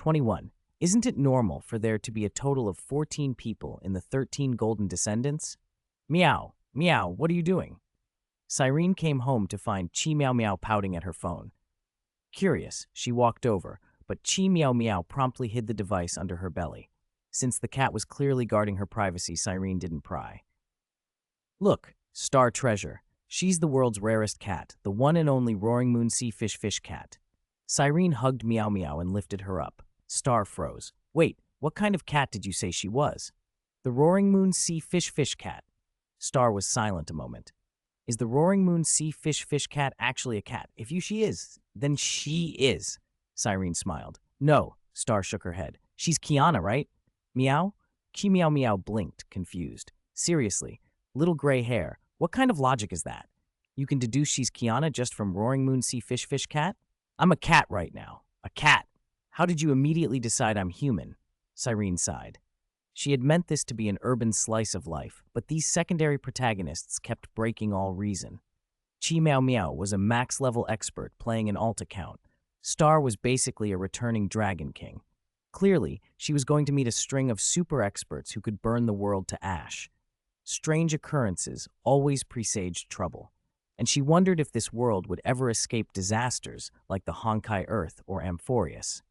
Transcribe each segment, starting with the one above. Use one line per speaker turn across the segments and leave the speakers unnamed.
21. Isn't it normal for there to be a total of 14 people in the 13 golden descendants? Meow, meow, what are you doing? Cyrene came home to find Chi Meow Meow pouting at her phone. Curious, she walked over, but Chi Meow Meow promptly hid the device under her belly. Since the cat was clearly guarding her privacy, Cyrene didn't pry. Look, Star Treasure. She's the world's rarest cat, the one and only Roaring Moon Sea Fish cat. Cyrene hugged Meow Meow and lifted her up. Star froze. Wait, what kind of cat did you say she was? The Roaring Moon Sea Fish cat. Star was silent a moment. Is the Roaring Moon Sea Fish cat actually a cat? If she is, then she is. Cyrene smiled. No, Star shook her head. She's Kiana, right? Meow? Chi Meow Meow blinked, confused. Seriously, little gray hair, what kind of logic is that? You can deduce she's Kiana just from Roaring Moon Sea Fish cat? I'm a cat right now. A cat. How did you immediately decide I'm human? Cyrene sighed. She had meant this to be an urban slice of life, but these secondary protagonists kept breaking all reason. Chi Meow Meow was a max-level expert playing an alt account. Star was basically a returning Dragon King. Clearly, she was going to meet a string of super experts who could burn the world to ash. Strange occurrences always presaged trouble, and she wondered if this world would ever escape disasters like the Honkai Earth or Amphorius.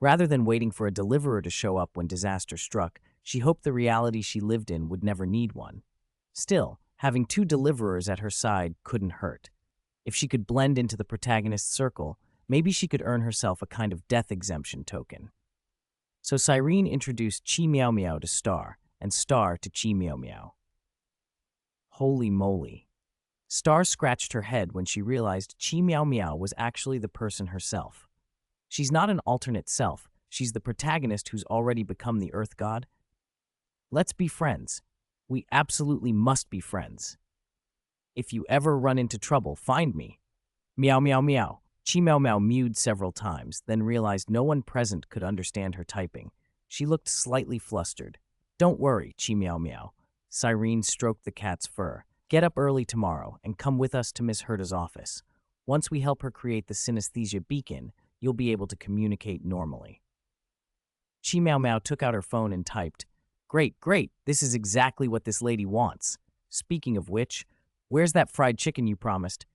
Rather than waiting for a deliverer to show up when disaster struck, she hoped the reality she lived in would never need one. Still, having two deliverers at her side couldn't hurt. If she could blend into the protagonist's circle, maybe she could earn herself a kind of death exemption token. So Cyrene introduced Chi Meow Meow to Star, and Star to Chi Meow Meow. Holy moly. Star scratched her head when she realized Chi Meow Meow was actually the person herself. She's not an alternate self, she's the protagonist who's already become the Earth God. Let's be friends. We absolutely must be friends. If you ever run into trouble, find me. Meow meow meow. Chi Meow Meow mewed several times, then realized no one present could understand her typing. She looked slightly flustered. Don't worry, Chi Meow Meow. Cyrene stroked the cat's fur. Get up early tomorrow and come with us to Miss Herta's office. Once we help her create the synesthesia beacon, you'll be able to communicate normally. Chi Meow Meow took out her phone and typed, Great, great, this is exactly what this lady wants. Speaking of which, where's that fried chicken you promised?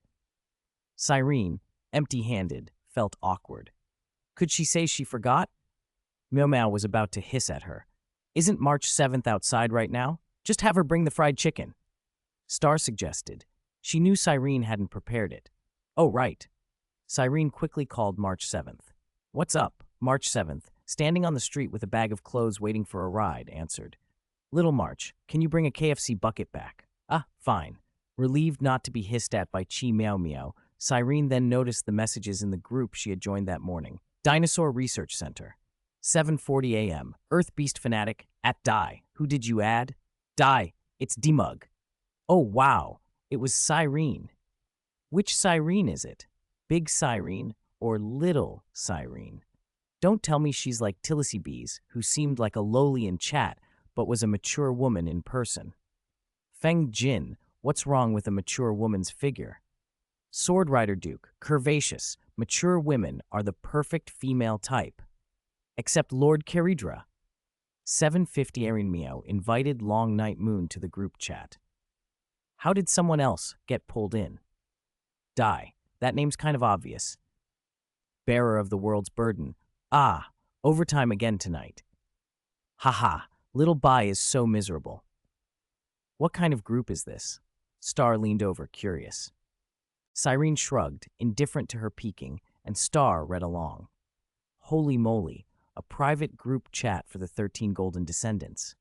Cyrene, empty-handed, felt awkward. Could she say she forgot? Meow Meow was about to hiss at her. Isn't March 7th outside right now? Just have her bring the fried chicken. Star suggested. She knew Cyrene hadn't prepared it. Oh, right. Cyrene quickly called March 7th. What's up? March 7th, standing on the street with a bag of clothes waiting for a ride, answered. Little March, can you bring a KFC bucket back? Ah, fine. Relieved not to be hissed at by Chi Meow Meow, Cyrene then noticed the messages in the group she had joined that morning. Dinosaur Research Center. 7:40 a.m. Earth Beast Fanatic, at Die. Who did you add? Die. It's Demug. Oh, wow. It was Cyrene. Which Cyrene is it? Big Cyrene or Little Cyrene? Don't tell me she's like Tillicey Bees, who seemed like a lowly in chat, but was a mature woman in person. Feng Jin, what's wrong with a mature woman's figure? Sword Rider Duke, curvaceous, mature women are the perfect female type. Except Lord Caridra. 7:50 Erin Meow invited Long Night Moon to the group chat. How did someone else get pulled in? Die. That name's kind of obvious. Bearer of the world's burden. Ah, overtime again tonight. Haha, little Bai is so miserable. What kind of group is this? Star leaned over, curious. Cyrene shrugged, indifferent to her peeking, and Star read along. Holy moly, a private group chat for the 13 Golden Descendants.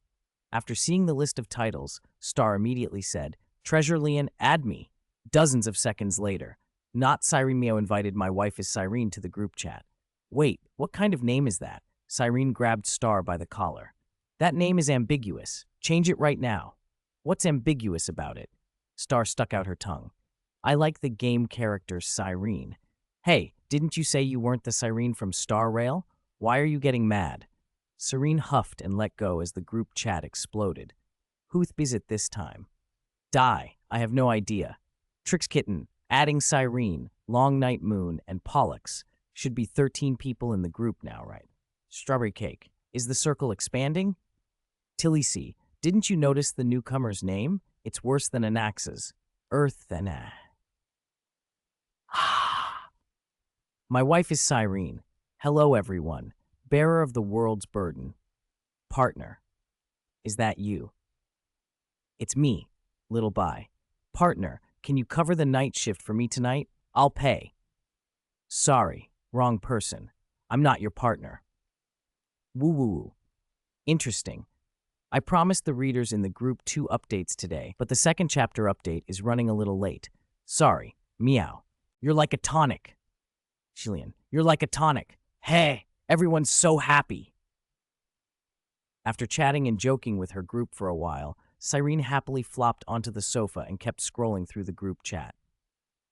After seeing the list of titles, Star immediately said, Treasure Lian, add me. Dozens of seconds later, not Cyrene Meow invited my wife is Cyrene to the group chat. Wait, what kind of name is that? Cyrene grabbed Star by the collar. That name is ambiguous. Change it right now. What's ambiguous about it? Star stuck out her tongue. I like the game character Cyrene. Hey, didn't you say you weren't the Cyrene from Star Rail? Why are you getting mad? Cyrene huffed and let go as the group chat exploded. Who'th is it this time? Die, I have no idea. Trix Kitten, adding Cyrene, Long Night Moon, and Pollux. Should be 13 people in the group now, right? Strawberry cake. Is the circle expanding? Tilly C. Didn't you notice the newcomer's name? It's worse than Anax's. Earth than My wife is Cyrene. Hello, everyone. Bearer of the world's burden. Partner. Is that you? It's me, Little Bai. Partner, can you cover the night shift for me tonight? I'll pay. Sorry, wrong person. I'm not your partner. Woo-woo-woo. Interesting. I promised the readers in the Group 2 updates today, but the second chapter update is running a little late. Sorry, meow. You're like a tonic. Xi Lian, you're like a tonic. Hey, everyone's so happy. After chatting and joking with her group for a while, Cyrene happily flopped onto the sofa and kept scrolling through the group chat.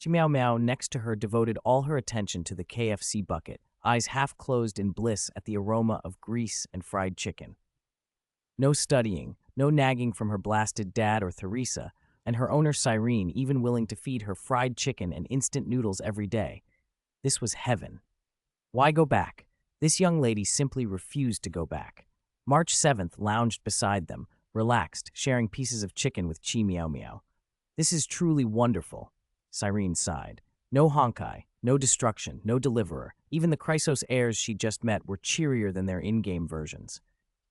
Meow Meow next to her devoted all her attention to the KFC bucket, eyes half closed in bliss at the aroma of grease and fried chicken. No studying, no nagging from her blasted dad or Theresa, and her owner Cyrene even willing to feed her fried chicken and instant noodles every day. This was heaven. Why go back? This young lady simply refused to go back. March 7th lounged beside them, relaxed, sharing pieces of chicken with Chi Meow Meow. This is truly wonderful, Cyrene sighed. No honkai, no destruction, no deliverer. Even the Chrysos heirs she just met were cheerier than their in-game versions.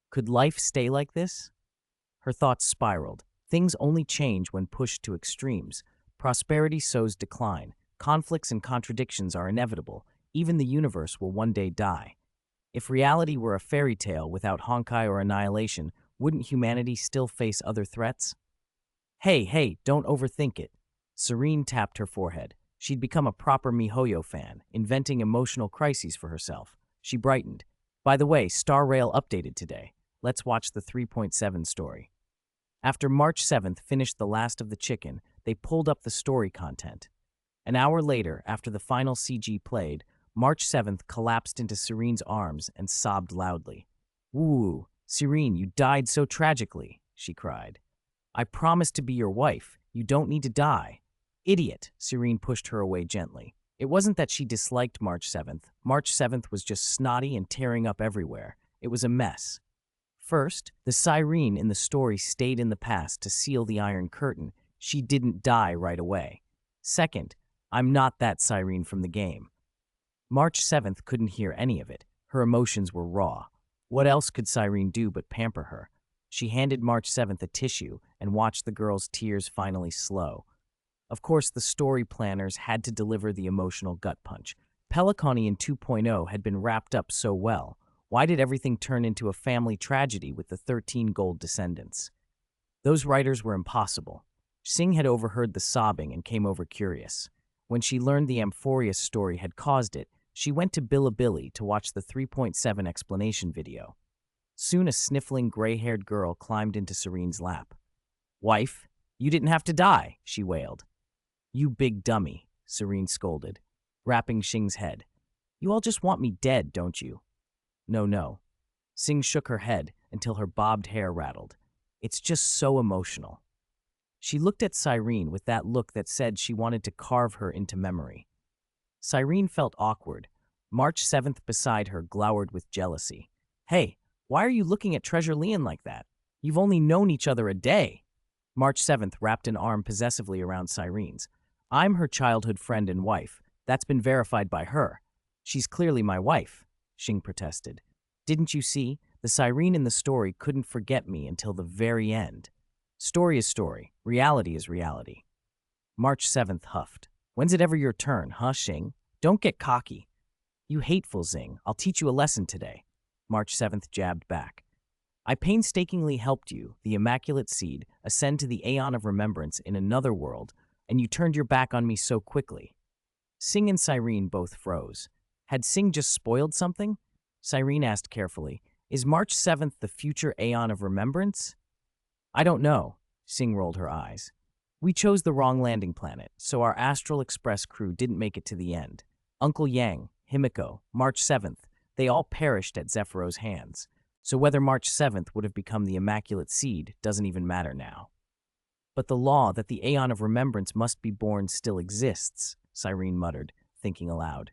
Could life stay like this? Her thoughts spiraled. Things only change when pushed to extremes. Prosperity sows decline. Conflicts and contradictions are inevitable. Even the universe will one day die. If reality were a fairy tale without honkai or annihilation, wouldn't humanity still face other threats? Hey, don't overthink it. Serene tapped her forehead. She'd become a proper MiHoYo fan, inventing emotional crises for herself. She brightened. By the way, Star Rail updated today. Let's watch the 3.7 story. After March 7th finished the last of the chicken, they pulled up the story content. An hour later, after the final CG played, March 7th collapsed into Serene's arms and sobbed loudly. "Woo, Serene, you died so tragically," she cried. "I promised to be your wife. You don't need to die." "Idiot," Serene pushed her away gently. It wasn't that she disliked March 7th. March 7th was just snotty and tearing up everywhere. It was a mess. First, the Cyrene in the story stayed in the past to seal the Iron Curtain. She didn't die right away. Second, I'm not that Cyrene from the game. March 7th couldn't hear any of it. Her emotions were raw. What else could Cyrene do but pamper her? She handed March 7th a tissue and watched the girl's tears finally slow. Of course, the story planners had to deliver the emotional gut punch. Pelicanian 2.0 had been wrapped up so well. Why did everything turn into a family tragedy with the 13 gold descendants? Those writers were impossible. Singh had overheard the sobbing and came over curious. When she learned the Amphoria story had caused it, she went to Bilibili to watch the 3.7 explanation video. Soon a sniffling gray-haired girl climbed into Serene's lap. "Wife, you didn't have to die," she wailed. "You big dummy," Serene scolded, rapping Xing's head. "You all just want me dead, don't you?" No. Xing shook her head until her bobbed hair rattled. "It's just so emotional." She looked at Cyrene with that look that said she wanted to carve her into memory. Cyrene felt awkward. March 7th beside her glowered with jealousy. "Hey, why are you looking at Treasure Lian like that? You've only known each other a day." March 7th wrapped an arm possessively around Cyrene's. "I'm her childhood friend and wife. That's been verified by her. She's clearly my wife," Xing protested. "Didn't you see? The Cyrene in the story couldn't forget me until the very end. Story is story. Reality is reality." March 7th huffed. "When's it ever your turn, huh, Xing? Don't get cocky." "You hateful Xing. I'll teach you a lesson today." March 7th jabbed back. "I painstakingly helped you, the Immaculate Seed, ascend to the Aeon of Remembrance in another world, and you turned your back on me so quickly." Xing and Cyrene both froze. Had Xing just spoiled something? Cyrene asked carefully, "Is March 7th the future Aeon of Remembrance?" "I don't know," Xing rolled her eyes. "We chose the wrong landing planet, so our Astral Express crew didn't make it to the end. Uncle Yang, Himiko, March 7th, they all perished at Zephyro's hands. So whether March 7th would have become the Immaculate Seed doesn't even matter now." "But the law that the Aeon of Remembrance must be born still exists," Cyrene muttered, thinking aloud.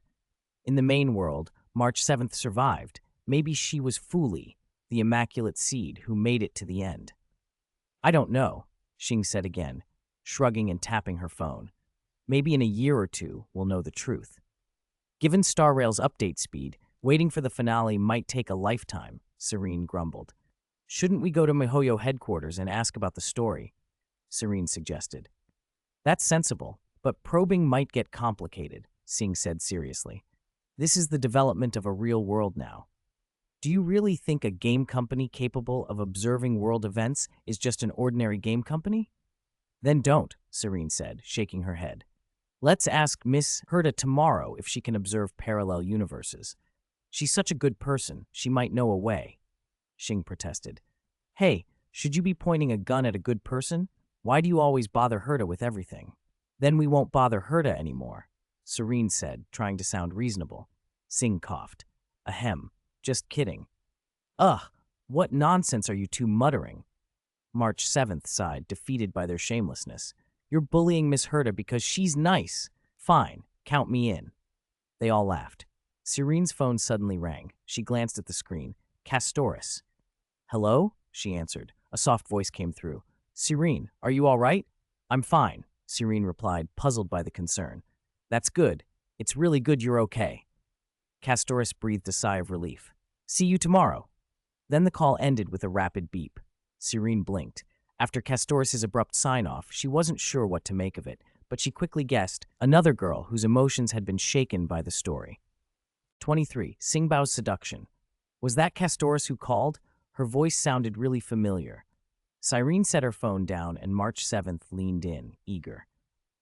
"In the main world, March 7th survived. Maybe she was Fuli, the immaculate seed who made it to the end. I don't know, Xing said again, shrugging and tapping her phone. Maybe in a year or two we'll know the truth. Given Star Rail's update speed, waiting for the finale might take a lifetime, Serene grumbled. Shouldn't we go to MiHoYo headquarters and ask about the story? Serene suggested. That's sensible, but probing might get complicated, Xing said seriously. This is the development of a real world now. Do you really think a game company capable of observing world events is just an ordinary game company? Then don't, Serene said, shaking her head. Let's ask Miss Herta tomorrow if she can observe parallel universes. She's such a good person, she might know a way. Xing protested. Hey, should you be pointing a gun at a good person? Why do you always bother Herta with everything? Then we won't bother Herta anymore, Serene said, trying to sound reasonable. Xing coughed. Ahem, just kidding. Ugh, what nonsense are you two muttering? March 7th sighed, defeated by their shamelessness. You're bullying Miss Herta because she's nice. Fine, count me in. They all laughed. Serene's phone suddenly rang. She glanced at the screen. Castoris. Hello? She answered. A soft voice came through. Serene, are you all right? I'm fine, Serene replied, puzzled by the concern. That's good. It's really good you're okay. Castoris breathed a sigh of relief. See you tomorrow. Then the call ended with a rapid beep. Serene blinked. After Castoris's abrupt sign-off, she wasn't sure what to make of it, but she quickly guessed another girl whose emotions had been shaken by the story. 23. Xingbao's seduction. Was that Castoris who called? Her voice sounded really familiar. Cyrene set her phone down and March 7th leaned in, eager.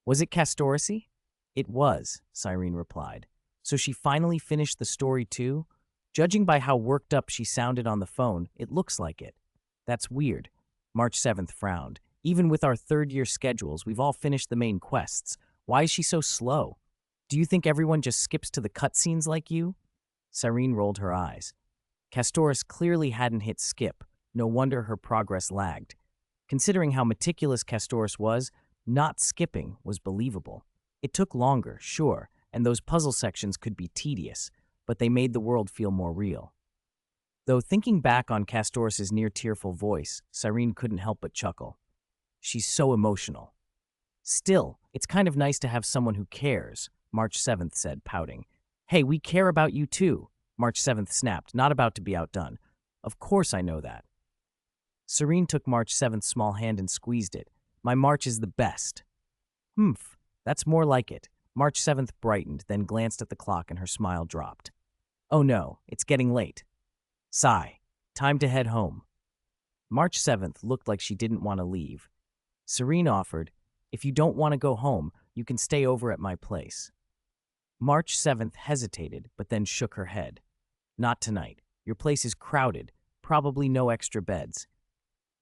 Was it Castorisy? It was, Cyrene replied. So she finally finished the story too? Judging by how worked up she sounded on the phone, it looks like it. That's weird. March 7th frowned. Even with our third-year schedules, we've all finished the main quests. Why is she so slow? Do you think everyone just skips to the cutscenes like you? Cyrene rolled her eyes. Castoris clearly hadn't hit skip. No wonder her progress lagged. Considering how meticulous Castoris was, not skipping was believable. It took longer, sure, and those puzzle sections could be tedious, but they made the world feel more real. Though thinking back on Castoris's near-tearful voice, Cyrene couldn't help but chuckle. She's so emotional. Still, it's kind of nice to have someone who cares, March 7th said, pouting. Hey, we care about you too, March 7th snapped, not about to be outdone. Of course I know that. Serene took March 7th's small hand and squeezed it. My March is the best. Humph, that's more like it. March 7th brightened, then glanced at the clock and her smile dropped. Oh no, it's getting late. Sigh. Time to head home. March 7th looked like she didn't want to leave. Serene offered, if you don't want to go home, you can stay over at my place. March 7th hesitated, but then shook her head. Not tonight. Your place is crowded, probably no extra beds.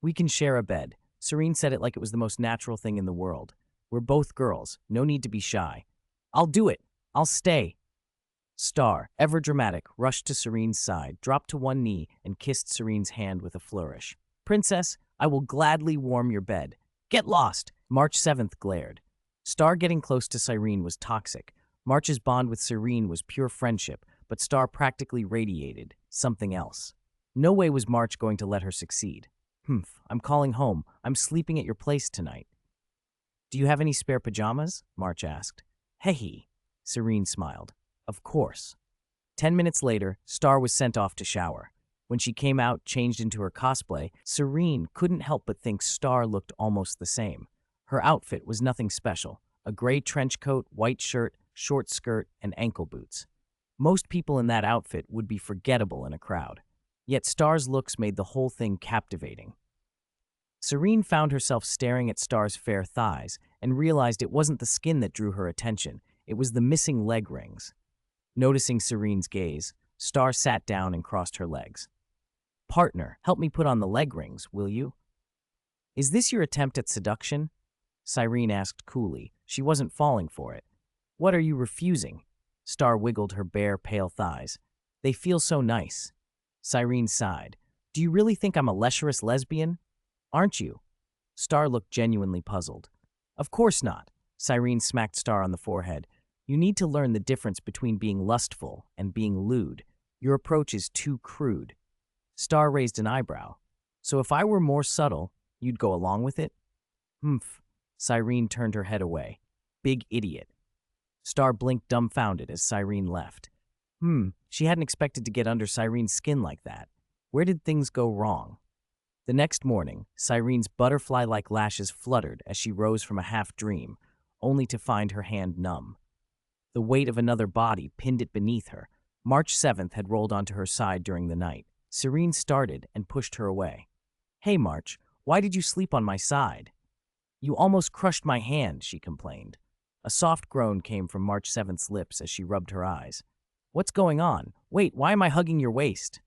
We can share a bed. Serene said it like it was the most natural thing in the world. We're both girls, no need to be shy. I'll do it. I'll stay. Star, ever dramatic, rushed to Serene's side, dropped to one knee, and kissed Serene's hand with a flourish. Princess, I will gladly warm your bed. Get lost! March 7th glared. Star getting close to Serene was toxic. March's bond with Serene was pure friendship, but Star practically radiated something else. No way was March going to let her succeed. I'm calling home. I'm sleeping at your place tonight. Do you have any spare pajamas? March asked. Hey, Serene smiled. Of course. 10 minutes later, Star was sent off to shower. When she came out, changed into her cosplay, Serene couldn't help but think Star looked almost the same. Her outfit was nothing special. A gray trench coat, white shirt, short skirt, and ankle boots. Most people in that outfit would be forgettable in a crowd. Yet Star's looks made the whole thing captivating. Serene found herself staring at Star's fair thighs and realized it wasn't the skin that drew her attention, it was the missing leg rings. Noticing Serene's gaze, Star sat down and crossed her legs. Partner, help me put on the leg rings, will you? Is this your attempt at seduction? Serene asked coolly. She wasn't falling for it. What are you refusing? Star wiggled her bare, pale thighs. They feel so nice. Serene sighed. Do you really think I'm a lecherous lesbian? Aren't you? Star looked genuinely puzzled. Of course not. Serene smacked Star on the forehead. You need to learn the difference between being lustful and being lewd. Your approach is too crude. Star raised an eyebrow. So if I were more subtle, you'd go along with it? Humph. Cyrene turned her head away. Big idiot. Star blinked dumbfounded as Cyrene left. She hadn't expected to get under Cyrene's skin like that. Where did things go wrong? The next morning, Cyrene's butterfly-like lashes fluttered as she rose from a half-dream, only to find her hand numb. The weight of another body pinned it beneath her. March 7th had rolled onto her side during the night. Cyrene started and pushed her away. Hey, March, why did you sleep on my side? You almost crushed my hand, she complained. A soft groan came from March 7th's lips as she rubbed her eyes. What's going on? Wait, why am I hugging your waist?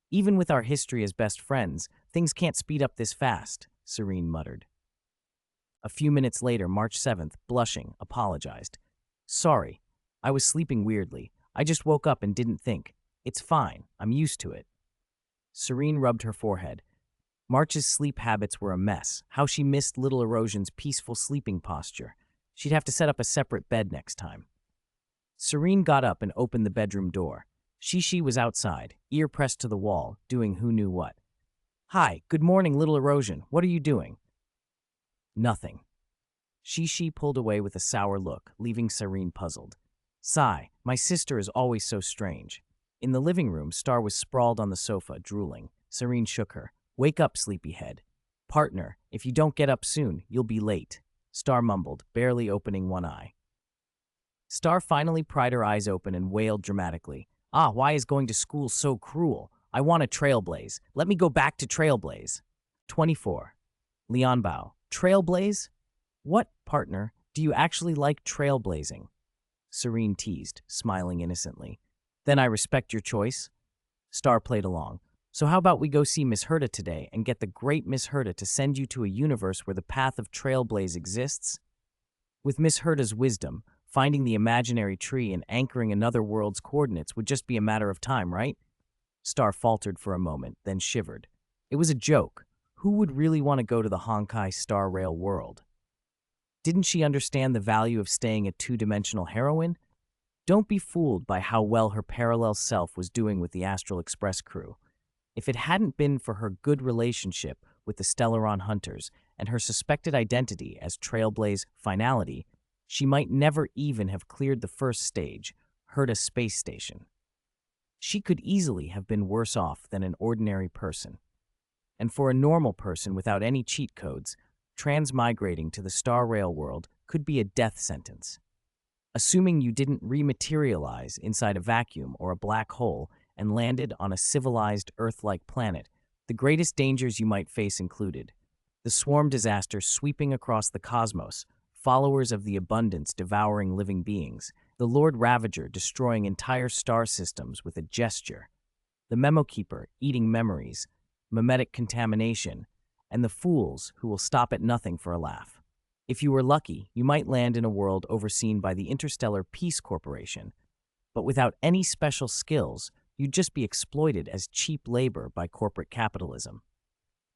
Even with our history as best friends, things can't speed up this fast, Cyrene muttered. A few minutes later, March 7th, blushing, apologized. Sorry, I was sleeping weirdly. I just woke up and didn't think. It's fine, I'm used to it. Cyrene rubbed her forehead. March's sleep habits were a mess. How she missed Little Erosion's peaceful sleeping posture. She'd have to set up a separate bed next time. Cyrene got up and opened the bedroom door. Xi was outside, ear pressed to the wall, doing who knew what. Hi, good morning, Little Erosion. What are you doing? Nothing. Xi pulled away with a sour look, leaving Cyrene puzzled. Sigh, my sister is always so strange. In the living room, Star was sprawled on the sofa, drooling. Cyrene shook her. Wake up, sleepyhead. Partner, if you don't get up soon, you'll be late. Star mumbled, barely opening one eye. Star finally pried her eyes open and wailed dramatically. Why is going to school so cruel? I want to trailblaze. Let me go back to trailblaze. 24. Lianbao. Trailblaze? What, partner? Do you actually like trailblazing? Cyrene teased, smiling innocently. Then I respect your choice. Star played along. So how about we go see Miss Herta today and get the great Miss Herta to send you to a universe where the path of trailblaze exists? With Miss Herta's wisdom, finding the imaginary tree and anchoring another world's coordinates would just be a matter of time, right? Star faltered for a moment, then shivered. It was a joke. Who would really want to go to the Honkai Star Rail world? Didn't she understand the value of staying a two-dimensional heroine? Don't be fooled by how well her parallel self was doing with the Astral Express crew. If it hadn't been for her good relationship with the Stellaron Hunters and her suspected identity as Trailblaze Finality, she might never even have cleared the first stage, Herta Space Station. She could easily have been worse off than an ordinary person. And for a normal person without any cheat codes, transmigrating to the Star Rail world could be a death sentence. Assuming you didn't rematerialize inside a vacuum or a black hole and landed on a civilized Earth-like planet, the greatest dangers you might face included the swarm disaster sweeping across the cosmos, followers of the abundance devouring living beings, the Lord Ravager destroying entire star systems with a gesture, the Memo Keeper eating memories, memetic contamination, and the fools who will stop at nothing for a laugh. If you were lucky, you might land in a world overseen by the Interstellar Peace Corporation, but without any special skills, you'd just be exploited as cheap labor by corporate capitalism.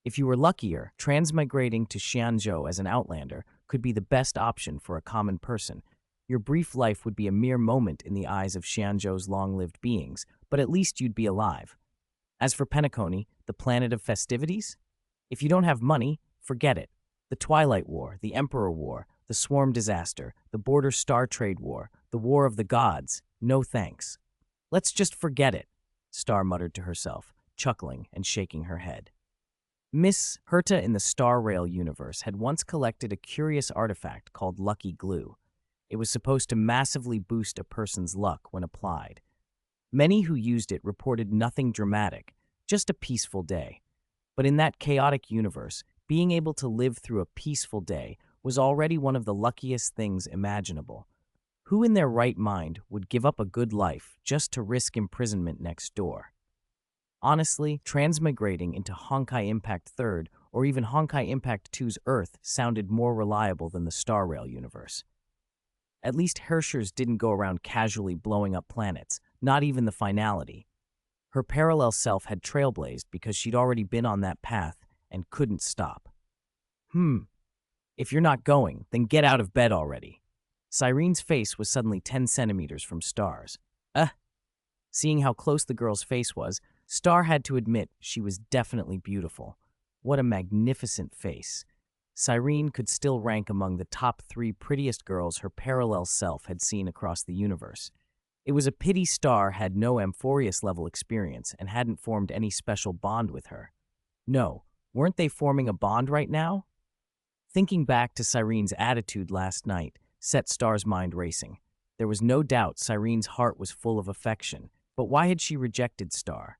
If you were luckier, transmigrating to Xianzhou as an outlander could be the best option for a common person. Your brief life would be a mere moment in the eyes of Xianzhou's long-lived beings, but at least you'd be alive. As for Penacony, the planet of festivities? If you don't have money, forget it. The Twilight War, the Emperor War, the Swarm Disaster, the Border Star Trade War, the War of the Gods, no thanks. Let's just forget it, Star muttered to herself, chuckling and shaking her head. Miss Herta in the Star Rail universe had once collected a curious artifact called Lucky Glue. It was supposed to massively boost a person's luck when applied. Many who used it reported nothing dramatic, just a peaceful day. But in that chaotic universe, being able to live through a peaceful day was already one of the luckiest things imaginable. Who in their right mind would give up a good life just to risk imprisonment next door? Honestly, transmigrating into Honkai Impact 3rd or even Honkai Impact 2's Earth sounded more reliable than the Star Rail universe. At least Hershers didn't go around casually blowing up planets, not even the Finality. Her parallel self had trailblazed because she'd already been on that path and couldn't stop. If you're not going, then get out of bed already. Cyrene's face was suddenly 10 centimeters from Star's. Seeing how close the girl's face was, Star had to admit she was definitely beautiful. What a magnificent face. Cyrene could still rank among the top 3 prettiest girls her parallel self had seen across the universe. It was a pity Star had no Amphorius-level experience and hadn't formed any special bond with her. No, weren't they forming a bond right now? Thinking back to Cyrene's attitude last night set Star's mind racing. There was no doubt Cyrene's heart was full of affection, but why had she rejected Star?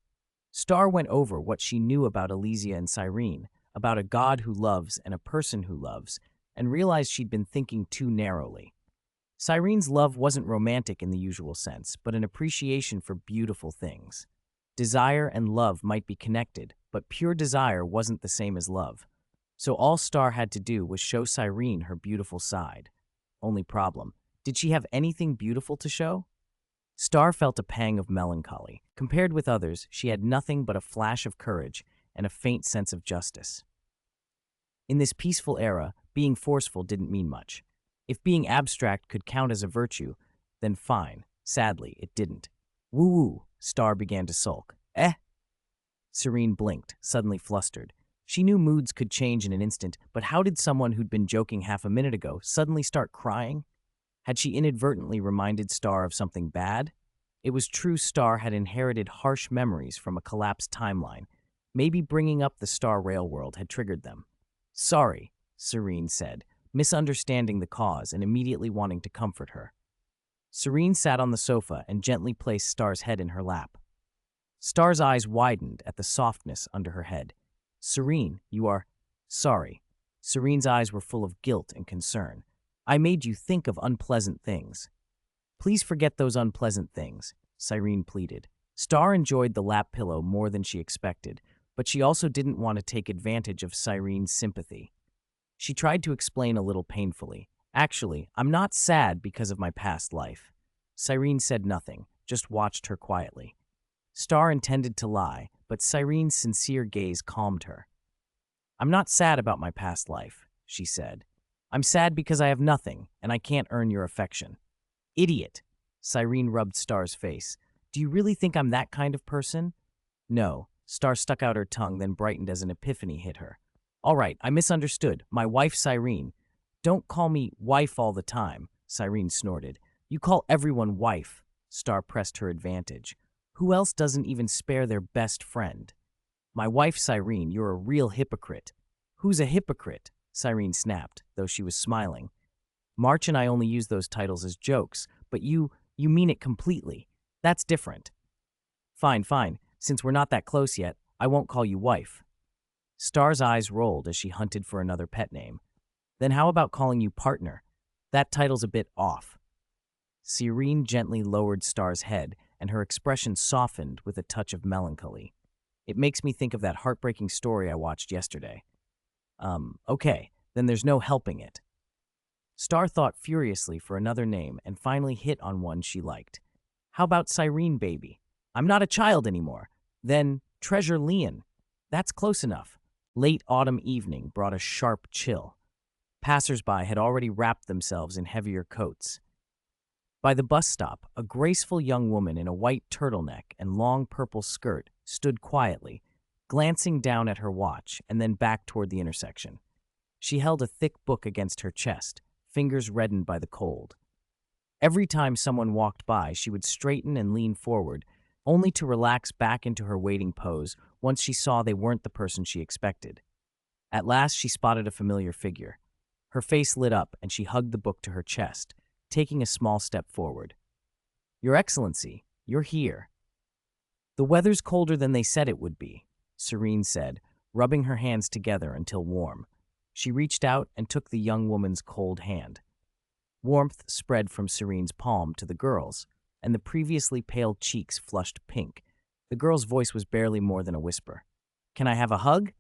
Star went over what she knew about Alicia and Cyrene, about a god who loves and a person who loves, and realized she'd been thinking too narrowly. Cyrene's love wasn't romantic in the usual sense, but an appreciation for beautiful things. Desire and love might be connected, but pure desire wasn't the same as love. So all Star had to do was show Cyrene her beautiful side. Only problem, did she have anything beautiful to show? Star felt a pang of melancholy. Compared with others, she had nothing but a flash of courage and a faint sense of justice. In this peaceful era, being forceful didn't mean much. If being abstract could count as a virtue, then fine. Sadly, it didn't. Woo-woo, Star began to sulk. Cyrene blinked, suddenly flustered. She knew moods could change in an instant, but how did someone who'd been joking half a minute ago suddenly start crying? Had she inadvertently reminded Star of something bad? It was true Star had inherited harsh memories from a collapsed timeline. Maybe bringing up the Star Rail world had triggered them. Sorry, Cyrene said, misunderstanding the cause and immediately wanting to comfort her. Cyrene sat on the sofa and gently placed Star's head in her lap. Star's eyes widened at the softness under her head. Cyrene, you are... Sorry. Cyrene's eyes were full of guilt and concern. I made you think of unpleasant things. Please forget those unpleasant things, Cyrene pleaded. Star enjoyed the lap pillow more than she expected, but she also didn't want to take advantage of Cyrene's sympathy. She tried to explain a little painfully. Actually, I'm not sad because of my past life. Cyrene said nothing, just watched her quietly. Star intended to lie, but Cyrene's sincere gaze calmed her. I'm not sad about my past life, she said. I'm sad because I have nothing, and I can't earn your affection. Idiot! Cyrene rubbed Star's face. Do you really think I'm that kind of person? No. Star stuck out her tongue, then brightened as an epiphany hit her. All right, I misunderstood. My wife, Cyrene. Don't call me wife all the time, Cyrene snorted. You call everyone wife. Star pressed her advantage. Who else doesn't even spare their best friend? My wife, Cyrene, you're a real hypocrite. Who's a hypocrite? Cyrene snapped, though she was smiling. March and I only use those titles as jokes, but you mean it completely. That's different. Fine. Since we're not that close yet, I won't call you wife. Star's eyes rolled as she hunted for another pet name. Then how about calling you partner? That title's a bit off. Cyrene gently lowered Star's head, and her expression softened with a touch of melancholy. It makes me think of that heartbreaking story I watched yesterday. Okay, then there's no helping it. Star thought furiously for another name and finally hit on one she liked. How about Cyrene, baby? I'm not a child anymore. Then Treasure Lian. That's close enough. Late autumn evening brought a sharp chill. Passers-by had already wrapped themselves in heavier coats. By the bus stop, a graceful young woman in a white turtleneck and long purple skirt stood quietly, glancing down at her watch and then back toward the intersection. She held a thick book against her chest, fingers reddened by the cold. Every time someone walked by, she would straighten and lean forward, only to relax back into her waiting pose once she saw they weren't the person she expected. At last, she spotted a familiar figure. Her face lit up and she hugged the book to her chest, taking a small step forward. Your Excellency, you're here. The weather's colder than they said it would be, Cyrene said, rubbing her hands together until warm. She reached out and took the young woman's cold hand. Warmth spread from Cyrene's palm to the girl's, and the previously pale cheeks flushed pink. The girl's voice was barely more than a whisper. Can I have a hug?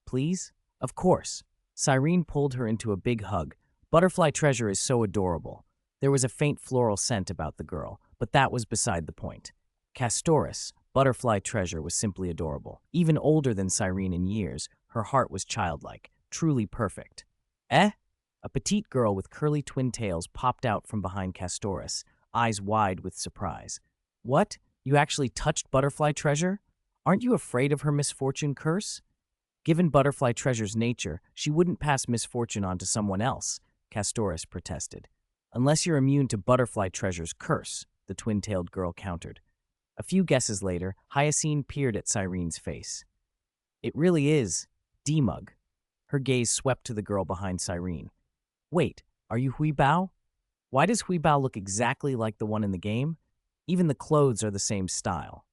Please? Of course. Cyrene pulled her into a big hug. Butterfly Treasure is so adorable. There was a faint floral scent about the girl, but that was beside the point. Castoris, Butterfly Treasure, was simply adorable. Even older than Cyrene in years, her heart was childlike, truly perfect. A petite girl with curly twin tails popped out from behind Castoris, eyes wide with surprise. What? You actually touched Butterfly Treasure? Aren't you afraid of her misfortune curse? Given Butterfly Treasure's nature, she wouldn't pass misfortune on to someone else, Castoris protested. Unless you're immune to Butterfly Treasure's curse, the twin-tailed girl countered. A few guesses later, Hyacine peered at Cyrene's face. It really is Demug. Her gaze swept to the girl behind Cyrene. Wait, are you Huibao? Why does Huibao look exactly like the one in the game? Even the clothes are the same style.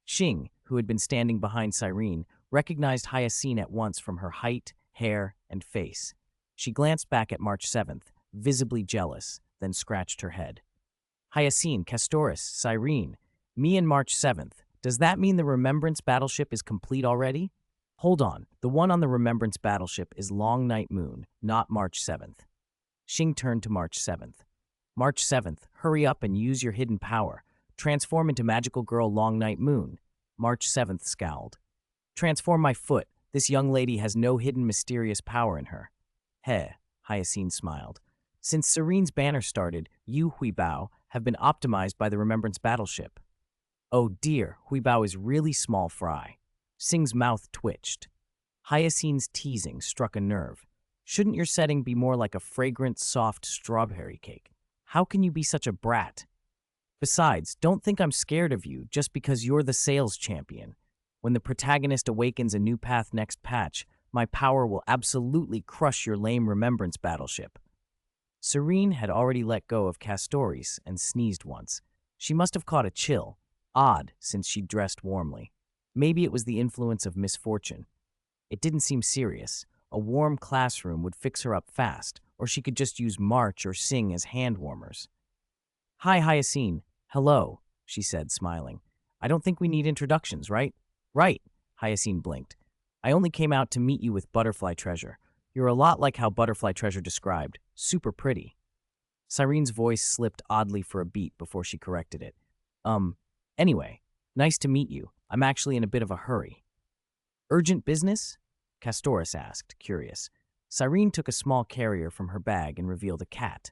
Xing, who had been standing behind Cyrene, recognized Hyacine at once from her height, hair, and face. She glanced back at March 7th, visibly jealous, then scratched her head. Hyacine, Castoris, Cyrene, me and March 7th. Does that mean the Remembrance battleship is complete already? Hold on, the one on the Remembrance battleship is Long Night Moon, not March 7th. Xing turned to March 7th. March 7th, hurry up and use your hidden power. Transform into magical girl Long Night Moon. March 7th scowled. Transform my foot. This young lady has no hidden mysterious power in her. Heh, Hyacine smiled. Since Serene's banner started, you, Huibao, have been optimized by the Remembrance battleship. Oh dear, Huibao is really small fry. Xing's mouth twitched. Hyacine's teasing struck a nerve. Shouldn't your setting be more like a fragrant, soft strawberry cake? How can you be such a brat? Besides, don't think I'm scared of you just because you're the sales champion. When the protagonist awakens a new path next patch, my power will absolutely crush your lame Remembrance battleship. Serene had already let go of Castoris and sneezed once. She must have caught a chill. Odd, since she dressed warmly. Maybe it was the influence of misfortune. It didn't seem serious. A warm classroom would fix her up fast, or she could just use March or Xing as hand warmers. Hi, Hyacine. Hello, she said, smiling. I don't think we need introductions, right? Right, Hyacine blinked. I only came out to meet you with Butterfly Treasure. You're a lot like how Butterfly Treasure described. Super pretty. Cyrene's voice slipped oddly for a beat before she corrected it. Anyway, nice to meet you. I'm actually in a bit of a hurry. Urgent business? Castoris asked, curious. Cyrene took a small carrier from her bag and revealed a cat.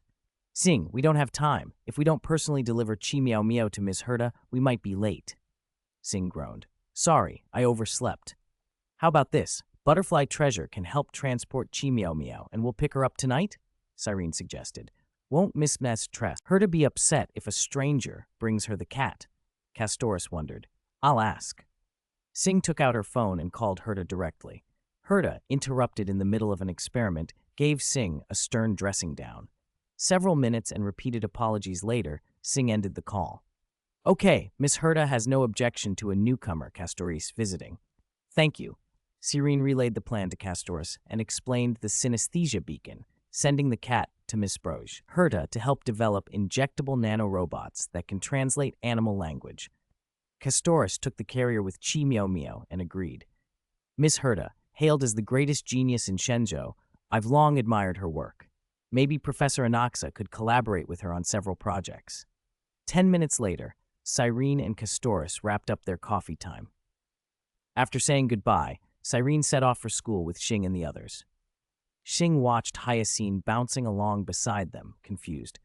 Xing, we don't have time. If we don't personally deliver Chi Miao Miao to Ms. Herta, we might be late. Xing groaned. Sorry, I overslept. How about this? Butterfly Treasure can help transport Chi Miao Miao, and we'll pick her up tonight? Cyrene suggested. Won't Miss Tress Herta be upset if a stranger brings her the cat? Castoris wondered. I'll ask. Xing took out her phone and called Herta directly. Herta, interrupted in the middle of an experiment, gave Xing a stern dressing down. Several minutes and repeated apologies later, Xing ended the call. Okay, Miss Herta has no objection to a newcomer, Castoris, visiting. Thank you. Cyrene relayed the plan to Castoris and explained the synesthesia beacon, sending the cat to Miss Herta to help develop injectable nanorobots that can translate animal language. Castoris took the carrier with Chi Miao Miao and agreed. Miss Herta, hailed as the greatest genius in Shenzhou, I've long admired her work. Maybe Professor Anaxa could collaborate with her on several projects. 10 minutes later, Cyrene and Castoris wrapped up their coffee time. After saying goodbye, Cyrene set off for school with Xing and the others. Xing watched Hyacine bouncing along beside them, confused.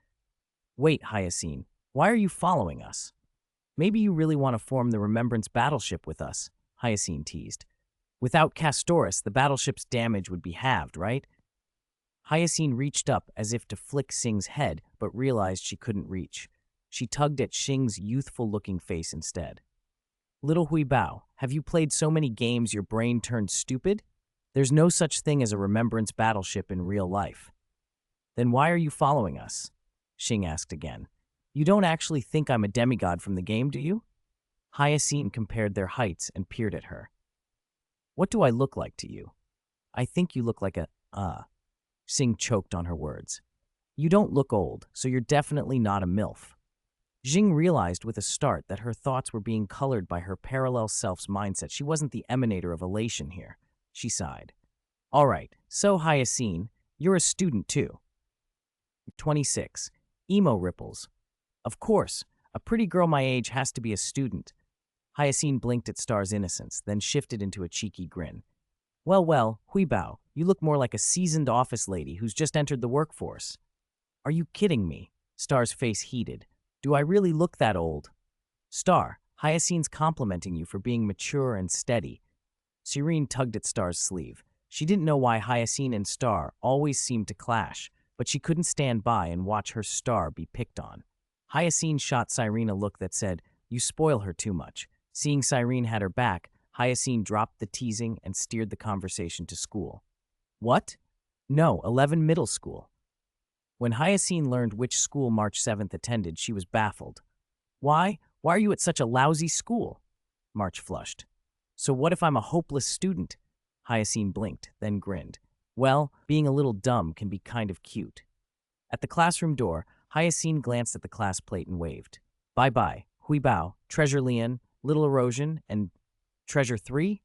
Wait, Hyacine, why are you following us? Maybe you really want to form the Remembrance battleship with us, Hyacine teased. Without Castoris, the battleship's damage would be halved, right? Hyacine reached up as if to flick Xing's head, but realized she couldn't reach. She tugged at Xing's youthful-looking face instead. Little Huibao, have you played so many games your brain turned stupid? There's no such thing as a Remembrance battleship in real life. Then why are you following us? Xing asked again. You don't actually think I'm a demigod from the game, do you? Hyacine compared their heights and peered at her. What do I look like to you? I think you look like a, Xing choked on her words. You don't look old, so you're definitely not a MILF. Xing realized with a start that her thoughts were being colored by her parallel self's mindset. She wasn't the emanator of elation here. She sighed. All right, so Hyacine, you're a student too. 26. Emo ripples. Of course, a pretty girl my age has to be a student. Hyacine blinked at Star's innocence, then shifted into a cheeky grin. Well, Huibao, you look more like a seasoned office lady who's just entered the workforce. Are you kidding me? Star's face heated. Do I really look that old? Star, Hyacine's complimenting you for being mature and steady. Serene tugged at Star's sleeve. She didn't know why Hyacine and Star always seemed to clash, but she couldn't stand by and watch her Star be picked on. Hyacine shot Cyrene a look that said, "You spoil her too much." Seeing Cyrene had her back, Hyacine dropped the teasing and steered the conversation to school. What? No, 11 middle school. When Hyacine learned which school March 7th attended, she was baffled. Why? Why are you at such a lousy school? March flushed. So what if I'm a hopeless student? Hyacine blinked, then grinned. Well, being a little dumb can be kind of cute. At the classroom door, Hyacine glanced at the class plate and waved. Bye-bye, Hui Bao, Treasure Lian, Little Erosion, and Treasure 3?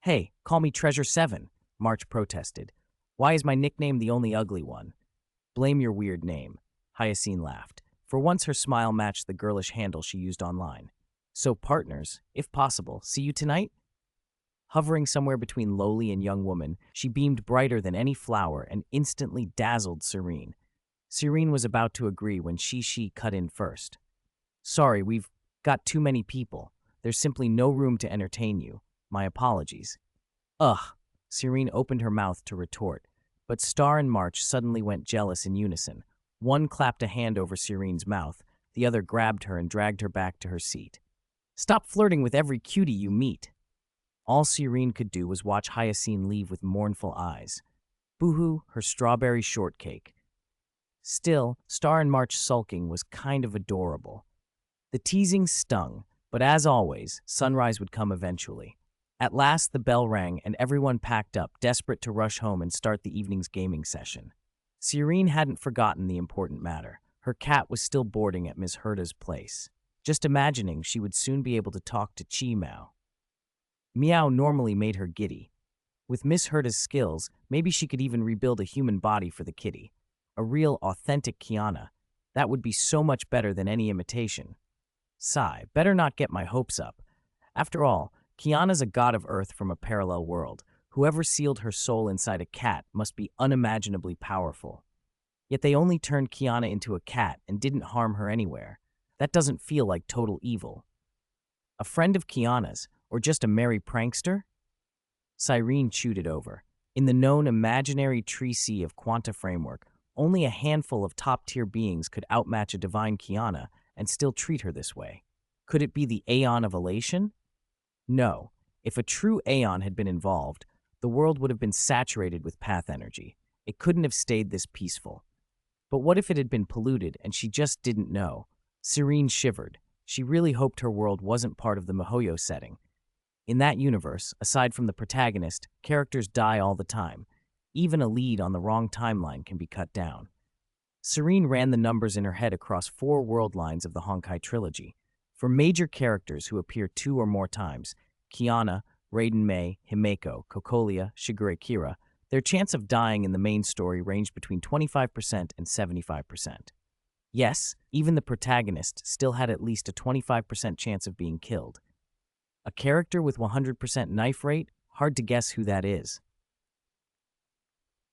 Hey, call me Treasure 7, March protested. Why is my nickname the only ugly one? Blame your weird name, Hyacine laughed. For once her smile matched the girlish handle she used online. So partners, if possible, see you tonight? Hovering somewhere between lowly and young woman, she beamed brighter than any flower and instantly dazzled Serene. Serene was about to agree when Xi cut in first. Sorry, we've got too many people. There's simply no room to entertain you. My apologies. Ugh. Serene opened her mouth to retort, but Star and March suddenly went jealous in unison. One clapped a hand over Serene's mouth, the other grabbed her and dragged her back to her seat. Stop flirting with every cutie you meet. All Serene could do was watch Hyacine leave with mournful eyes. Boo-hoo, her strawberry shortcake. Still, Star and March sulking was kind of adorable. The teasing stung, but as always, sunrise would come eventually. At last the bell rang and everyone packed up, desperate to rush home and start the evening's gaming session. Serene hadn't forgotten the important matter. Her cat was still boarding at Ms. Herda's place. Just imagining she would soon be able to talk to Chi Mao. Meow normally made her giddy. With Miss Herda's skills, maybe she could even rebuild a human body for the kitty. A real, authentic Kiana. That would be so much better than any imitation. Sigh, better not get my hopes up. After all, Kiana's a god of Earth from a parallel world. Whoever sealed her soul inside a cat must be unimaginably powerful. Yet they only turned Kiana into a cat and didn't harm her anywhere. That doesn't feel like total evil. A friend of Kiana's, or just a merry prankster? Cyrene chewed it over. In the known imaginary tree sea of Quanta framework, only a handful of top-tier beings could outmatch a divine Kiana and still treat her this way. Could it be the Aeon of Elation? No. If a true Aeon had been involved, the world would have been saturated with path energy. It couldn't have stayed this peaceful. But what if it had been polluted and she just didn't know? Serene shivered. She really hoped her world wasn't part of the Mihoyo setting. In that universe, aside from the protagonist, characters die all the time. Even a lead on the wrong timeline can be cut down. Serene ran the numbers in her head across 4 world lines of the Honkai trilogy. For major characters who appear 2 or more times, Kiana, Raiden Mei, Himeko, Kokolia, Shigure Kira, their chance of dying in the main story ranged between 25% and 75%. Yes, even the protagonist still had at least a 25% chance of being killed. A character with 100% knife rate? Hard to guess who that is.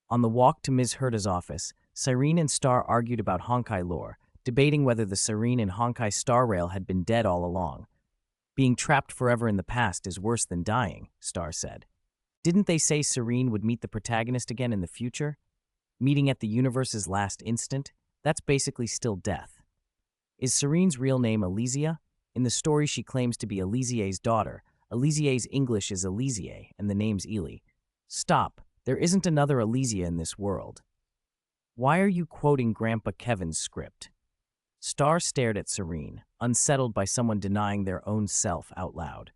On the walk to Ms. Herda's office, Serene and Star argued about Honkai lore, debating whether the Serene and Honkai Star Rail had been dead all along. Being trapped forever in the past is worse than dying, Star said. Didn't they say Serene would meet the protagonist again in the future? Meeting at the universe's last instant? That's basically still death. Is Serene's real name Alicia? In the story, she claims to be Alicia's daughter. Alicia's English is Alicia, and the name's Ely. Stop. There isn't another Alicia in this world. Why are you quoting Grandpa Kevin's script? Star stared at Serene, unsettled by someone denying their own self out loud.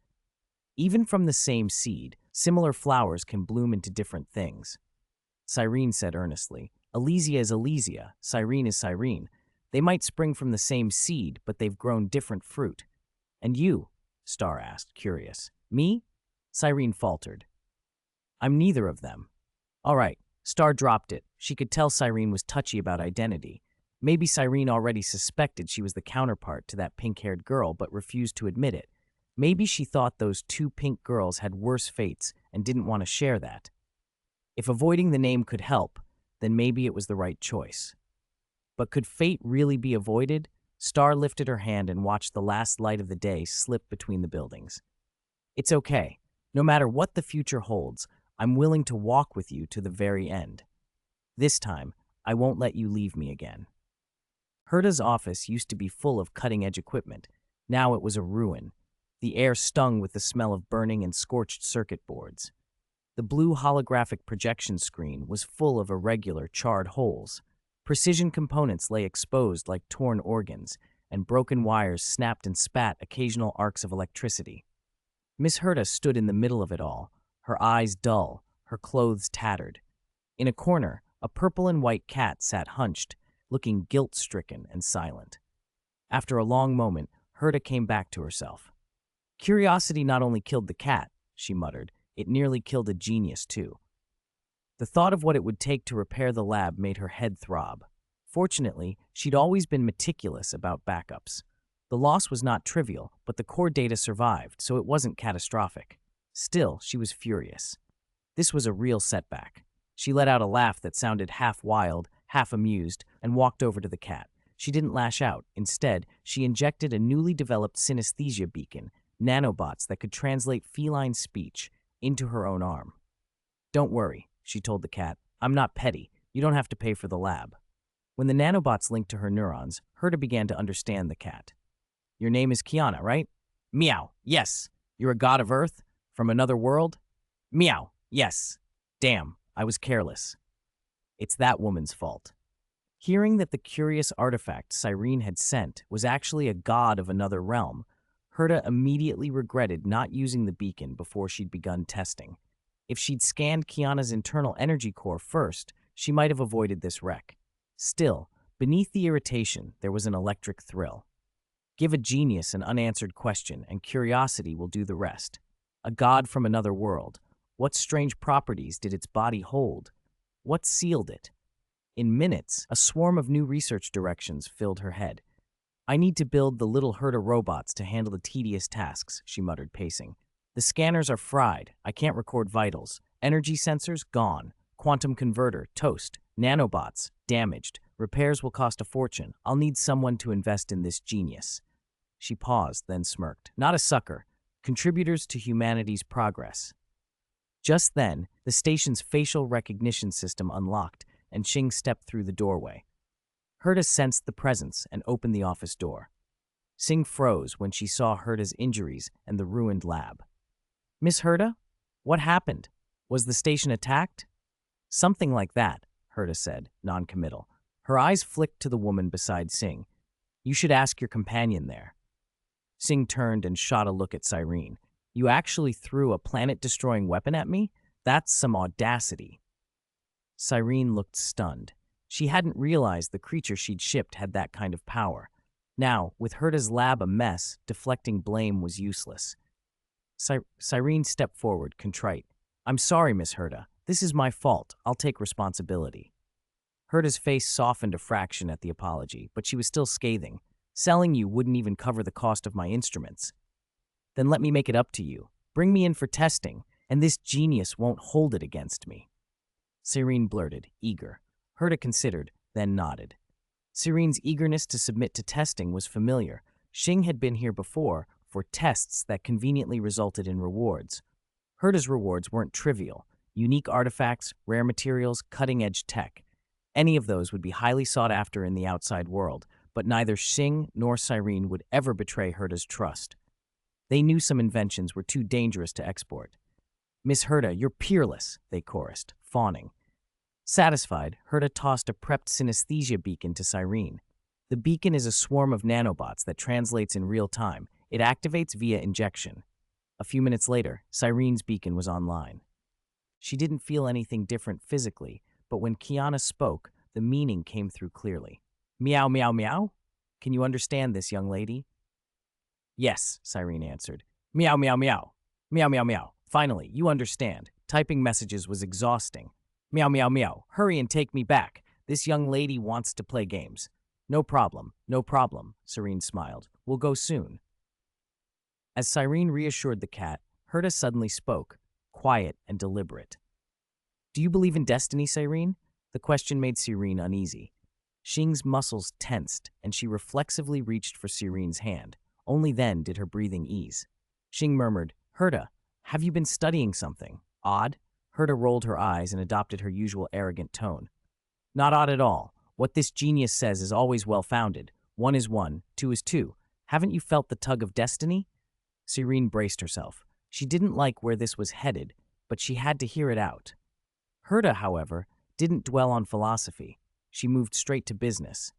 Even from the same seed, similar flowers can bloom into different things. Serene said earnestly, Alicia is Alicia, Serene is Serene. They might spring from the same seed, but they've grown different fruit. And you? Star asked, curious. Me? Serene faltered. I'm neither of them. All right, Star dropped it. She could tell Serene was touchy about identity. Maybe Serene already suspected she was the counterpart to that pink-haired girl, but refused to admit it. Maybe she thought those 2 pink girls had worse fates and didn't want to share that. If avoiding the name could help, then maybe it was the right choice. But could fate really be avoided? Star lifted her hand and watched the last light of the day slip between the buildings. It's okay. No matter what the future holds, I'm willing to walk with you to the very end. This time, I won't let you leave me again. Herta's office used to be full of cutting-edge equipment. Now it was a ruin. The air stung with the smell of burning and scorched circuit boards. The blue holographic projection screen was full of irregular, charred holes. Precision components lay exposed like torn organs, and broken wires snapped and spat occasional arcs of electricity. Miss Herta stood in the middle of it all, her eyes dull, her clothes tattered. In a corner, a purple and white cat sat hunched, looking guilt-stricken and silent. After a long moment, Herta came back to herself. Curiosity not only killed the cat, she muttered, it nearly killed a genius too. The thought of what it would take to repair the lab made her head throb. Fortunately, she'd always been meticulous about backups. The loss was not trivial, but the core data survived, so it wasn't catastrophic. Still, she was furious. This was a real setback. She let out a laugh that sounded half wild, half amused, and walked over to the cat. She didn't lash out. Instead, she injected a newly developed synesthesia beacon, nanobots that could translate feline speech, into her own arm. Don't worry, she told the cat. I'm not petty. You don't have to pay for the lab. When the nanobots linked to her neurons, Herta began to understand the cat. Your name is Kiana, right? Meow. Yes. You're a god of Earth? From another world? Meow. Yes. Damn, I was careless. It's that woman's fault. Hearing that the curious artifact Cyrene had sent was actually a god of another realm, Herta immediately regretted not using the beacon before she'd begun testing. If she'd scanned Kiana's internal energy core first, she might have avoided this wreck. Still, beneath the irritation, there was an electric thrill. Give a genius an unanswered question, and curiosity will do the rest. A god from another world. What strange properties did its body hold? What sealed it? In minutes, a swarm of new research directions filled her head. I need to build the little Herta robots to handle the tedious tasks, she muttered, pacing. The scanners are fried. I can't record vitals. Energy sensors, gone. Quantum converter, toast. Nanobots, damaged. Repairs will cost a fortune. I'll need someone to invest in this genius. She paused, then smirked. Not a sucker. Contributors to humanity's progress. Just then, the station's facial recognition system unlocked, and Xing stepped through the doorway. Herta sensed the presence and opened the office door. Xing froze when she saw Herta's injuries and the ruined lab. Miss Herta? What happened? Was the station attacked? Something like that, Herta said, non-committal. Her eyes flicked to the woman beside Xing. You should ask your companion there. Xing turned and shot a look at Cyrene. You actually threw a planet-destroying weapon at me? That's some audacity. Cyrene looked stunned. She hadn't realized the creature she'd shipped had that kind of power. Now, with Herta's lab a mess, deflecting blame was useless. Cyrene stepped forward, contrite. I'm sorry, Miss Herta. This is my fault. I'll take responsibility. Herta's face softened a fraction at the apology, but she was still scathing. Selling you wouldn't even cover the cost of my instruments. Then let me make it up to you. Bring me in for testing, and this genius won't hold it against me. Cyrene blurted, eager. Herta considered, then nodded. Cyrene's eagerness to submit to testing was familiar. Xing had been here before for tests that conveniently resulted in rewards. Herta's rewards weren't trivial. Unique artifacts, rare materials, cutting-edge tech. Any of those would be highly sought after in the outside world, but neither Xing nor Cyrene would ever betray Herta's trust. They knew some inventions were too dangerous to export. Miss Herta, you're peerless, they chorused, fawning. Satisfied, Herta tossed a prepped synesthesia beacon to Cyrene. The beacon is a swarm of nanobots that translates in real time. It activates via injection. A few minutes later, Cyrene's beacon was online. She didn't feel anything different physically, but when Kiana spoke, the meaning came through clearly. Meow, meow, meow? Can you understand this, young lady? Yes, Cyrene answered. Meow, meow, meow. Meow, meow, meow. Finally, you understand. Typing messages was exhausting. Meow, meow, meow. Hurry and take me back. This young lady wants to play games. No problem, Cyrene smiled. We'll go soon. As Cyrene reassured the cat, Herta suddenly spoke, quiet and deliberate. Do you believe in destiny, Cyrene? The question made Cyrene uneasy. Xing's muscles tensed, and she reflexively reached for Sirene's hand. Only then did her breathing ease. Xing murmured, "Herta, have you been studying something? Odd?" Herta rolled her eyes and adopted her usual arrogant tone. "Not odd at all. What this genius says is always well-founded. 1 is 1, 2 is 2. Haven't you felt the tug of destiny?" Sirene braced herself. She didn't like where this was headed, but she had to hear it out. Herta, however, didn't dwell on philosophy. She moved straight to business.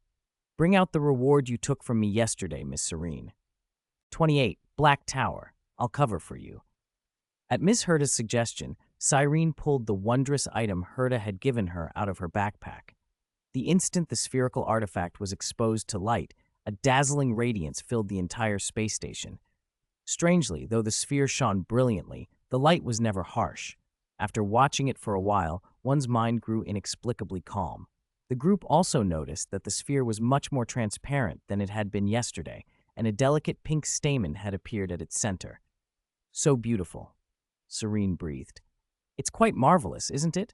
"Bring out the reward you took from me yesterday, Miss Serene." 28, Black Tower. I'll cover for you. At Miss Herta's suggestion, Cyrene pulled the wondrous item Herta had given her out of her backpack. The instant the spherical artifact was exposed to light, a dazzling radiance filled the entire space station. Strangely, though the sphere shone brilliantly, the light was never harsh. After watching it for a while, one's mind grew inexplicably calm. The group also noticed that the sphere was much more transparent than it had been yesterday, and a delicate pink stamen had appeared at its center. "So beautiful," Serene breathed. "It's quite marvelous, isn't it?"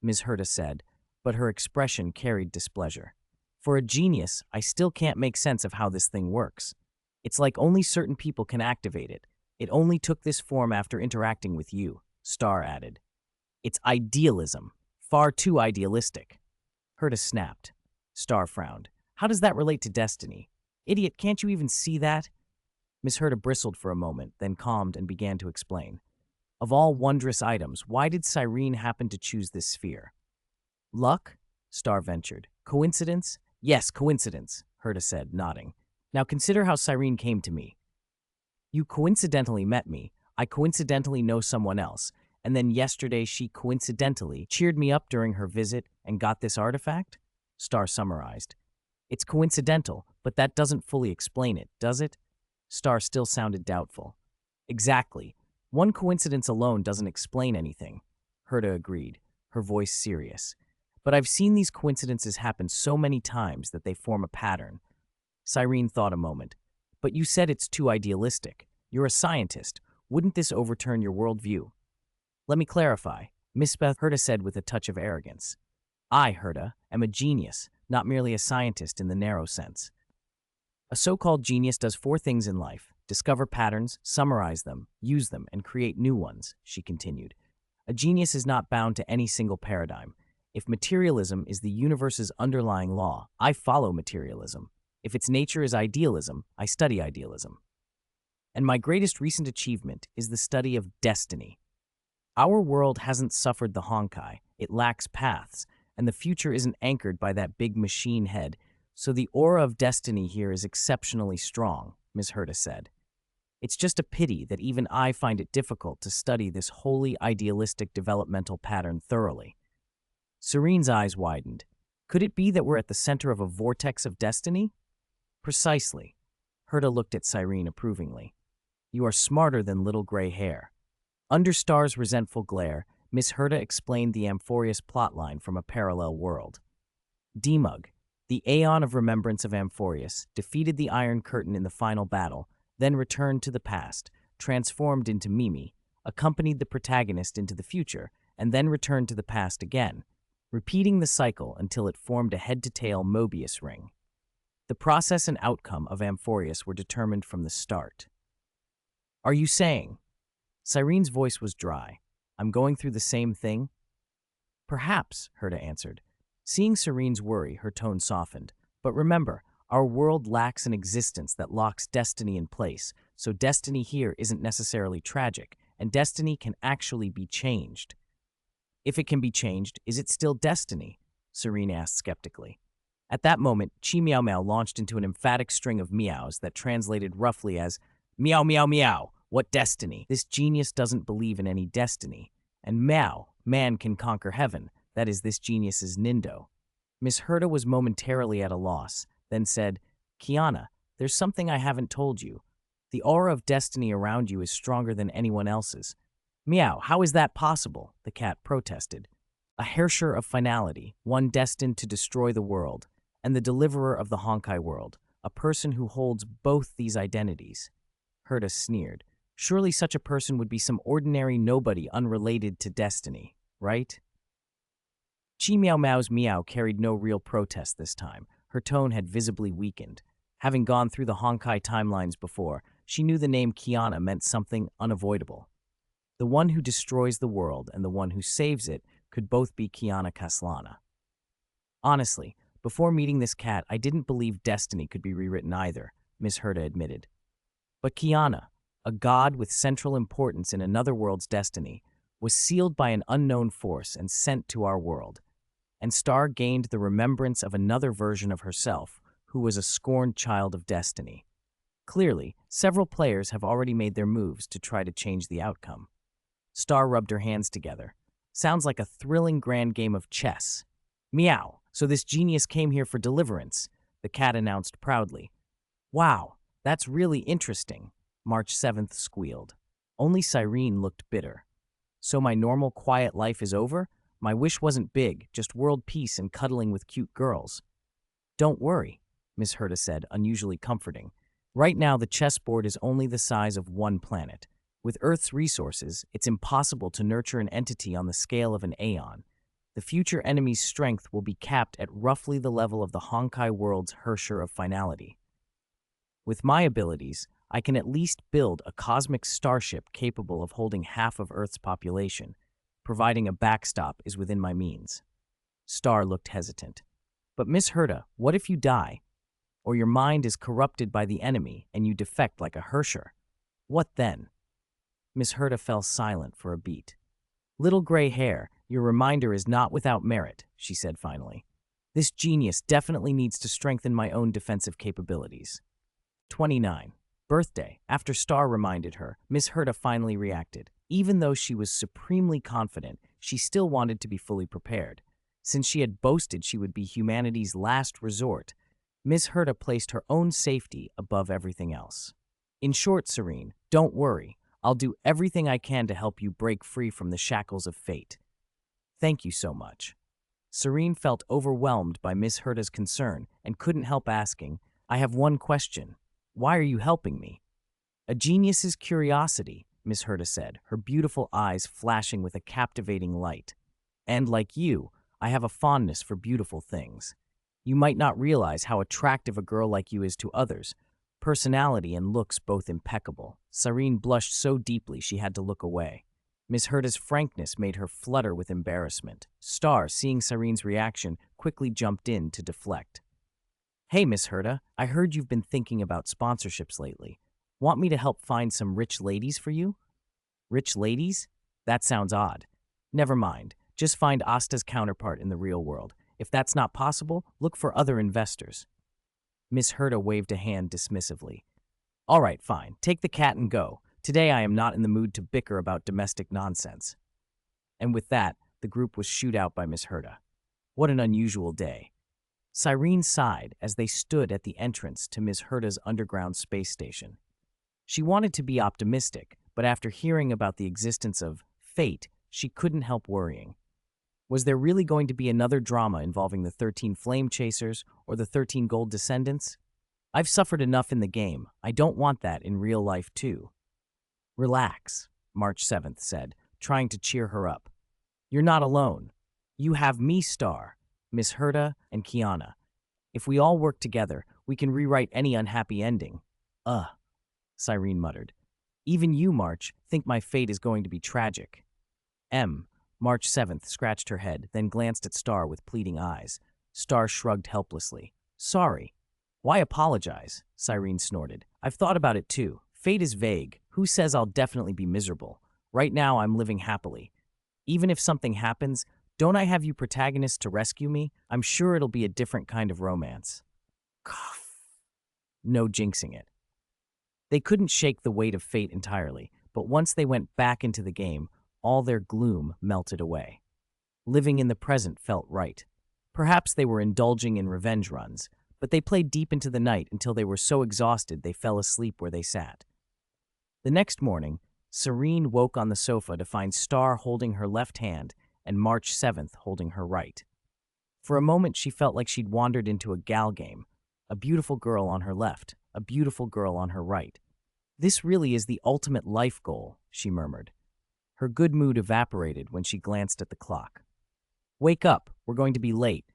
Ms. Herta said, but her expression carried displeasure. "For a genius, I still can't make sense of how this thing works. It's like only certain people can activate it. It only took this form after interacting with you," Star added. "It's idealism. Far too idealistic." Herta snapped. Star frowned. "How does that relate to destiny? Idiot, can't you even see that?" Miss Herta bristled for a moment, then calmed and began to explain. "Of all wondrous items, why did Cyrene happen to choose this sphere?" "Luck?" Star ventured. "Coincidence?" "Yes, coincidence," Herta said, nodding. "Now consider how Cyrene came to me. You coincidentally met me, I coincidentally know someone else, and then yesterday she coincidentally cheered me up during her visit and got this artifact?" Star summarized. "It's coincidental, but that doesn't fully explain it, does it?" Star still sounded doubtful. "Exactly. One coincidence alone doesn't explain anything," Herta agreed, her voice serious. "But I've seen these coincidences happen so many times that they form a pattern." Cyrene thought a moment. "But you said it's too idealistic. You're a scientist. Wouldn't this overturn your worldview?" "Let me clarify," Miss Beth Herta said with a touch of arrogance. "I, Herta, am a genius, not merely a scientist in the narrow sense. A so-called genius does 4 things in life: discover patterns, summarize them, use them, and create new ones," she continued. "A genius is not bound to any single paradigm. If materialism is the universe's underlying law, I follow materialism. If its nature is idealism, I study idealism. And my greatest recent achievement is the study of destiny. Our world hasn't suffered the Honkai, it lacks paths, and the future isn't anchored by that big machine head, so the aura of destiny here is exceptionally strong," Ms. Herta said. "It's just a pity that even I find it difficult to study this wholly idealistic developmental pattern thoroughly." Serene's eyes widened. "Could it be that we're at the center of a vortex of destiny?" "Precisely." Herta looked at Cyrene approvingly. "You are smarter than little gray hair." Under Star's resentful glare, Miss Herta explained the Amphorius plotline from a parallel world. Demug, the Aeon of Remembrance of Amphorius, defeated the Iron Curtain in the final battle, then returned to the past, transformed into Mimi, accompanied the protagonist into the future, and then returned to the past again, repeating the cycle until it formed a head-to-tail Mobius ring. The process and outcome of Amphorius were determined from the start. "Are you saying?" Cyrene's voice was dry. "I'm going through the same thing?" "Perhaps," Herta answered. Seeing Serene's worry, her tone softened. "But remember, our world lacks an existence that locks destiny in place, so destiny here isn't necessarily tragic, and destiny can actually be changed." "If it can be changed, is it still destiny?" Serene asked skeptically. At that moment, Chi Meow Meow launched into an emphatic string of meows that translated roughly as, "Meow, meow, meow, what destiny? This genius doesn't believe in any destiny. And meow, man can conquer heaven, that is this genius's nindo." Miss Herta was momentarily at a loss, then said, "Kiana, there's something I haven't told you. The aura of destiny around you is stronger than anyone else's." "Meow, how is that possible?" the cat protested. "A Herrscher of finality, one destined to destroy the world, and the deliverer of the Honkai world, a person who holds both these identities." Herta sneered. "Surely such a person would be some ordinary nobody unrelated to destiny, right?" Chi Miao Mao's meow carried no real protest this time. Her tone had visibly weakened. Having gone through the Honkai timelines before, she knew the name Kiana meant something unavoidable. The one who destroys the world and the one who saves it could both be Kiana Kaslana. Honestly, before meeting this cat, I didn't believe destiny could be rewritten either, Miss Herta admitted. But Kiana, a god with central importance in another world's destiny, was sealed by an unknown force and sent to our world. And Star gained the remembrance of another version of herself, who was a scorned child of destiny. Clearly, several players have already made their moves to try to change the outcome. Star rubbed her hands together. Sounds like a thrilling grand game of chess. Meow, so this genius came here for deliverance, the cat announced proudly. Wow, that's really interesting, March 7th squealed. Only Cyrene looked bitter. So my normal quiet life is over? My wish wasn't big, just world peace and cuddling with cute girls. Don't worry, Miss Herta said, unusually comforting. Right now the chessboard is only the size of one planet. With Earth's resources, it's impossible to nurture an entity on the scale of an aeon. The future enemy's strength will be capped at roughly the level of the Honkai world's Hersher of finality. With my abilities, I can at least build a cosmic starship capable of holding half of Earth's population. Providing a backstop is within my means. Star looked hesitant. But Miss Herta, what if you die? Or your mind is corrupted by the enemy and you defect like a Hersher? What then? Miss Herta fell silent for a beat. Little gray hair, your reminder is not without merit, she said finally. This genius definitely needs to strengthen my own defensive capabilities. 29. Birthday. After Star reminded her, Miss Herta finally reacted. Even though she was supremely confident, she still wanted to be fully prepared. Since she had boasted she would be humanity's last resort, Miss Herta placed her own safety above everything else. In short, Serene, don't worry. I'll do everything I can to help you break free from the shackles of fate. Thank you so much. Serene felt overwhelmed by Miss Herta's concern and couldn't help asking, I have one question. Why are you helping me? A genius's curiosity, Miss Herta said, her beautiful eyes flashing with a captivating light. And like you, I have a fondness for beautiful things. You might not realize how attractive a girl like you is to others. Personality and looks both impeccable. Serene blushed so deeply she had to look away. Miss Herta's frankness made her flutter with embarrassment. Star, seeing Serene's reaction, quickly jumped in to deflect. Hey, Miss Herta, I heard you've been thinking about sponsorships lately. Want me to help find some rich ladies for you? Rich ladies? That sounds odd. Never mind. Just find Asta's counterpart in the real world. If that's not possible, look for other investors. Miss Herta waved a hand dismissively. All right, fine. Take the cat and go. Today I am not in the mood to bicker about domestic nonsense. And with that, the group was shooed out by Miss Herta. What an unusual day. Cyrene sighed as they stood at the entrance to Miss Herta's underground space station. She wanted to be optimistic, but after hearing about the existence of fate, she couldn't help worrying. Was there really going to be another drama involving the 13 Flame Chasers or the 13 Gold Descendants? I've suffered enough in the game. I don't want that in real life too. Relax, March 7th said, trying to cheer her up. You're not alone. You have me, Star, Miss Herta, and Kiana. If we all work together, we can rewrite any unhappy ending. Cyrene muttered. Even you, March, think my fate is going to be tragic. March 7th scratched her head, then glanced at Star with pleading eyes. Star shrugged helplessly. Sorry. Why apologize? Cyrene snorted. I've thought about it too. Fate is vague. Who says I'll definitely be miserable? Right now, I'm living happily. Even if something happens, don't I have you protagonists to rescue me? I'm sure it'll be a different kind of romance. Cough. No jinxing it. They couldn't shake the weight of fate entirely, but once they went back into the game, all their gloom melted away. Living in the present felt right. Perhaps they were indulging in revenge runs, but they played deep into the night until they were so exhausted they fell asleep where they sat. The next morning, Serene woke on the sofa to find Star holding her left hand and March 7th holding her right. For a moment, she felt like she'd wandered into a gal game. A beautiful girl on her left, a beautiful girl on her right. This really is the ultimate life goal, she murmured. Her good mood evaporated when she glanced at the clock. Wake up, we're going to be late.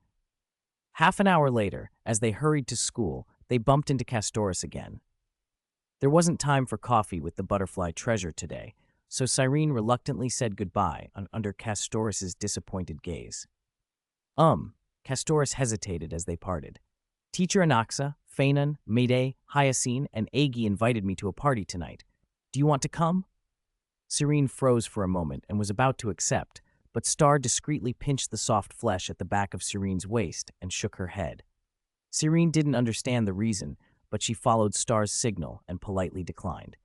Half an hour later, as they hurried to school, they bumped into Castoris again. There wasn't time for coffee with the butterfly treasure today, so Cyrene reluctantly said goodbye under Castoris's disappointed gaze. Castoris hesitated as they parted. Teacher Anaxa, Phanon, Mayday, Hyacine, and Agi invited me to a party tonight. Do you want to come? Cyrene froze for a moment and was about to accept, but Star discreetly pinched the soft flesh at the back of Cyrene's waist and shook her head. Cyrene didn't understand the reason, but she followed Star's signal and politely declined.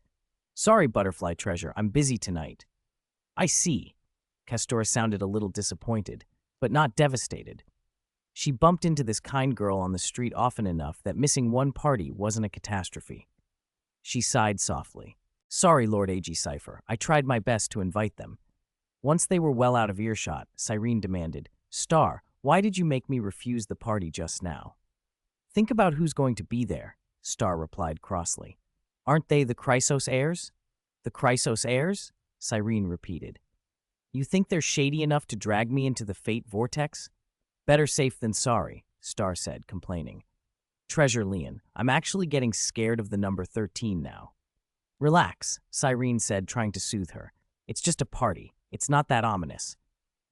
Sorry, butterfly treasure, I'm busy tonight. I see. Castoris sounded a little disappointed, but not devastated. She bumped into this kind girl on the street often enough that missing one party wasn't a catastrophe. She sighed softly. Sorry, Lord A.G. Cypher, I tried my best to invite them. Once they were well out of earshot, Cyrene demanded, Star, why did you make me refuse the party just now? Think about who's going to be there, Star replied crossly. Aren't they the Chrysos heirs? The Chrysos heirs? Cyrene repeated. You think they're shady enough to drag me into the fate vortex? Better safe than sorry, Star said, complaining. Treasure Lian, I'm actually getting scared of the number 13 now. Relax, Cyrene said, trying to soothe her. It's just a party. It's not that ominous.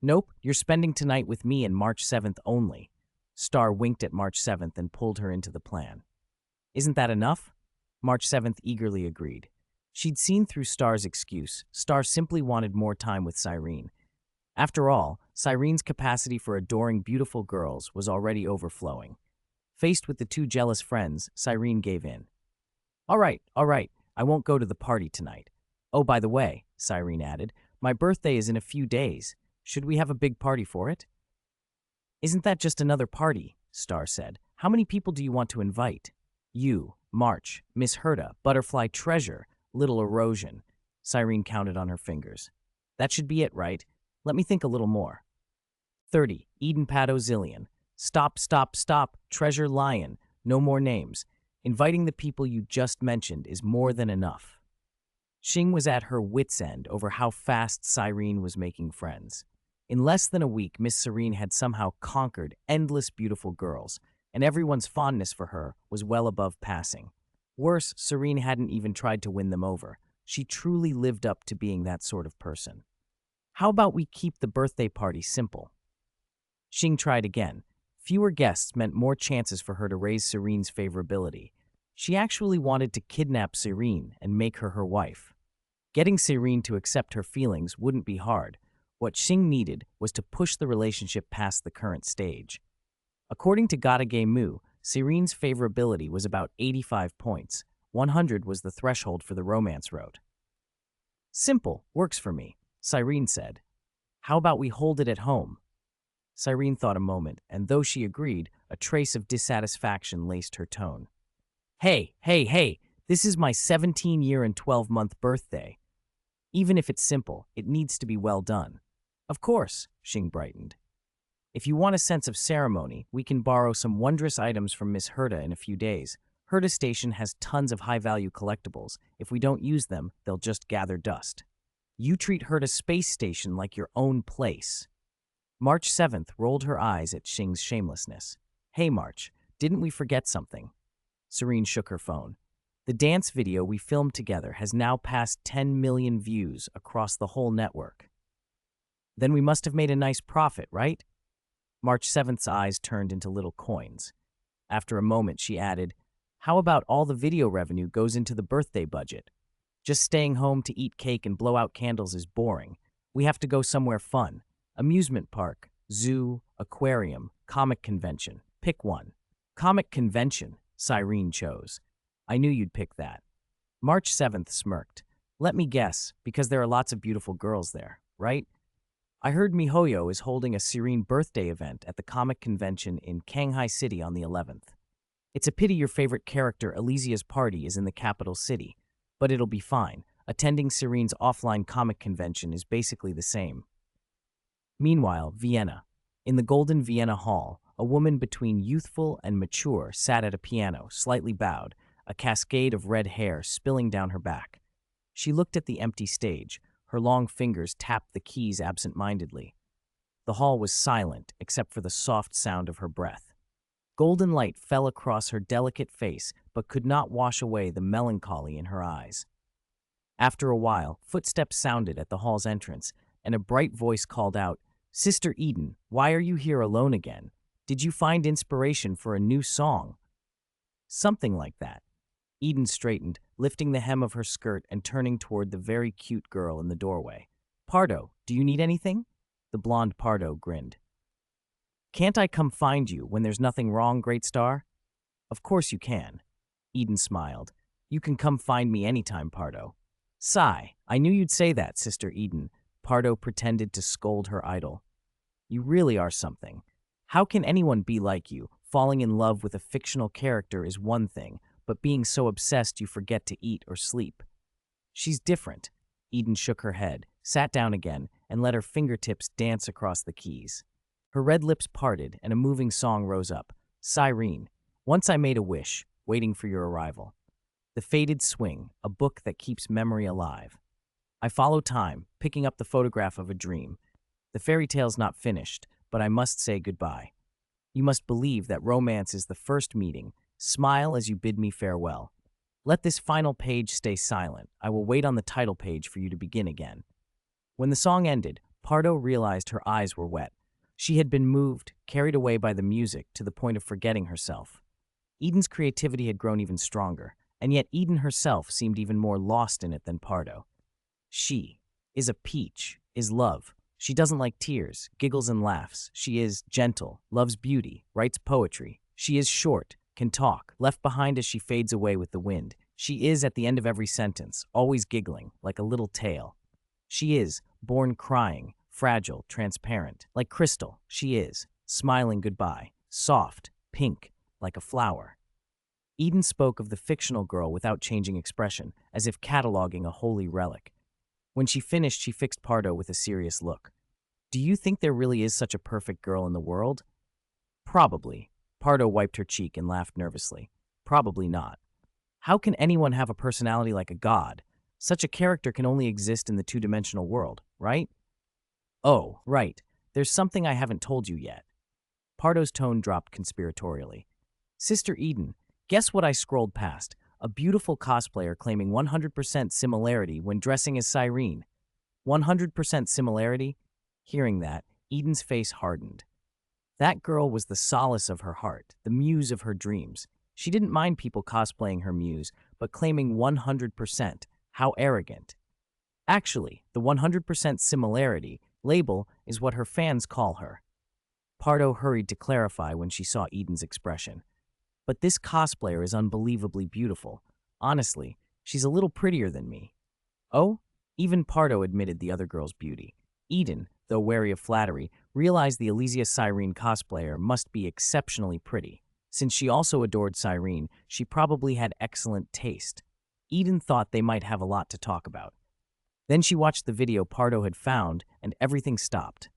Nope, you're spending tonight with me and March 7th only. Star winked at March 7th and pulled her into the plan. Isn't that enough? March 7th eagerly agreed. She'd seen through Star's excuse. Star simply wanted more time with Cyrene. After all, Cyrene's capacity for adoring beautiful girls was already overflowing. Faced with the two jealous friends, Cyrene gave in. All right, I won't go to the party tonight. Oh, by the way, Cyrene added, my birthday is in a few days. Should we have a big party for it? Isn't that just another party? Star said. How many people do you want to invite? You, March, Miss Herta, Butterfly Treasure, Little Erosion. Cyrene counted on her fingers. That should be it, right? Let me think a little more. 30, Eden Pado Xilian. Stop, Treasure Lion. No more names. Inviting the people you just mentioned is more than enough. Xing was at her wit's end over how fast Cyrene was making friends. In less than a week, Miss Serene had somehow conquered endless beautiful girls, and everyone's fondness for her was well above passing. Worse, Serene hadn't even tried to win them over. She truly lived up to being that sort of person. How about we keep the birthday party simple? Xing tried again. Fewer guests meant more chances for her to raise Serene's favorability. She actually wanted to kidnap Serene and make her wife. Getting Serene to accept her feelings wouldn't be hard. What Xing needed was to push the relationship past the current stage. According to Gata Mu, Serene's favorability was about 85 points. 100 was the threshold for the romance road. Simple, works for me, Cyrene said. How about we hold it at home? Cyrene thought a moment, and though she agreed, a trace of dissatisfaction laced her tone. Hey, this is my 17-year and 12-month birthday. Even if it's simple, it needs to be well done. Of course, Xing brightened. If you want a sense of ceremony, we can borrow some wondrous items from Miss Herta in a few days. Herta Station has tons of high-value collectibles. If we don't use them, they'll just gather dust. You treat Herta Space Station like your own place. March 7th rolled her eyes at Xing's shamelessness. Hey, March, didn't we forget something? Serene shook her phone. The dance video we filmed together has now passed 10 million views across the whole network. Then we must have made a nice profit, right? March 7th's eyes turned into little coins. After a moment, she added, how about all the video revenue goes into the birthday budget? Just staying home to eat cake and blow out candles is boring. We have to go somewhere fun. Amusement park, zoo, aquarium, comic convention. Pick one. Comic convention, Cyrene chose. I knew you'd pick that. March 7th smirked. Let me guess, because there are lots of beautiful girls there, right? I heard MiHoYo is holding a Serene birthday event at the comic convention in Shanghai City on the 11th. It's a pity your favorite character Alicia's party is in the capital city, but it'll be fine. Attending Serene's offline comic convention is basically the same. Meanwhile, Vienna. In the Golden Vienna Hall, a woman between youthful and mature sat at a piano, slightly bowed, a cascade of red hair spilling down her back. She looked at the empty stage. Her long fingers tapped the keys absent-mindedly. The hall was silent except for the soft sound of her breath. Golden light fell across her delicate face but could not wash away the melancholy in her eyes. After a while, footsteps sounded at the hall's entrance, and a bright voice called out, "Sister Eden, why are you here alone again? Did you find inspiration for a new song?" Something like that. Eden straightened, lifting the hem of her skirt and turning toward the very cute girl in the doorway. "Pardo, do you need anything?" The blonde Pardo grinned. "Can't I come find you when there's nothing wrong, Great Star?" "Of course you can." Eden smiled. "You can come find me anytime, Pardo." "Sigh, I knew you'd say that, Sister Eden." Pardo pretended to scold her idol. "You really are something. How can anyone be like you? Falling in love with a fictional character is one thing, but being so obsessed you forget to eat or sleep." "She's different." Eden shook her head, sat down again, and let her fingertips dance across the keys. Her red lips parted, and a moving song rose up. "Cyrene, once I made a wish, waiting for your arrival. The Faded Swing, a book that keeps memory alive. I follow time, picking up the photograph of a dream. The fairy tale's not finished, but I must say goodbye. You must believe that romance is the first meeting. Smile as you bid me farewell. Let this final page stay silent. I will wait on the title page for you to begin again." When the song ended, Pardo realized her eyes were wet. She had been moved, carried away by the music, to the point of forgetting herself. Eden's creativity had grown even stronger, and yet Eden herself seemed even more lost in it than Pardo. She is a peach, is love. She doesn't like tears, giggles and laughs. She is gentle, loves beauty, writes poetry. She is short, can talk, left behind as she fades away with the wind. She is, at the end of every sentence, always giggling, like a little tale. She is, born crying, fragile, transparent, like crystal. She is, smiling goodbye, soft, pink, like a flower. Eden spoke of the fictional girl without changing expression, as if cataloging a holy relic. When she finished, she fixed Pardo with a serious look. "Do you think there really is such a perfect girl in the world?" "Probably." Pardo wiped her cheek and laughed nervously. "Probably not. How can anyone have a personality like a god? Such a character can only exist in the two-dimensional world, right?" "Oh, right. There's something I haven't told you yet." Pardo's tone dropped conspiratorially. "Sister Eden, guess what I scrolled past? A beautiful cosplayer claiming 100% similarity when dressing as Cyrene." 100% similarity? Hearing that, Eden's face hardened. That girl was the solace of her heart, the muse of her dreams. She didn't mind people cosplaying her muse, but claiming 100%, how arrogant. Actually, the 100% similarity label is what her fans call her. Pardo hurried to clarify when she saw Eden's expression. "But this cosplayer is unbelievably beautiful. Honestly, she's a little prettier than me." "Oh?" Even Pardo admitted the other girl's beauty. Eden, though wary of flattery, realized the Alicia Xilian cosplayer must be exceptionally pretty. Since she also adored Cyrene, she probably had excellent taste. Eden thought they might have a lot to talk about. Then she watched the video Pardo had found, and everything stopped.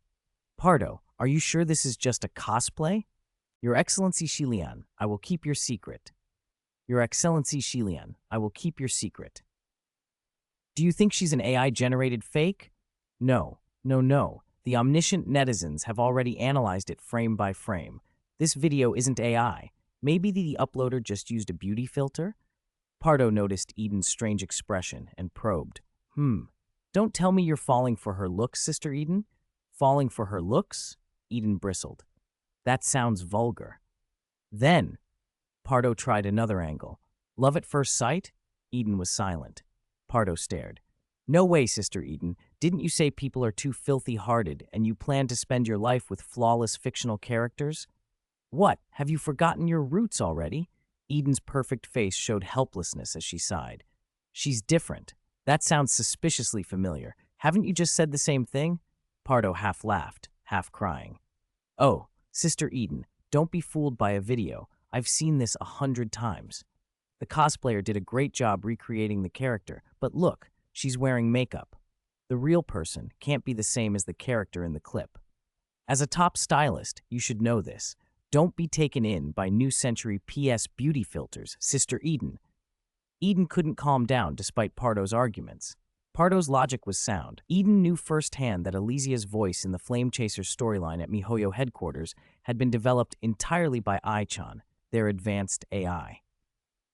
"Pardo, are you sure this is just a cosplay?" "Your Excellency Xi Lian, I will keep your secret." "Your Excellency Xi Lian, I will keep your secret." "Do you think she's an AI-generated fake?" No. The omniscient netizens have already analyzed it frame by frame. This video isn't AI. Maybe the uploader just used a beauty filter? Pardo noticed Eden's strange expression and probed. Don't tell me you're falling for her looks, Sister Eden?" "Falling for her looks?" Eden bristled. "That sounds vulgar." "Then," Pardo tried another angle. "Love at first sight?" Eden was silent. Pardo stared. "No way, Sister Eden. Didn't you say people are too filthy-hearted and you plan to spend your life with flawless fictional characters?" "What, have you forgotten your roots already?" Eden's perfect face showed helplessness as she sighed. "She's different. That sounds suspiciously familiar. Haven't you just said the same thing?" Pardo half laughed, half crying. "Oh, Sister Eden, don't be fooled by a video. I've seen this 100 times. The cosplayer did a great job recreating the character, but look, she's wearing makeup. The real person can't be the same as the character in the clip. As a top stylist, you should know this. Don't be taken in by New Century PS beauty filters, Sister Eden." Eden couldn't calm down despite Pardo's arguments. Pardo's logic was sound. Eden knew firsthand that Alicia's voice in the Flame Chasers storyline at MiHoYo headquarters had been developed entirely by Ai-chan, their advanced AI.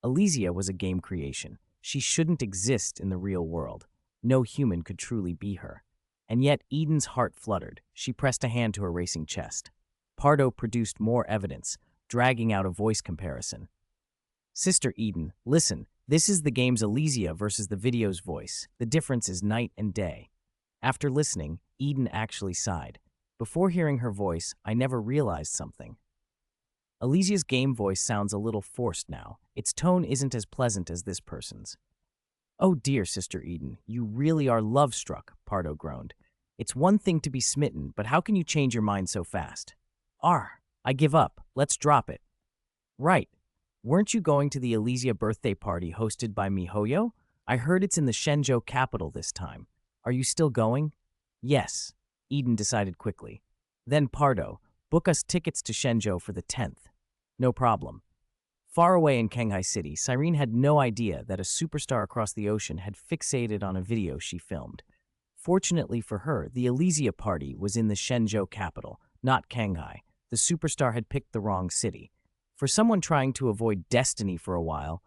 Alicia was a game creation. She shouldn't exist in the real world. No human could truly be her. And yet Eden's heart fluttered. She pressed a hand to her racing chest. Pardo produced more evidence, dragging out a voice comparison. Sister Eden, listen, this is the game's Alicia versus the video's voice. The difference is night and day. After listening, Eden actually sighed. Before hearing her voice, I never realized something. Alicia's game voice sounds a little forced now. Its tone isn't as pleasant as this person's. Oh dear, Sister Eden, you really are love-struck, Pardo groaned. It's one thing to be smitten, but how can you change your mind so fast? I give up. Let's drop it. Right. Weren't you going to the Alicia birthday party hosted by MiHoYo? I heard it's in the Shenzhou capital this time. Are you still going? Yes, Eden decided quickly. Then Pardo, book us tickets to Shenzhou for the 10th. No problem. Far away in Shanghai City, Cyrene had no idea that a superstar across the ocean had fixated on a video she filmed. Fortunately for her, the Alicia party was in the Shenzhou capital, not Shanghai. The superstar had picked the wrong city. For someone trying to avoid destiny for a while,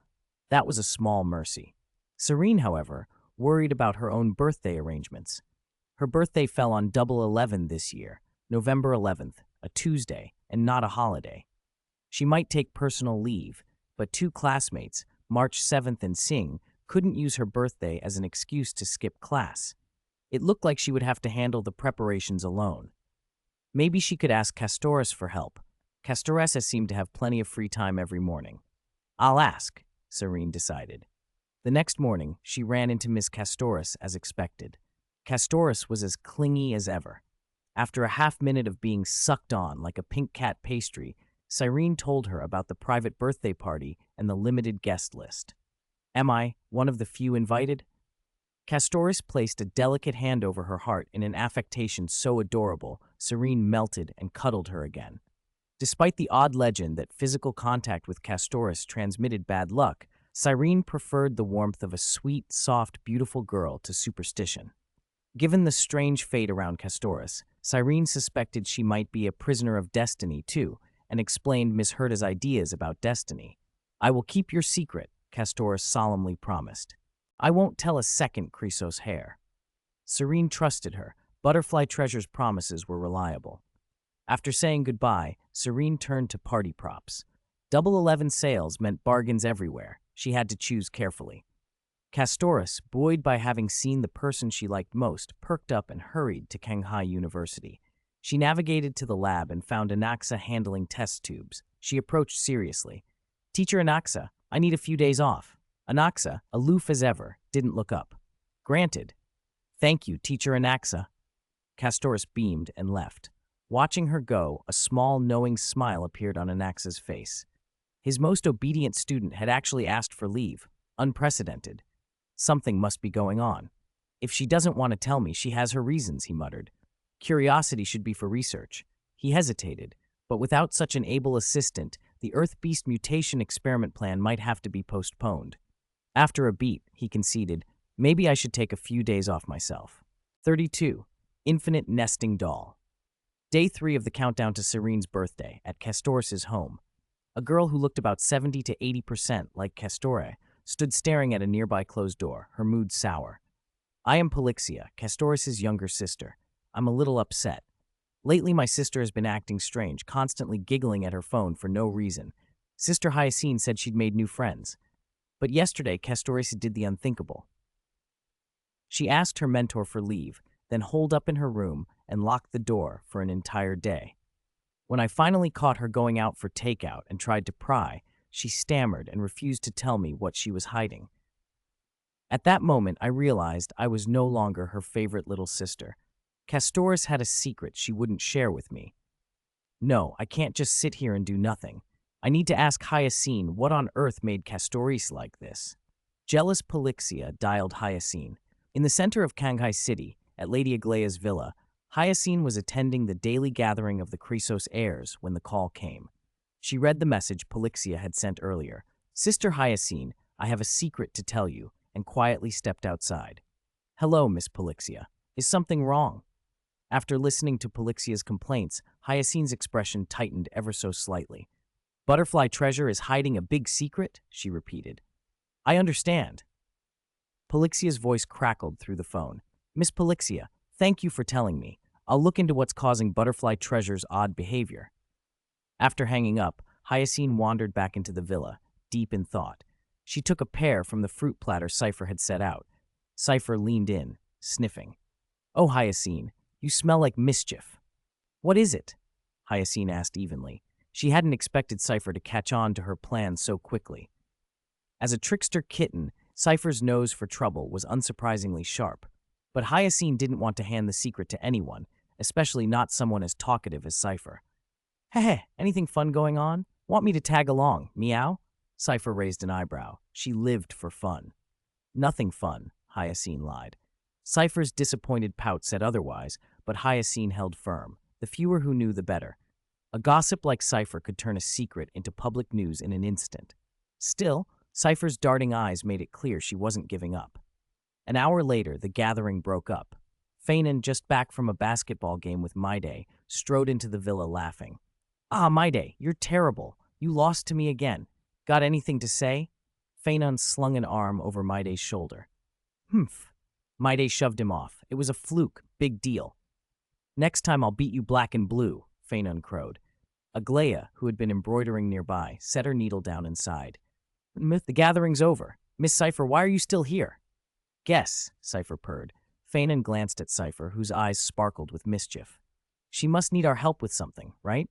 that was a small mercy. Cyrene, however, worried about her own birthday arrangements. Her birthday fell on 11/11 this year, November 11th, a Tuesday, and not a holiday. She might take personal leave, but two classmates, March 7th and Sing, couldn't use her birthday as an excuse to skip class. It looked like she would have to handle the preparations alone. Maybe she could ask Castoris for help. Castoressa seemed to have plenty of free time every morning. I'll ask, Cyrene decided. The next morning, she ran into Miss Castoris as expected. Castoris was as clingy as ever. After a half-minute of being sucked on like a pink cat pastry, Cyrene told her about the private birthday party and the limited guest list. Am I one of the few invited? Castoris placed a delicate hand over her heart in an affectation so adorable, Cyrene melted and cuddled her again. Despite the odd legend that physical contact with Castoris transmitted bad luck, Cyrene preferred the warmth of a sweet, soft, beautiful girl to superstition. Given the strange fate around Castoris, Cyrene suspected she might be a prisoner of destiny too, and explained Miss Herta's ideas about destiny. I will keep your secret, Castoris solemnly promised. I won't tell a second Chrysos hair. Cyrene trusted her. Butterfly Treasure's promises were reliable. After saying goodbye, Cyrene turned to party props. 11/11 sales meant bargains everywhere. She had to choose carefully. Castoris, buoyed by having seen the person she liked most, perked up and hurried to Shanghai University. She navigated to the lab and found Anaxa handling test tubes. She approached seriously. Teacher Anaxa, I need a few days off. Anaxa, aloof as ever, didn't look up. Granted. Thank you, Teacher Anaxa. Castoris beamed and left. Watching her go, a small, knowing smile appeared on Anaxa's face. His most obedient student had actually asked for leave. Unprecedented. Something must be going on. If she doesn't want to tell me, she has her reasons, he muttered. Curiosity should be for research. He hesitated, but without such an able assistant, the Earth Beast mutation experiment plan might have to be postponed. After a beat, he conceded, maybe I should take a few days off myself. 32. Infinite Nesting Doll. Day 3 of the countdown to Cyrene's birthday at Castoris' home. A girl who looked about 70 to 80% like Castore stood staring at a nearby closed door, her mood sour. I am Polixia, Castoris' younger sister. I'm a little upset. Lately, my sister has been acting strange, constantly giggling at her phone for no reason. Sister Hyacine said she'd made new friends. But yesterday, Castoris did the unthinkable. She asked her mentor for leave, then holed up in her room and locked the door for an entire day. When I finally caught her going out for takeout and tried to pry, she stammered and refused to tell me what she was hiding. At that moment, I realized I was no longer her favorite little sister. Castoris had a secret she wouldn't share with me. No, I can't just sit here and do nothing. I need to ask Hyacine what on earth made Castoris like this. Jealous Polixia dialed Hyacine. In the center of Shanghai City, at Lady Aglaya's villa, Hyacine was attending the daily gathering of the Chrysos heirs when the call came. She read the message Polixia had sent earlier. Sister Hyacine, I have a secret to tell you, and quietly stepped outside. Hello, Miss Polixia. Is something wrong? After listening to Polixia's complaints, Hyacine's expression tightened ever so slightly. Butterfly Treasure is hiding a big secret? She repeated. I understand. Polixia's voice crackled through the phone. Miss Polixia, thank you for telling me. I'll look into what's causing Butterfly Treasure's odd behavior. After hanging up, Hyacine wandered back into the villa, deep in thought. She took a pear from the fruit platter Cypher had set out. Cypher leaned in, sniffing. Oh, Hyacine, you smell like mischief. What is it? Hyacine asked evenly. She hadn't expected Cypher to catch on to her plan so quickly. As a trickster kitten, Cypher's nose for trouble was unsurprisingly sharp. But Hyacine didn't want to hand the secret to anyone, especially not someone as talkative as Cypher. Heh, anything fun going on? Want me to tag along, meow? Cypher raised an eyebrow. She lived for fun. Nothing fun, Hyacine lied. Cypher's disappointed pout said otherwise, but Hyacine held firm. The fewer who knew, the better. A gossip like Cypher could turn a secret into public news in an instant. Still, Cypher's darting eyes made it clear she wasn't giving up. An hour later, the gathering broke up. Feinan, just back from a basketball game with Maide, strode into the villa laughing. Ah, Maide, you're terrible. You lost to me again. Got anything to say? Feinan slung an arm over Maide's shoulder. Humph. Maide shoved him off. It was a fluke. Big deal. Next time I'll beat you black and blue, Feinan crowed. Aglaia, who had been embroidering nearby, set her needle down and sighed. The gathering's over. Miss Cypher, why are you still here? Guess, Cypher purred. Feinan glanced at Cypher, whose eyes sparkled with mischief. She must need our help with something, right?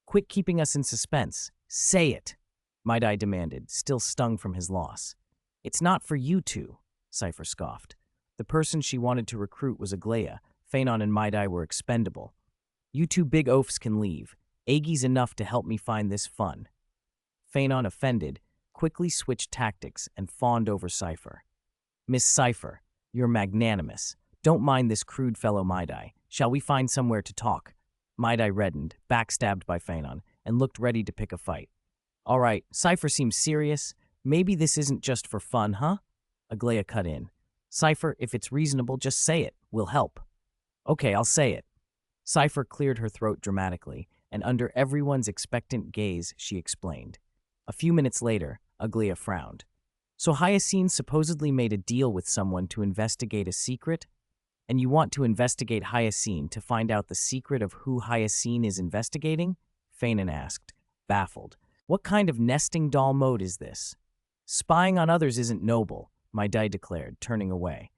Quit keeping us in suspense. Say it, Maide demanded, still stung from his loss. It's not for you two, Cypher scoffed. The person she wanted to recruit was Aglaia. Feinan and Maide were expendable. You two big oafs can leave. Aegie's enough to help me find this fun. Feinan, offended, quickly switched tactics and fawned over Cypher. Miss Cypher, you're magnanimous. Don't mind this crude fellow Maide. Shall we find somewhere to talk? Maide reddened, backstabbed by Feinan, and looked ready to pick a fight. All right, Cypher seems serious. Maybe this isn't just for fun, huh? Aglaia cut in. Cypher, if it's reasonable, just say it. We'll help. Okay, I'll say it. Cypher cleared her throat dramatically, and under everyone's expectant gaze, she explained. A few minutes later, Aglaia frowned. So Hyacine supposedly made a deal with someone to investigate a secret? And you want to investigate Hyacine to find out the secret of who Hyacine is investigating? Feinan asked, baffled. What kind of nesting doll mode is this? Spying on others isn't noble, Maide declared, turning away.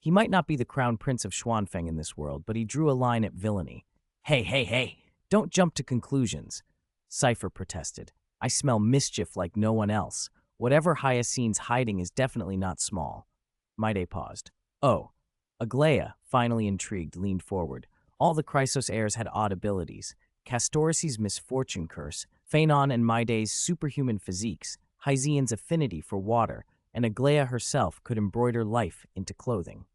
He might not be the crown prince of Xuanfeng in this world, but he drew a line at villainy. Hey, don't jump to conclusions, Cypher protested. I smell mischief like no one else. Whatever Hyacine's hiding is definitely not small. Maide paused. Oh. Aglaia, finally intrigued, leaned forward. All the Chrysos heirs had odd abilities. Castorisi's misfortune curse, Feinan and Maide's superhuman physiques, Hyzian's affinity for water, and Aglaia herself could embroider life into clothing.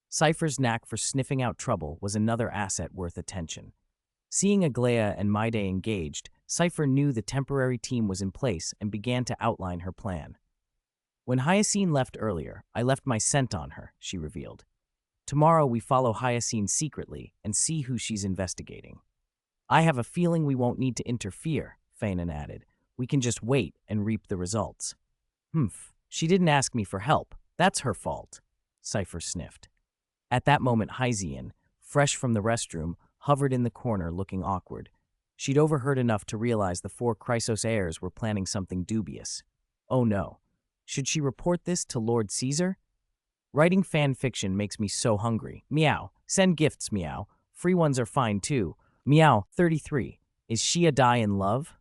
Cypher's knack for sniffing out trouble was another asset worth attention. Seeing Aglaia and Maide engaged, Cypher knew the temporary team was in place and began to outline her plan. When Hyacine left earlier, I left my scent on her, she revealed. Tomorrow we follow Hyacine secretly and see who she's investigating. I have a feeling we won't need to interfere, Feinan added. We can just wait and reap the results. She didn't ask me for help. That's her fault, Cypher sniffed. At that moment, Hyzian, fresh from the restroom, hovered in the corner looking awkward. She'd overheard enough to realize the 4 Chrysos heirs were planning something dubious. Oh no. Should she report this to Lord Caesar? Writing fan fiction makes me so hungry. Meow. Send gifts, meow. Free ones are fine too. Meow, 33. Is she a die in love?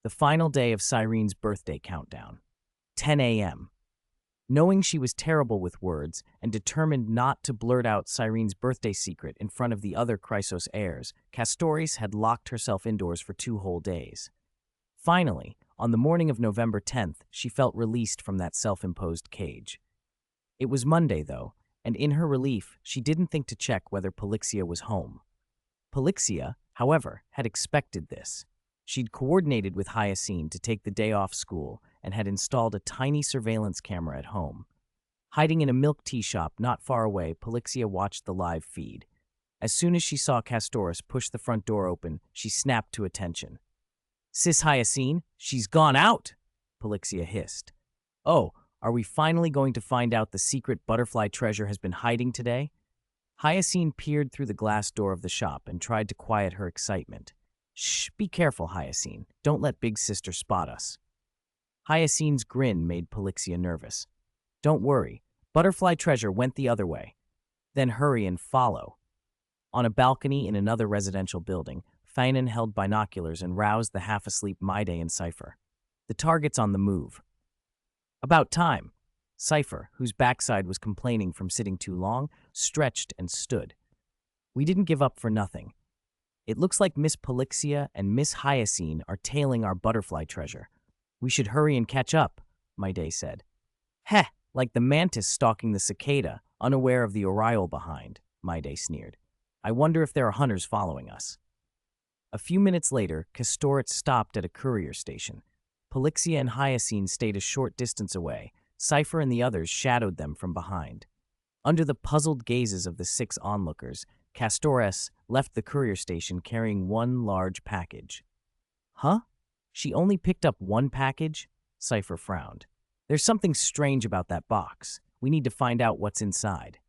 The final day of Cyrene's birthday countdown. 10 a.m. Knowing she was terrible with words and determined not to blurt out Cyrene's birthday secret in front of the other Chrysos heirs, Castoris had locked herself indoors for 2 whole days. Finally, on the morning of November 10th, she felt released from that self-imposed cage. It was Monday, though, and in her relief, she didn't think to check whether Polixia was home. Polixia, however, had expected this. She'd coordinated with Hyacine to take the day off school and had installed a tiny surveillance camera at home. Hiding in a milk tea shop not far away, Polixia watched the live feed. As soon as she saw Castoris push the front door open, she snapped to attention. "Sis Hyacine, she's gone out!" Polixia hissed. "Oh, are we finally going to find out the secret butterfly treasure has been hiding today?" Hyacine peered through the glass door of the shop and tried to quiet her excitement. "Shh, be careful, Hyacine. Don't let Big Sister spot us." Hyacine's grin made Polixia nervous. "Don't worry, butterfly treasure went the other way. Then hurry and follow." On a balcony in another residential building, Finan held binoculars and roused the half-asleep Maide and Cypher. "The target's on the move." "About time." Cypher, whose backside was complaining from sitting too long, stretched and stood. "We didn't give up for nothing. It looks like Miss Polixia and Miss Hyacine are tailing our butterfly treasure. We should hurry and catch up," Maide said. "Heh, like the mantis stalking the cicada, unaware of the oriole behind," Maide sneered. "I wonder if there are hunters following us." A few minutes later, Castoris stopped at a courier station. Polixia and Hyacine stayed a short distance away. Cypher and the others shadowed them from behind. Under the puzzled gazes of the 6 onlookers, Castoris left the courier station carrying one large package. "Huh? She only picked up one package?" Cypher frowned. "There's something strange about that box. We need to find out what's inside."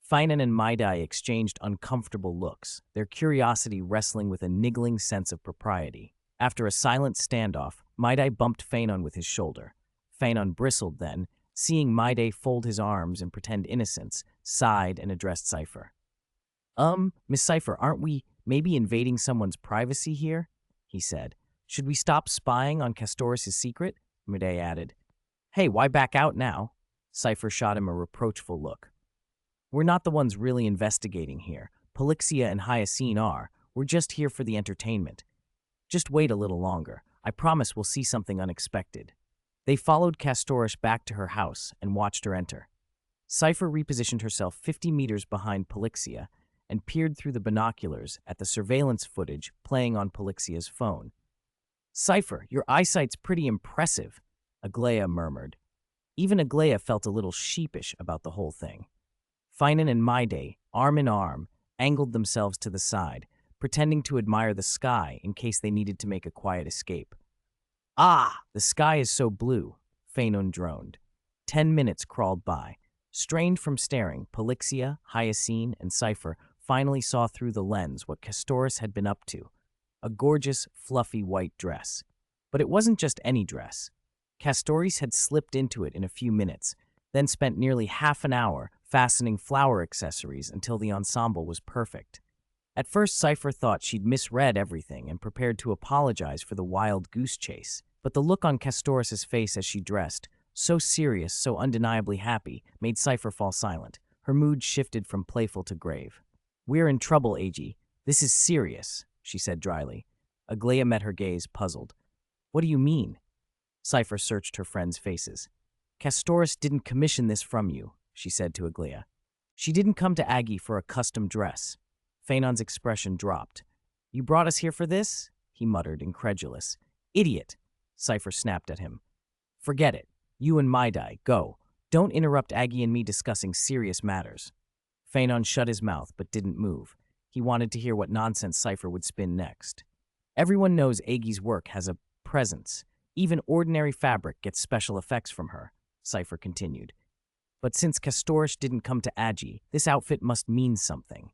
Finan and Maide exchanged uncomfortable looks, their curiosity wrestling with a niggling sense of propriety. After a silent standoff, Maide bumped Fanon with his shoulder. Fanon bristled then, seeing Maide fold his arms and pretend innocence, sighed and addressed Cypher. Miss Cypher, aren't we maybe invading someone's privacy here?" he said. "Should we stop spying on Castoris' secret?" Maide added. "Hey, why back out now?" Cypher shot him a reproachful look. "We're not the ones really investigating here. Polixia and Hyacine are. We're just here for the entertainment. Just wait a little longer. I promise we'll see something unexpected." They followed Castoris back to her house and watched her enter. Cypher repositioned herself 50 meters behind Polixia and peered through the binoculars at the surveillance footage playing on Polixia's phone. "Cypher, your eyesight's pretty impressive," Aglaia murmured. Even Aglaia felt a little sheepish about the whole thing. Finan and Maide, arm in arm, angled themselves to the side, pretending to admire the sky in case they needed to make a quiet escape. "Ah, the sky is so blue," Fanon droned. 10 minutes crawled by. Strained from staring, Polixia, Hyacine, and Cypher finally saw through the lens what Castoris had been up to. A gorgeous, fluffy white dress. But it wasn't just any dress. Castoris had slipped into it in a few minutes, then spent nearly half an hour fastening flower accessories until the ensemble was perfect. At first, Cypher thought she'd misread everything and prepared to apologize for the wild goose chase. But the look on Castoris' face as she dressed, so serious, so undeniably happy, made Cypher fall silent. Her mood shifted from playful to grave. "We're in trouble, Agi. This is serious," she said dryly. Aglaia met her gaze, puzzled. "What do you mean?" Cypher searched her friends' faces. "Castoris didn't commission this from you," she said to Aglaia. "She didn't come to Aggie for a custom dress." Fanon's expression dropped. "You brought us here for this?" he muttered, incredulous. "Idiot!" Cypher snapped at him. "Forget it. You and Maide, go. Don't interrupt Aggie and me discussing serious matters." Fanon shut his mouth but didn't move. He wanted to hear what nonsense Cypher would spin next. "Everyone knows Aggie's work has a presence. Even ordinary fabric gets special effects from her," Cypher continued. "But since Castoris didn't come to Aggie, this outfit must mean something."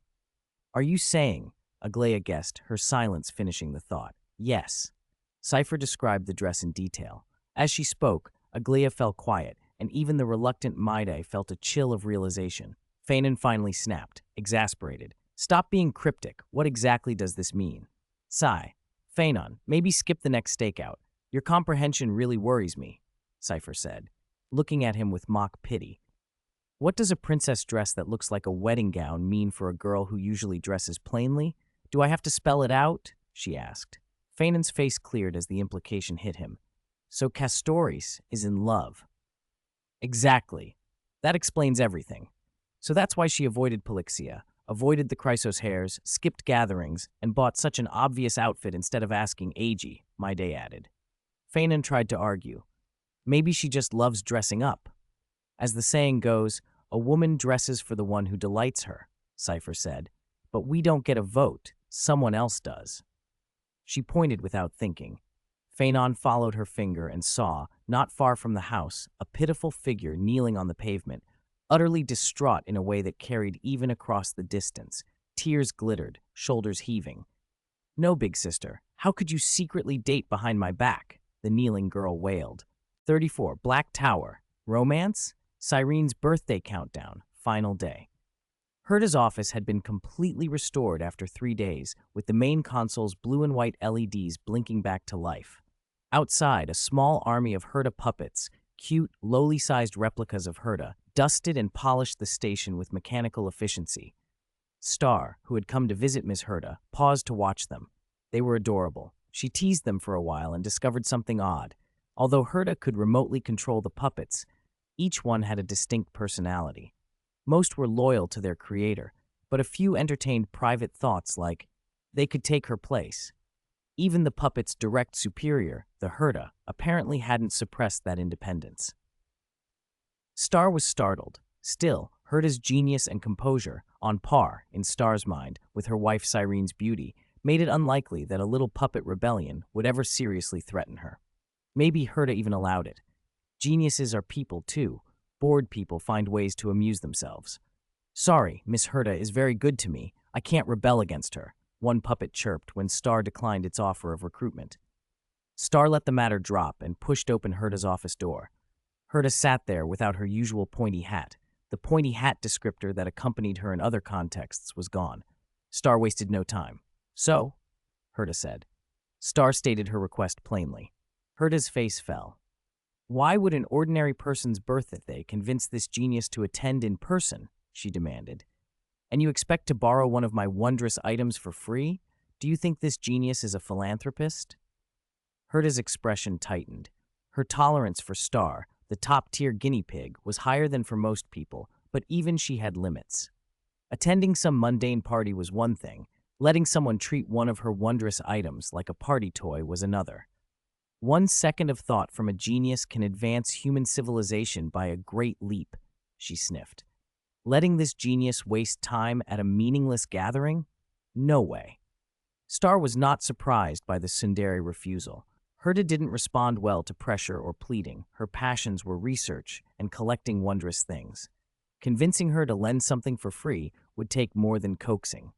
"Are you saying," Aglaia guessed, her silence finishing the thought. "Yes." Cypher described the dress in detail. As she spoke, Aglaia fell quiet, and even the reluctant Maide felt a chill of realization. Fanon finally snapped, exasperated. "Stop being cryptic. What exactly does this mean?" "Sigh. Fanon, maybe skip the next stakeout. Your comprehension really worries me," Cypher said, looking at him with mock pity. "What does a princess dress that looks like a wedding gown mean for a girl who usually dresses plainly? Do I have to spell it out?" she asked. Fanon's face cleared as the implication hit him. "So Castoris is in love." "Exactly. That explains everything. So that's why she avoided Polixia, avoided the Chrysos hairs, skipped gatherings, and bought such an obvious outfit instead of asking Agi," Maide added. Fanon tried to argue. "Maybe she just loves dressing up." As the saying goes, a woman dresses for the one who delights her, Cypher said. But we don't get a vote, someone else does. She pointed without thinking. Phanon followed her finger and saw, not far from the house, a pitiful figure kneeling on the pavement, utterly distraught in a way that carried even across the distance. Tears glittered, shoulders heaving. No, big sister, how could you secretly date behind my back? The kneeling girl wailed. 34, Black Tower. Romance? Cyrene's birthday countdown. Final day. Herta's office had been completely restored after 3 days, with the main console's blue and white LEDs blinking back to life. Outside, a small army of Herta puppets, cute, lowly-sized replicas of Herta, dusted and polished the station with mechanical efficiency. Star, who had come to visit Miss Herta, paused to watch them. They were adorable. She teased them for a while and discovered something odd. Although Herta could remotely control the puppets, each one had a distinct personality. Most were loyal to their creator, but a few entertained private thoughts like, they could take her place. Even the puppet's direct superior, the Herta, apparently hadn't suppressed that independence. Star was startled. Still, Herta's genius and composure, on par, in Star's mind, with her wife Cyrene's beauty, made it unlikely that a little puppet rebellion would ever seriously threaten her. Maybe Herta even allowed it. Geniuses are people, too. Bored people find ways to amuse themselves. Sorry, Miss Herta is very good to me. I can't rebel against her, one puppet chirped when Star declined its offer of recruitment. Star let the matter drop and pushed open Herta's office door. Herta sat there without her usual pointy hat. The pointy hat descriptor that accompanied her in other contexts was gone. Star wasted no time. So, Herta said. Star stated her request plainly. Herta's face fell. Why would an ordinary person's birthday convince this genius to attend in person? She demanded. And you expect to borrow one of my wondrous items for free? Do you think this genius is a philanthropist? Herta's expression tightened. Her tolerance for Star, the top-tier guinea pig, was higher than for most people, but even she had limits. Attending some mundane party was one thing. Letting someone treat one of her wondrous items like a party toy was another. 1 second of thought from a genius can advance human civilization by a great leap, she sniffed. Letting this genius waste time at a meaningless gathering? No way. Star was not surprised by the tsundere refusal. Herta didn't respond well to pressure or pleading. Her passions were research and collecting wondrous things. Convincing her to lend something for free would take more than coaxing.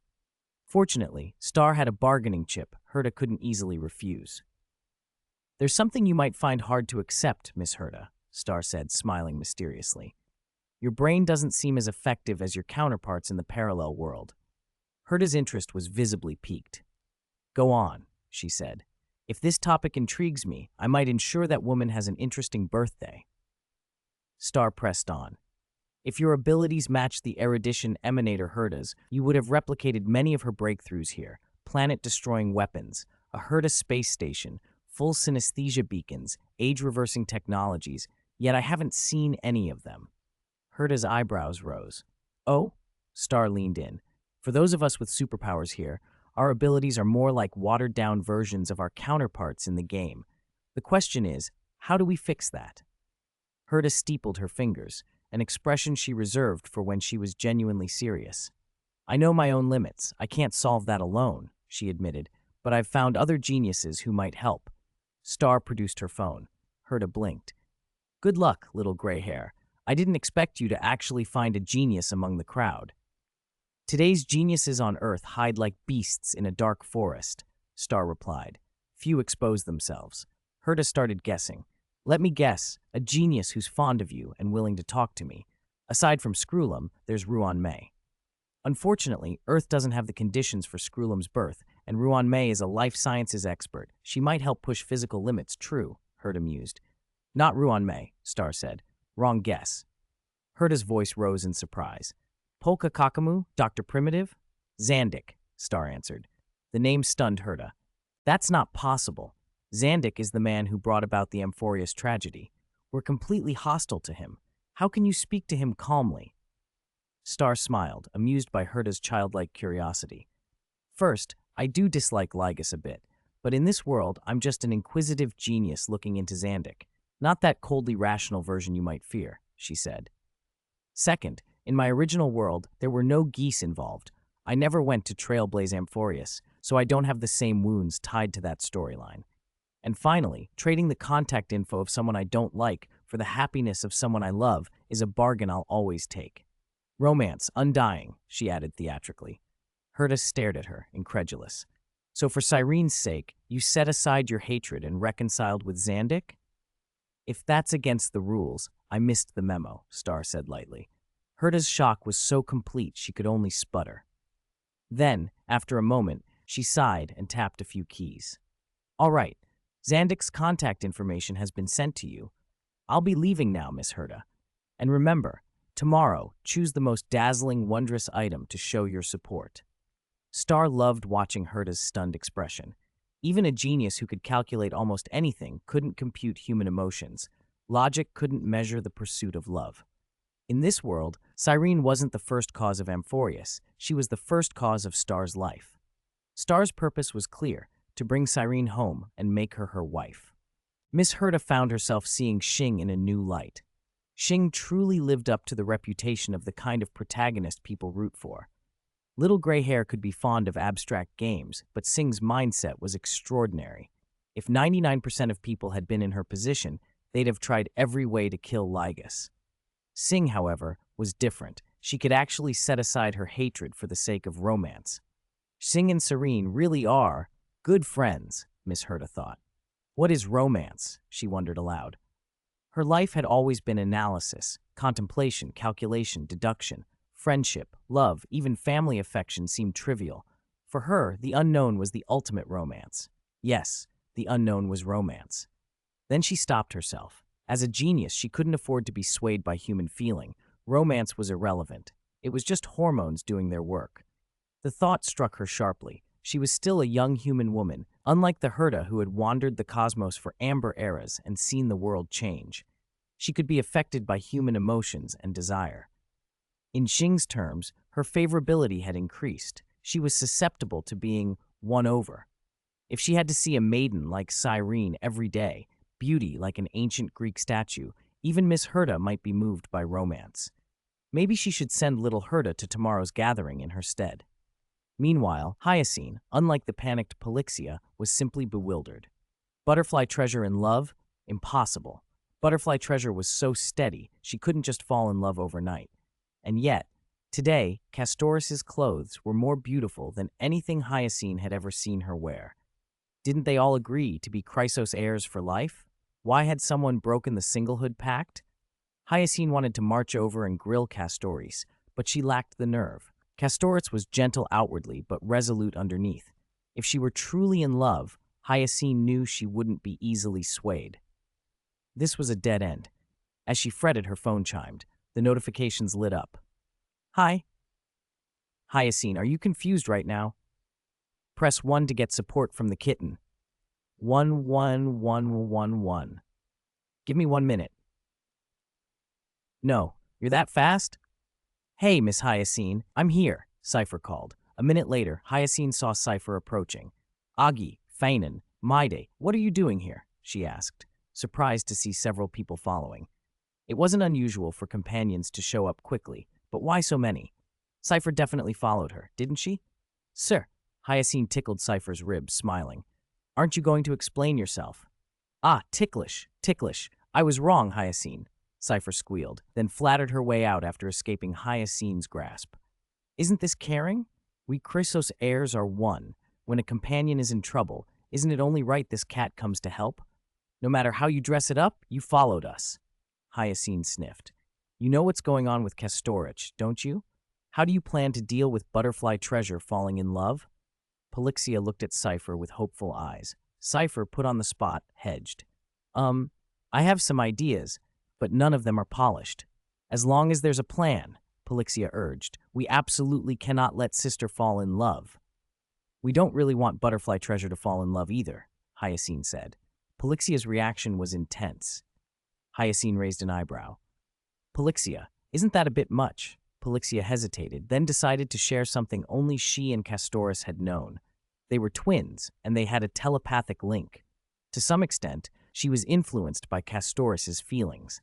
Fortunately, Star had a bargaining chip Herta couldn't easily refuse. There's something you might find hard to accept, Miss Herta, Star said, smiling mysteriously. Your brain doesn't seem as effective as your counterparts in the parallel world. Herta's interest was visibly piqued. Go on, she said. If this topic intrigues me, I might ensure that woman has an interesting birthday. Star pressed on. If your abilities match the erudition emanator Herta's, you would have replicated many of her breakthroughs here. Planet-destroying weapons, a Herta space station, full synesthesia beacons, age-reversing technologies, yet I haven't seen any of them. Herta's eyebrows rose. Oh? Star leaned in. For those of us with superpowers here, our abilities are more like watered-down versions of our counterparts in the game. The question is, how do we fix that? Herta steepled her fingers, an expression she reserved for when she was genuinely serious. I know my own limits. I can't solve that alone, she admitted, but I've found other geniuses who might help. Star produced her phone. Herta blinked. Good luck, little gray hair. I didn't expect you to actually find a genius among the crowd. Today's geniuses on Earth hide like beasts in a dark forest, Star replied. Few expose themselves. Herta started guessing. Let me guess, a genius who's fond of you and willing to talk to me. Aside from Screwlum, there's Ruan May. Unfortunately, Earth doesn't have the conditions for Screwlum's birth, and Ruan May is a life sciences expert. She might help push physical limits, true, Herta mused. Not Ruan May, Star said. Wrong guess. Herta's voice rose in surprise. Polka Kakamu, Dr. Primitive? Zandik, Star answered. The name stunned Herta. That's not possible. Zandik is the man who brought about the Amphorius tragedy. We're completely hostile to him. How can you speak to him calmly? Star smiled, amused by Herta's childlike curiosity. First, I do dislike Lygus a bit, but in this world, I'm just an inquisitive genius looking into Zandik. Not that coldly rational version you might fear, she said. Second, in my original world, there were no geese involved. I never went to Trailblaze Amphorius, so I don't have the same wounds tied to that storyline. And finally, trading the contact info of someone I don't like for the happiness of someone I love is a bargain I'll always take. Romance, undying, she added theatrically. Herta stared at her, incredulous. So for Cyrene's sake, you set aside your hatred and reconciled with Zandik? If that's against the rules, I missed the memo, Star said lightly. Herta's shock was so complete she could only sputter. Then, after a moment, she sighed and tapped a few keys. All right, Zandik's contact information has been sent to you. I'll be leaving now, Miss Herta. And remember, tomorrow, choose the most dazzling, wondrous item to show your support. Star loved watching Herta's stunned expression. Even a genius who could calculate almost anything couldn't compute human emotions. Logic couldn't measure the pursuit of love. In this world, Cyrene wasn't the first cause of Amphorius. She was the first cause of Star's life. Star's purpose was clear, to bring Cyrene home and make her wife. Miss Herta found herself seeing Xing in a new light. Xing truly lived up to the reputation of the kind of protagonist people root for. Little gray hair could be fond of abstract games, but Xing's mindset was extraordinary. If 99% of people had been in her position, they'd have tried every way to kill Ligus. Xing, however, was different. She could actually set aside her hatred for the sake of romance. Xing and Cyrene really are good friends, Miss Herta thought. What is romance? She wondered aloud. Her life had always been analysis, contemplation, calculation, deduction. Friendship, love, even family affection seemed trivial. For her, the unknown was the ultimate romance. Yes, the unknown was romance. Then she stopped herself. As a genius, she couldn't afford to be swayed by human feeling. Romance was irrelevant. It was just hormones doing their work. The thought struck her sharply. She was still a young human woman, unlike the Herta who had wandered the cosmos for amber eras and seen the world change. She could be affected by human emotions and desire. In Xing's terms, her favorability had increased. She was susceptible to being won over. If she had to see a maiden like Cyrene every day, beauty like an ancient Greek statue, even Miss Herta might be moved by romance. Maybe she should send little Herta to tomorrow's gathering in her stead. Meanwhile, Hyacinth, unlike the panicked Polixia, was simply bewildered. Butterfly treasure in love? Impossible. Butterfly treasure was so steady, she couldn't just fall in love overnight. And yet, today, Castoris's clothes were more beautiful than anything Hyacinth had ever seen her wear. Didn't they all agree to be Chrysos heirs for life? Why had someone broken the singlehood pact? Hyacinth wanted to march over and grill Castoris, but she lacked the nerve. Castoris was gentle outwardly, but resolute underneath. If she were truly in love, Hyacinth knew she wouldn't be easily swayed. This was a dead end. As she fretted, her phone chimed. The notifications lit up. Hi. Hyacinth, are you confused right now? Press 1 to get support from the kitten. 11111. Give me 1 minute. No, you're that fast? Hey, Miss Hyacinth, I'm here, Cypher called. A minute later, Hyacinth saw Cypher approaching. Agi, Feinen, Maide, what are you doing here? She asked, surprised to see several people following. It wasn't unusual for companions to show up quickly, but why so many? Cypher definitely followed her, didn't she? Sir, Hyacinth tickled Cypher's ribs, smiling. Aren't you going to explain yourself? Ah, ticklish. I was wrong, Hyacinth, Cypher squealed, then flattered her way out after escaping Hyacinth's grasp. Isn't this caring? We Chrysos heirs are one. When a companion is in trouble, isn't it only right this cat comes to help? No matter how you dress it up, you followed us. Hyacinth sniffed. You know what's going on with Castorich, don't you? How do you plan to deal with butterfly treasure falling in love? Polixia looked at Cypher with hopeful eyes. Cypher, put on the spot, hedged. I have some ideas, but none of them are polished. As long as there's a plan, Polixia urged, we absolutely cannot let Sister fall in love. We don't really want butterfly treasure to fall in love either, Hyacinth said. Polixia's reaction was intense. Hyacinth raised an eyebrow. Polixia, isn't that a bit much? Polixia hesitated, then decided to share something only she and Castoris had known. They were twins, and they had a telepathic link. To some extent, she was influenced by Castoris's feelings.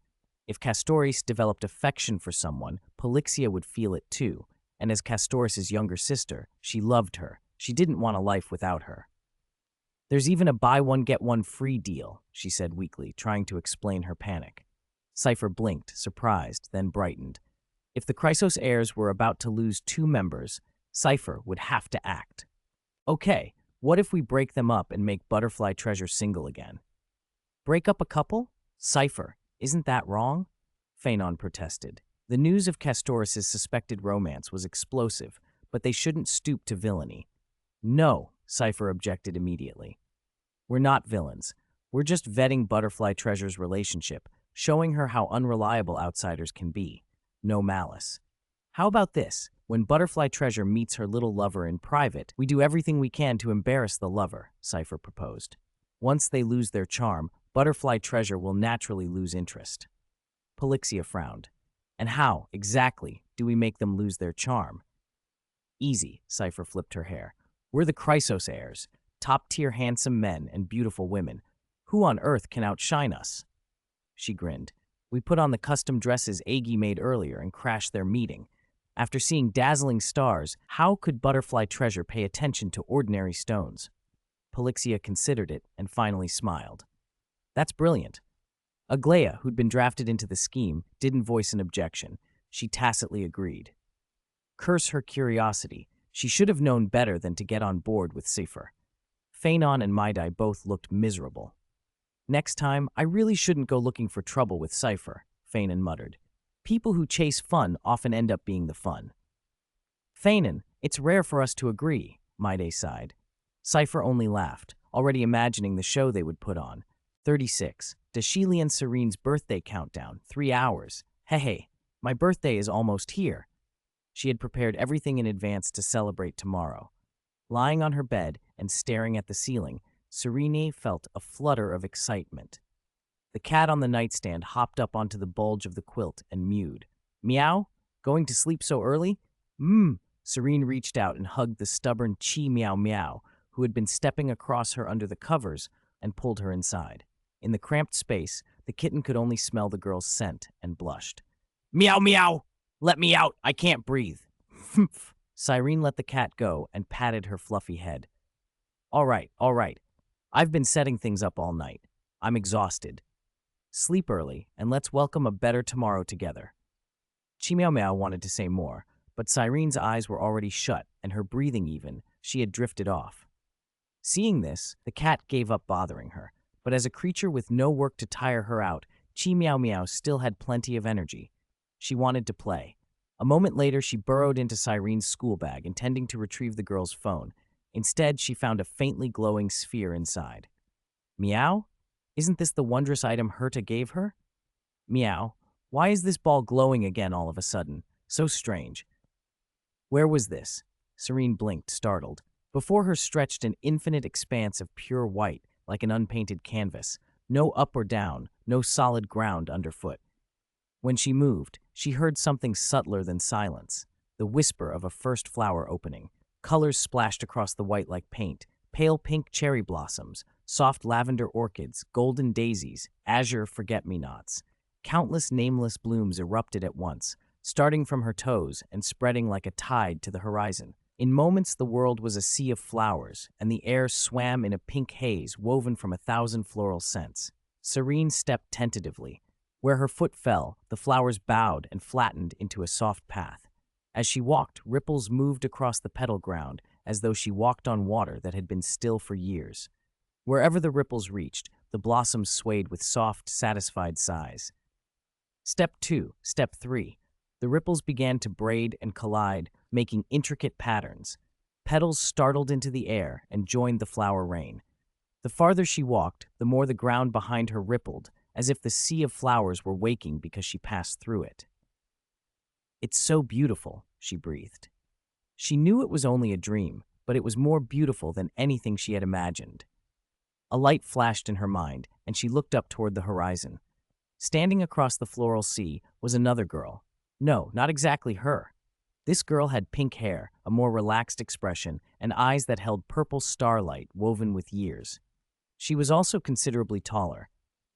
If Castoris developed affection for someone, Polixia would feel it too, and as Castoris' younger sister, she loved her. She didn't want a life without her. There's even a buy one get one free deal, she said weakly, trying to explain her panic. Cypher blinked, surprised, then brightened. If the Chrysos heirs were about to lose 2 members, Cypher would have to act. Okay, what if we break them up and make Butterfly Treasure single again? Break up a couple? Cypher, isn't that wrong? Phaenon protested. The news of Castoris' suspected romance was explosive, but they shouldn't stoop to villainy. No, Cypher objected immediately. We're not villains. We're just vetting Butterfly Treasure's relationship, showing her how unreliable outsiders can be. No malice. How about this? When Butterfly Treasure meets her little lover in private, we do everything we can to embarrass the lover, Cypher proposed. Once they lose their charm, Butterfly Treasure will naturally lose interest. Polixia frowned. And how, exactly, do we make them lose their charm? Easy, Cypher flipped her hair. We're the Chrysos heirs, top-tier handsome men and beautiful women. Who on earth can outshine us? She grinned. We put on the custom dresses Agi made earlier and crashed their meeting. After seeing dazzling stars, how could Butterfly Treasure pay attention to ordinary stones? Polixia considered it and finally smiled. That's brilliant. Aglaia, who'd been drafted into the scheme, didn't voice an objection. She tacitly agreed. Curse her curiosity. She should have known better than to get on board with Cypher. Phaenon and Maidai both looked miserable. Next time, I really shouldn't go looking for trouble with Cypher, Phaenon muttered. People who chase fun often end up being the fun. Phaenon, it's rare for us to agree, Maidai sighed. Cypher only laughed, already imagining the show they would put on. 36. Xi Lian Serene's birthday countdown, 3 hours. Hey, my birthday is almost here. She had prepared everything in advance to celebrate tomorrow. Lying on her bed and staring at the ceiling, Serene felt a flutter of excitement. The cat on the nightstand hopped up onto the bulge of the quilt and mewed. Meow? Going to sleep so early? Serene reached out and hugged the stubborn Chi Meow Meow, who had been stepping across her under the covers, and pulled her inside. In the cramped space, the kitten could only smell the girl's scent and blushed. Meow meow! Let me out! I can't breathe. Humph! Cyrene let the cat go and patted her fluffy head. All right. I've been setting things up all night. I'm exhausted. Sleep early, and let's welcome a better tomorrow together. Chi Meow Meow wanted to say more, but Cyrene's eyes were already shut, and her breathing even, she had drifted off. Seeing this, the cat gave up bothering her, but as a creature with no work to tire her out, Chi Meow Meow still had plenty of energy. She wanted to play. A moment later, she burrowed into Cyrene's school bag, intending to retrieve the girl's phone. Instead, she found a faintly glowing sphere inside. Meow? Isn't this the wondrous item Herta gave her? Meow. Why is this ball glowing again all of a sudden? So strange. Where was this? Serene blinked, startled. Before her stretched an infinite expanse of pure white, like an unpainted canvas. No up or down, no solid ground underfoot. When she moved, she heard something subtler than silence, the whisper of a first flower opening. Colors splashed across the white like paint, pale pink cherry blossoms, soft lavender orchids, golden daisies, azure forget-me-nots. Countless nameless blooms erupted at once, starting from her toes and spreading like a tide to the horizon. In moments, the world was a sea of flowers, and the air swam in a pink haze woven from 1,000 floral scents. Serene stepped tentatively. Where her foot fell, the flowers bowed and flattened into a soft path. As she walked, ripples moved across the petal ground, as though she walked on water that had been still for years. Wherever the ripples reached, the blossoms swayed with soft, satisfied sighs. Step 2, Step 3. The ripples began to braid and collide, making intricate patterns. Petals startled into the air and joined the flower rain. The farther she walked, the more the ground behind her rippled, as if the sea of flowers were waking because she passed through it. It's so beautiful, she breathed. She knew it was only a dream, but it was more beautiful than anything she had imagined. A light flashed in her mind, and she looked up toward the horizon. Standing across the floral sea was another girl. No, not exactly her. This girl had pink hair, a more relaxed expression, and eyes that held purple starlight woven with years. She was also considerably taller.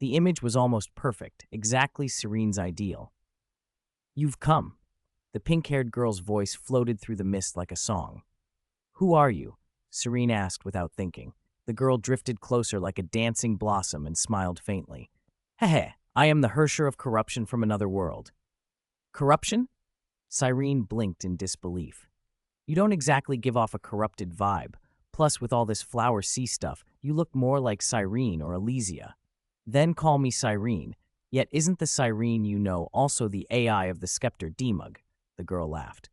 The image was almost perfect, exactly Serene's ideal. "You've come." The pink-haired girl's voice floated through the mist like a song. "Who are you?" Serene asked without thinking. The girl drifted closer like a dancing blossom and smiled faintly. "Heh, I am the Hersher of corruption from another world." "Corruption?" Cyrene blinked in disbelief. "You don't exactly give off a corrupted vibe. Plus, with all this flower sea stuff, you look more like Cyrene or Alicia." "Then call me Cyrene. Yet isn't the Cyrene you know also the AI of the scepter Demug?" The girl laughed.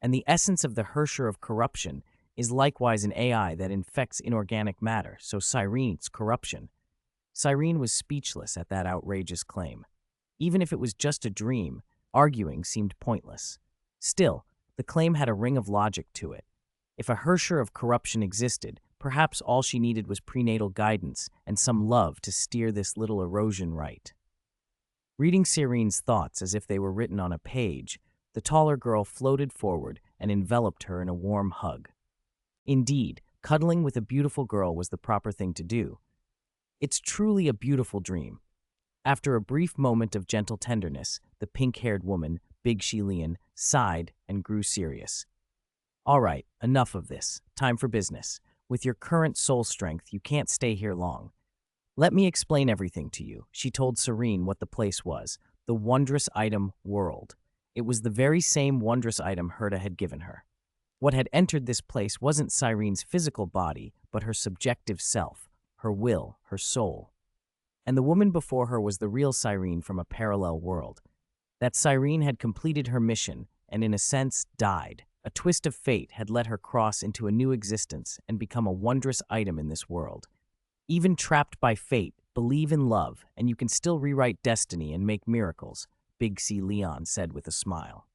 "And the essence of the Hersher of corruption is likewise an AI that infects inorganic matter, so Cyrene's corruption." Cyrene was speechless at that outrageous claim. Even if it was just a dream, arguing seemed pointless. Still, the claim had a ring of logic to it. If a Hersher of corruption existed, perhaps all she needed was prenatal guidance and some love to steer this little erosion right. Reading Cyrene's thoughts as if they were written on a page, the taller girl floated forward and enveloped her in a warm hug. Indeed, cuddling with a beautiful girl was the proper thing to do. It's truly a beautiful dream. After a brief moment of gentle tenderness, the pink-haired woman, Big Xi Lian, sighed and grew serious. "All right, enough of this. Time for business. With your current soul strength, you can't stay here long. Let me explain everything to you." She told Serene what the place was, the wondrous item world. It was the very same wondrous item Herta had given her. What had entered this place wasn't Cyrene's physical body, but her subjective self, her will, her soul. And the woman before her was the real Cyrene from a parallel world. That Cyrene had completed her mission and, in a sense, died. A twist of fate had let her cross into a new existence and become a wondrous item in this world. Even trapped by fate, believe in love, and you can still rewrite destiny and make miracles, Big Xi Lian said with a smile.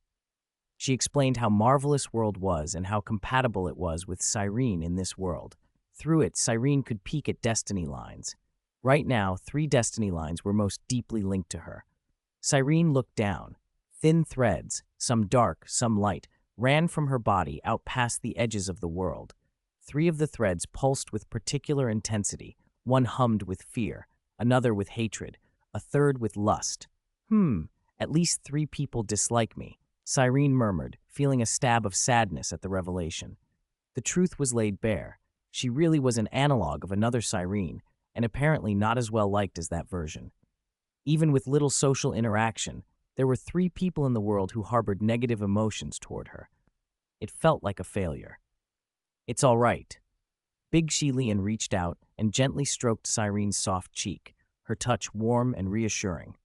She explained how marvelous world was and how compatible it was with Cyrene in this world. Through it, Cyrene could peek at destiny lines. Right now, 3 destiny lines were most deeply linked to her. Cyrene looked down. Thin threads, some dark, some light, ran from her body out past the edges of the world. 3 of the threads pulsed with particular intensity. One hummed with fear, another with hatred, a third with lust. At least 3 people dislike me," Cyrene murmured, feeling a stab of sadness at the revelation. The truth was laid bare. She really was an analog of another Cyrene, and apparently not as well liked as that version. Even with little social interaction, there were 3 people in the world who harbored negative emotions toward her. It felt like a failure. "It's all right." Big Xi Lian reached out and gently stroked Cyrene's soft cheek, her touch warm and reassuring.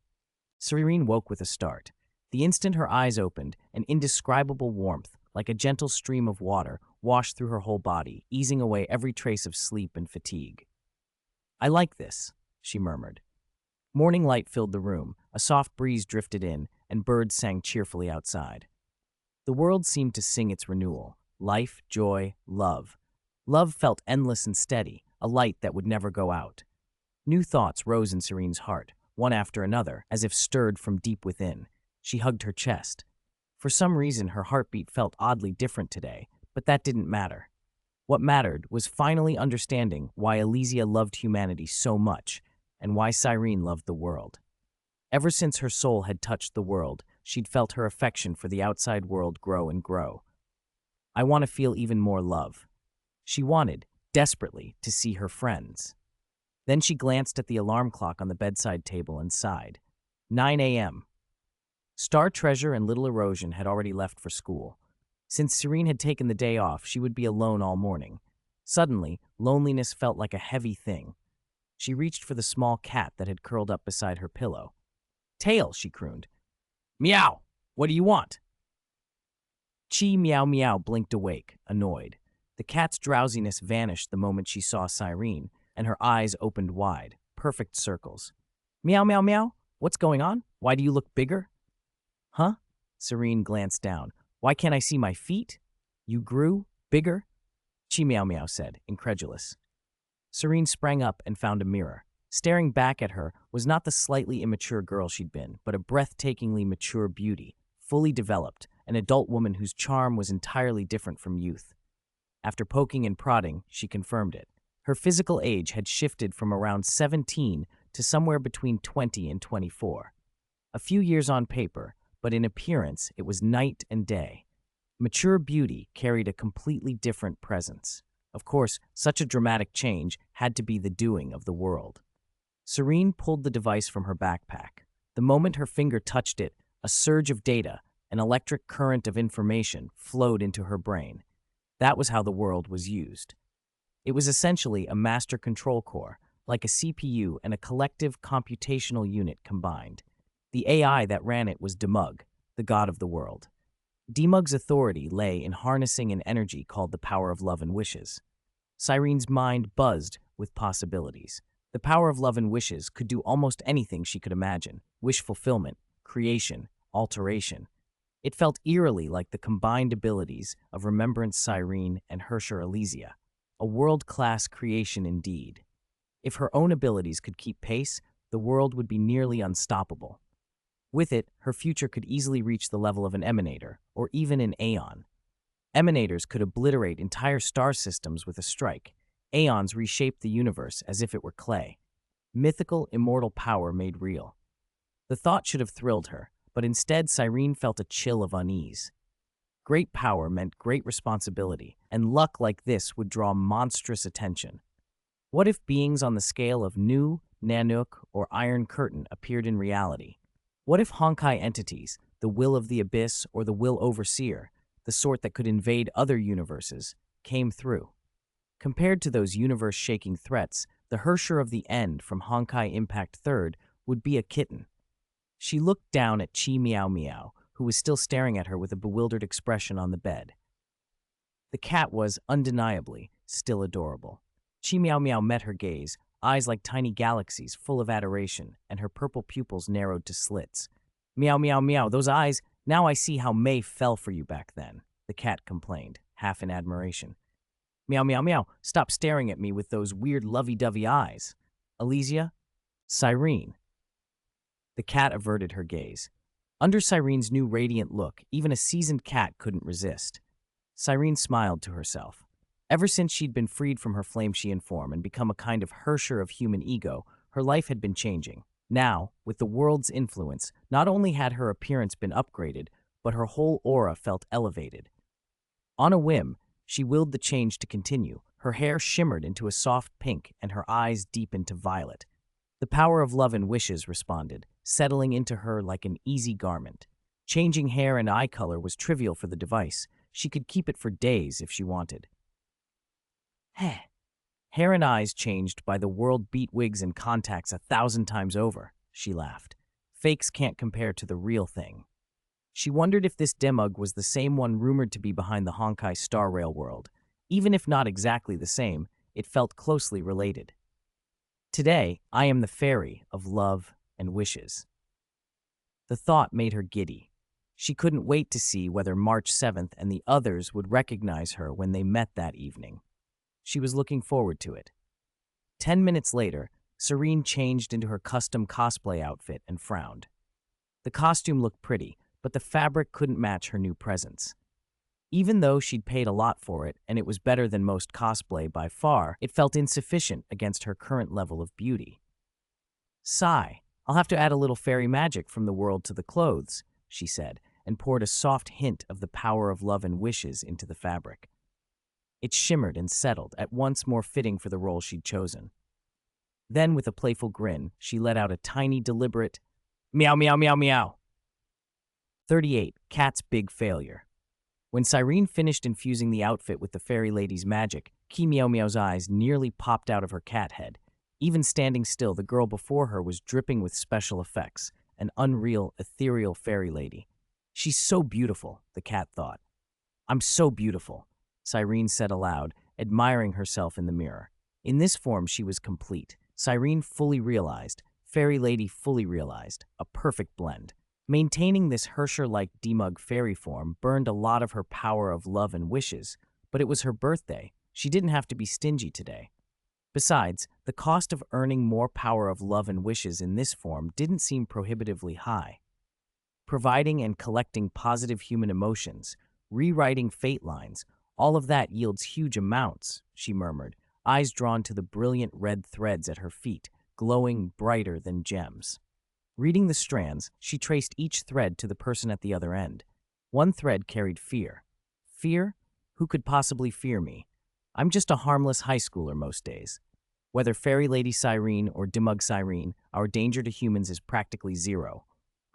Cyrene woke with a start. The instant her eyes opened, an indescribable warmth, like a gentle stream of water, washed through her whole body, easing away every trace of sleep and fatigue. "I like this," she murmured. Morning light filled the room, a soft breeze drifted in, and birds sang cheerfully outside. The world seemed to sing its renewal. Life, joy, love. Love felt endless and steady, a light that would never go out. New thoughts rose in Cyrene's heart, one after another, as if stirred from deep within. She hugged her chest. For some reason, her heartbeat felt oddly different today, but that didn't matter. What mattered was finally understanding why Alicia loved humanity so much, and why Cyrene loved the world. Ever since her soul had touched the world, she'd felt her affection for the outside world grow and grow. "I want to feel even more love." She wanted, desperately, to see her friends. Then she glanced at the alarm clock on the bedside table and sighed. 9 a.m. Star Treasure and Little Erosion had already left for school. Since Serene had taken the day off, she would be alone all morning. Suddenly, loneliness felt like a heavy thing. She reached for the small cat that had curled up beside her pillow. "Tail," she crooned. "Meow! What do you want?" Chi Meow Meow blinked awake, annoyed. The cat's drowsiness vanished the moment she saw Cyrene, and her eyes opened wide, perfect circles. "Meow Meow Meow? What's going on? Why do you look bigger?" "Huh?" Serene glanced down. "Why can't I see my feet?" "You grew? Bigger?" Chi Meow Meow said, incredulous. Serene sprang up and found a mirror. Staring back at her was not the slightly immature girl she'd been, but a breathtakingly mature beauty, fully developed, an adult woman whose charm was entirely different from youth. After poking and prodding, she confirmed it. Her physical age had shifted from around 17 to somewhere between 20 and 24. A few years on paper, but in appearance it was night and day. Mature beauty carried a completely different presence. Of course, such a dramatic change had to be the doing of the world. Serene pulled the device from her backpack. The moment her finger touched it, a surge of data, an electric current of information, flowed into her brain. That was how the world was used. It was essentially a master control core, like a CPU and a collective computational unit combined. The AI that ran it was Demug, the god of the world. Demug's authority lay in harnessing an energy called the power of love and wishes. Cyrene's mind buzzed with possibilities. The power of love and wishes could do almost anything she could imagine: wish fulfillment, creation, alteration. It felt eerily like the combined abilities of Remembrance Cyrene and Hersher Alicia, a world-class creation indeed. If her own abilities could keep pace, the world would be nearly unstoppable. With it, her future could easily reach the level of an emanator, or even an aeon. Emanators could obliterate entire star systems with a strike. Aeons reshaped the universe as if it were clay. Mythical, immortal power made real. The thought should have thrilled her, but instead Cyrene felt a chill of unease. Great power meant great responsibility, and luck like this would draw monstrous attention. What if beings on the scale of Nu, Nanook, or Iron Curtain appeared in reality? What if Honkai entities, the Will of the Abyss or the Will Overseer, the sort that could invade other universes, came through? Compared to those universe-shaking threats, the Hersher of the End from Honkai Impact 3rd would be a kitten. She looked down at Chi Meow Meow, who was still staring at her with a bewildered expression on the bed. The cat was, undeniably, still adorable. Chi Meow Meow met her gaze, eyes like tiny galaxies full of adoration, and her purple pupils narrowed to slits. Meow Meow Meow, those eyes, now I see how May fell for you back then, the cat complained, half in admiration. Meow Meow Meow, stop staring at me with those weird lovey-dovey eyes. Alicia? Cyrene. The cat averted her gaze. Under Cyrene's new radiant look, even a seasoned cat couldn't resist. Cyrene smiled to herself. Ever since she'd been freed from her Flameshian form and become a kind of Hersher of human ego, her life had been changing. Now, with the world's influence, not only had her appearance been upgraded, but her whole aura felt elevated. On a whim, she willed the change to continue. Her hair shimmered into a soft pink and her eyes deepened to violet. The power of love and wishes responded, settling into her like an easy garment. Changing hair and eye color was trivial for the device. She could keep it for days if she wanted. Hair and eyes changed by the world beat wigs and contacts 1,000 times over, she laughed. Fakes can't compare to the real thing. She wondered if this Demug was the same one rumored to be behind the Honkai Star Rail world. Even if not exactly the same, it felt closely related. Today, I am the fairy of love and wishes. The thought made her giddy. She couldn't wait to see whether March 7th and the others would recognize her when they met that evening. She was looking forward to it. 10 minutes later, Serene changed into her custom cosplay outfit and frowned. The costume looked pretty, but the fabric couldn't match her new presence. Even though she'd paid a lot for it, and it was better than most cosplay by far, it felt insufficient against her current level of beauty. Sigh, I'll have to add a little fairy magic from the world to the clothes, she said, and poured a soft hint of the power of love and wishes into the fabric. It shimmered and settled, at once more fitting for the role she'd chosen. Then, with a playful grin, she let out a tiny, deliberate, meow, meow, meow, meow. 38. Cat's big failure. When Cyrene finished infusing the outfit with the fairy lady's magic, Chi Meow Meow's eyes nearly popped out of her cat head. Even standing still, the girl before her was dripping with special effects, an unreal, ethereal fairy lady. She's so beautiful, the cat thought. I'm so beautiful, Cyrene said aloud, admiring herself in the mirror. In this form, she was complete. Cyrene fully realized, fairy lady fully realized, a perfect blend. Maintaining this Hersher-like Demug fairy form burned a lot of her power of love and wishes, but it was her birthday. She didn't have to be stingy today. Besides, the cost of earning more power of love and wishes in this form didn't seem prohibitively high. Providing and collecting positive human emotions, rewriting fate lines, all of that yields huge amounts, she murmured, eyes drawn to the brilliant red threads at her feet, glowing brighter than gems. Reading the strands, she traced each thread to the person at the other end. One thread carried fear. Fear? Who could possibly fear me? I'm just a harmless high schooler most days. Whether Fairy Lady Cyrene or Dimug Cyrene, our danger to humans is practically zero.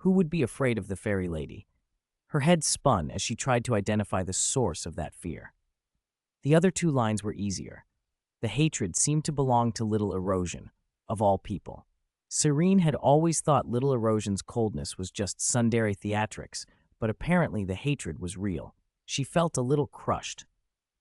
Who would be afraid of the Fairy Lady? Her head spun as she tried to identify the source of that fear. The other two lines were easier. The hatred seemed to belong to Little Erosion, of all people. Cyrene had always thought Little Erosion's coldness was just tsundere theatrics, but apparently the hatred was real. She felt a little crushed.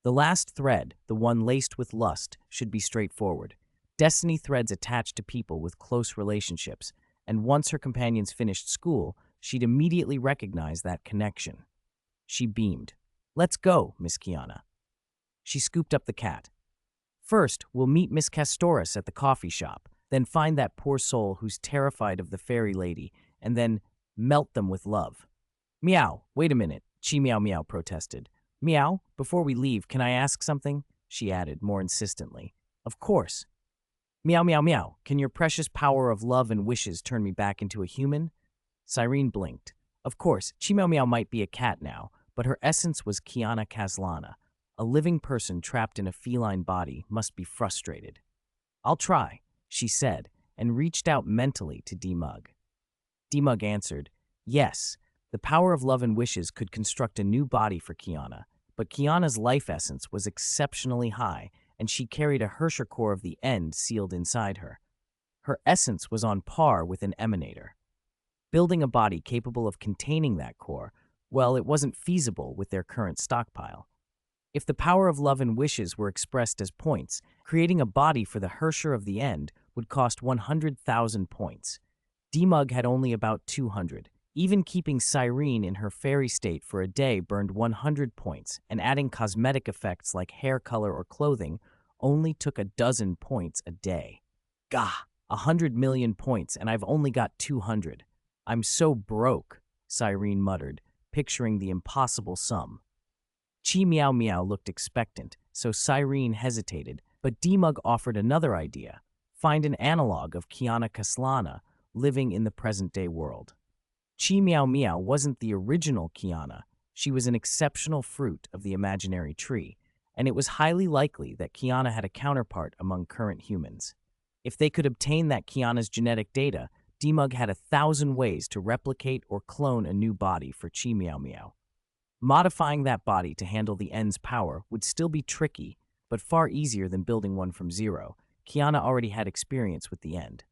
The last thread, the one laced with lust, should be straightforward. Destiny threads attached to people with close relationships, and once her companions finished school, she'd immediately recognize that connection. She beamed. "Let's go, Miss Kiana." She scooped up the cat. "First, we'll meet Miss Castoris at the coffee shop, then find that poor soul who's terrified of the Fairy Lady, and then melt them with love." "Meow, wait a minute," Chi Meow Meow protested. "Meow, before we leave, can I ask something?" she added more insistently. "Of course." "Meow Meow Meow, can your precious power of love and wishes turn me back into a human?" Cyrene blinked. Of course, Chi Meow Meow might be a cat now, but her essence was Kiana Kaslana. A living person trapped in a feline body must be frustrated. "I'll try," she said, and reached out mentally to Dimug. Dimug answered, "Yes, the power of love and wishes could construct a new body for Kiana, but Kiana's life essence was exceptionally high, and she carried a Hersher core of the end sealed inside her. Her essence was on par with an emanator. Building a body capable of containing that core, well, it wasn't feasible with their current stockpile. If the power of love and wishes were expressed as points, creating a body for the Hersher of the end would cost 100,000 points. Dimug had only about 200. Even keeping Cyrene in her fairy state for a day burned 100 points, and adding cosmetic effects like hair color or clothing only took 12 points a day. Gah! 100 million points, and I've only got 200. I'm so broke, Cyrene muttered, picturing the impossible sum. Chi Meow Meow looked expectant, so Cyrene hesitated, but Dimug offered another idea. Find an analog of Kiana Kaslana living in the present-day world. Chi Meow Meow wasn't the original Kiana. She was an exceptional fruit of the imaginary tree, and it was highly likely that Kiana had a counterpart among current humans. If they could obtain that Kiana's genetic data, Dimug had 1,000 ways to replicate or clone a new body for Chi Meow Meow. Modifying that body to handle the end's power would still be tricky, but far easier than building one from zero. Kiana already had experience with the end.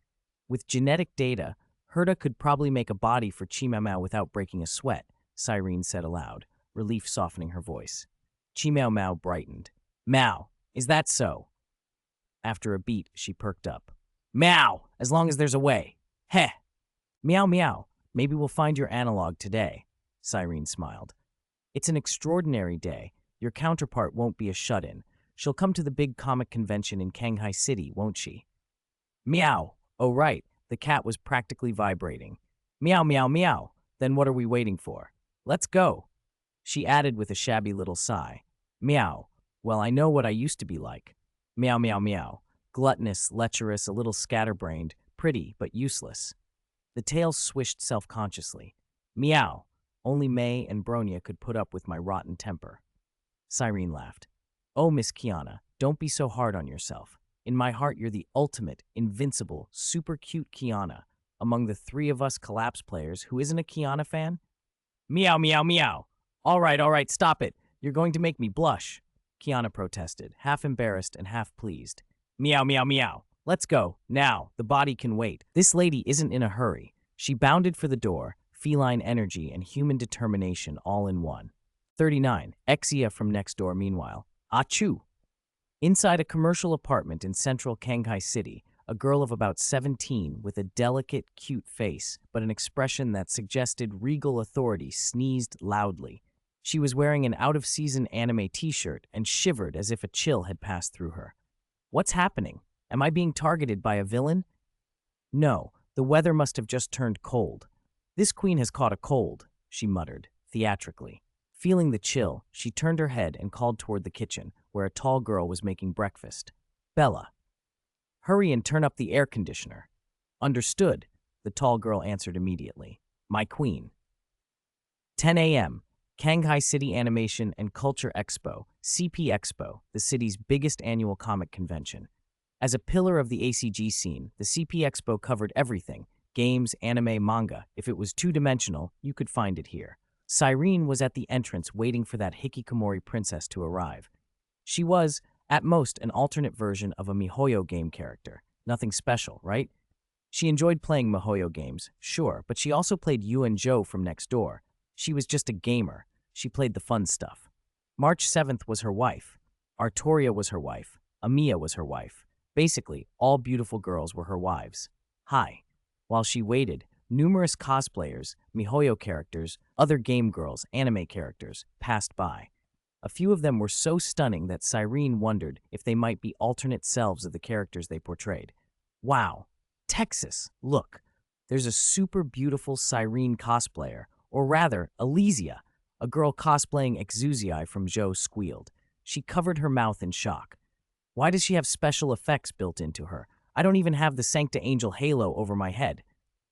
With genetic data, Herta could probably make a body for Chi Meow Meow without breaking a sweat, Cyrene said aloud, relief softening her voice. Chi Meow Meow brightened. "Meow, is that so?" After a beat, she perked up. "Meow, as long as there's a way. Heh." "Meow Meow, maybe we'll find your analog today," Cyrene smiled. "It's an extraordinary day. Your counterpart won't be a shut-in. She'll come to the big comic convention in Shanghai City, won't she?" "Meow. Oh, right. The cat was practically vibrating. Meow, meow, meow. Then what are we waiting for? Let's go." She added with a shabby little sigh. "Meow. Well, I know what I used to be like. Meow, meow, meow. Gluttonous, lecherous, a little scatterbrained, pretty, but useless." The tail swished self-consciously. "Meow. Only May and Bronia could put up with my rotten temper." Cyrene laughed. "Oh, Miss Kiana, don't be so hard on yourself. In my heart, you're the ultimate, invincible, super cute Kiana. Among the three of us Collapse players, who isn't a Kiana fan?" "Meow, meow, meow. All right, stop it. You're going to make me blush," Kiana protested, half embarrassed and half pleased. "Meow, meow, meow. Let's go. Now, the body can wait. This lady isn't in a hurry." She bounded for the door, feline energy and human determination all in one. 39. Exia from next door, meanwhile. Achoo! Inside a commercial apartment in central Shanghai City, a girl of about 17 with a delicate, cute face, but an expression that suggested regal authority sneezed loudly. She was wearing an out-of-season anime t-shirt and shivered as if a chill had passed through her. "What's happening? Am I being targeted by a villain?" "No, the weather must have just turned cold. This queen has caught a cold," she muttered, theatrically. Feeling the chill, she turned her head and called toward the kitchen, where a tall girl was making breakfast. "Bella." Hurry and turn up the air conditioner. Understood, the tall girl answered immediately. My queen. 10 a.m. Shanghai City Animation and Culture Expo, CP Expo, the city's biggest annual comic convention. As a pillar of the ACG scene, the CP Expo covered everything: games, anime, manga. If it was two-dimensional, you could find it here. Cyrene was at the entrance waiting for that hikikomori princess to arrive. She was, at most, an alternate version of a MiHoYo game character. Nothing special, right? She enjoyed playing MiHoYo games, sure, but she also played Yu and Zhou from next door. She was just a gamer. She played the fun stuff. March 7th was her wife. Artoria was her wife. Amiya was her wife. Basically, all beautiful girls were her wives. Hi. While she waited, numerous cosplayers, MiHoYo characters, other game girls, anime characters, passed by. A few of them were so stunning that Cyrene wondered if they might be alternate selves of the characters they portrayed. Wow. Texas, look. There's a super beautiful Cyrene cosplayer, or rather, Alicia, a girl cosplaying Xuzii from Zhou squealed. She covered her mouth in shock. Why does she have special effects built into her? I don't even have the Sancta Angel halo over my head.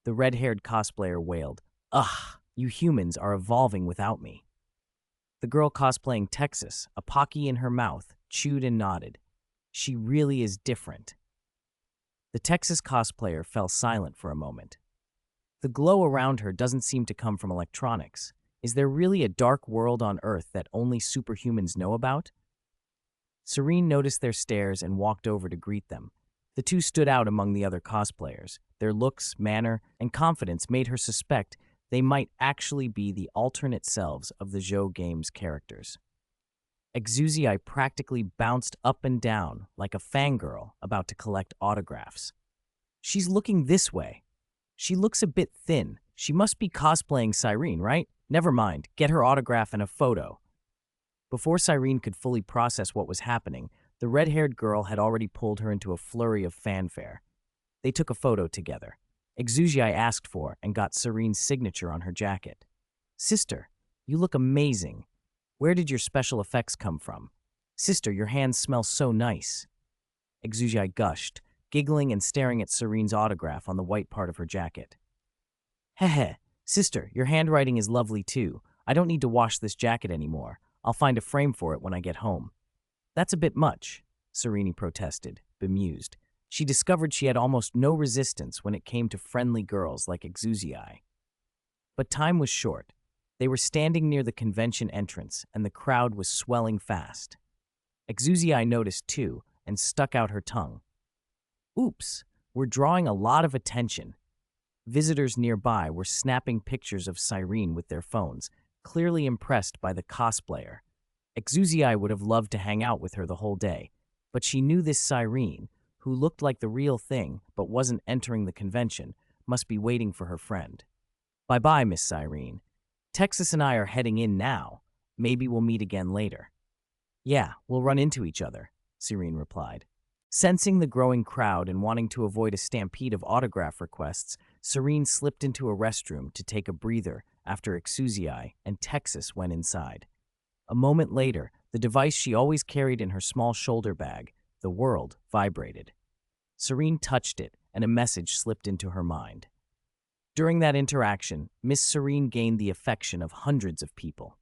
The red-haired cosplayer wailed. Ugh, you humans are evolving without me. The girl cosplaying Texas, a Pocky in her mouth, chewed and nodded. She really is different. The Texas cosplayer fell silent for a moment. The glow around her doesn't seem to come from electronics. Is there really a dark world on Earth that only superhumans know about? Cyrene noticed their stares and walked over to greet them. The two stood out among the other cosplayers. Their looks, manner, and confidence made her suspect they might actually be the alternate selves of the Zhou game's characters. Xuzii practically bounced up and down like a fangirl about to collect autographs. She's looking this way. She looks a bit thin. She must be cosplaying Cyrene, right? Never mind, get her autograph and a photo. Before Cyrene could fully process what was happening, the red-haired girl had already pulled her into a flurry of fanfare. They took a photo together. Xuzii asked for and got Cyrene's signature on her jacket. Sister, you look amazing. Where did your special effects come from? Sister, your hands smell so nice. Xuzii gushed, giggling and staring at Cyrene's autograph on the white part of her jacket. Heh, sister, your handwriting is lovely too. I don't need to wash this jacket anymore. I'll find a frame for it when I get home. That's a bit much, Cyrene protested, bemused. She discovered she had almost no resistance when it came to friendly girls like Xuzii. But time was short. They were standing near the convention entrance, and the crowd was swelling fast. Xuzii noticed too, and stuck out her tongue. Oops, we're drawing a lot of attention. Visitors nearby were snapping pictures of Cyrene with their phones, clearly impressed by the cosplayer. Xuzii would have loved to hang out with her the whole day, but she knew this Cyrene, who looked like the real thing but wasn't entering the convention, must be waiting for her friend. Bye-bye, Miss Cyrene. Texas and I are heading in now. Maybe we'll meet again later. Yeah, we'll run into each other, Cyrene replied. Sensing the growing crowd and wanting to avoid a stampede of autograph requests, Cyrene slipped into a restroom to take a breather after Xuzii and Texas went inside. A moment later, the device she always carried in her small shoulder bag, the world, vibrated. Cyrene touched it, and a message slipped into her mind. During that interaction, Miss Cyrene gained the affection of hundreds of people.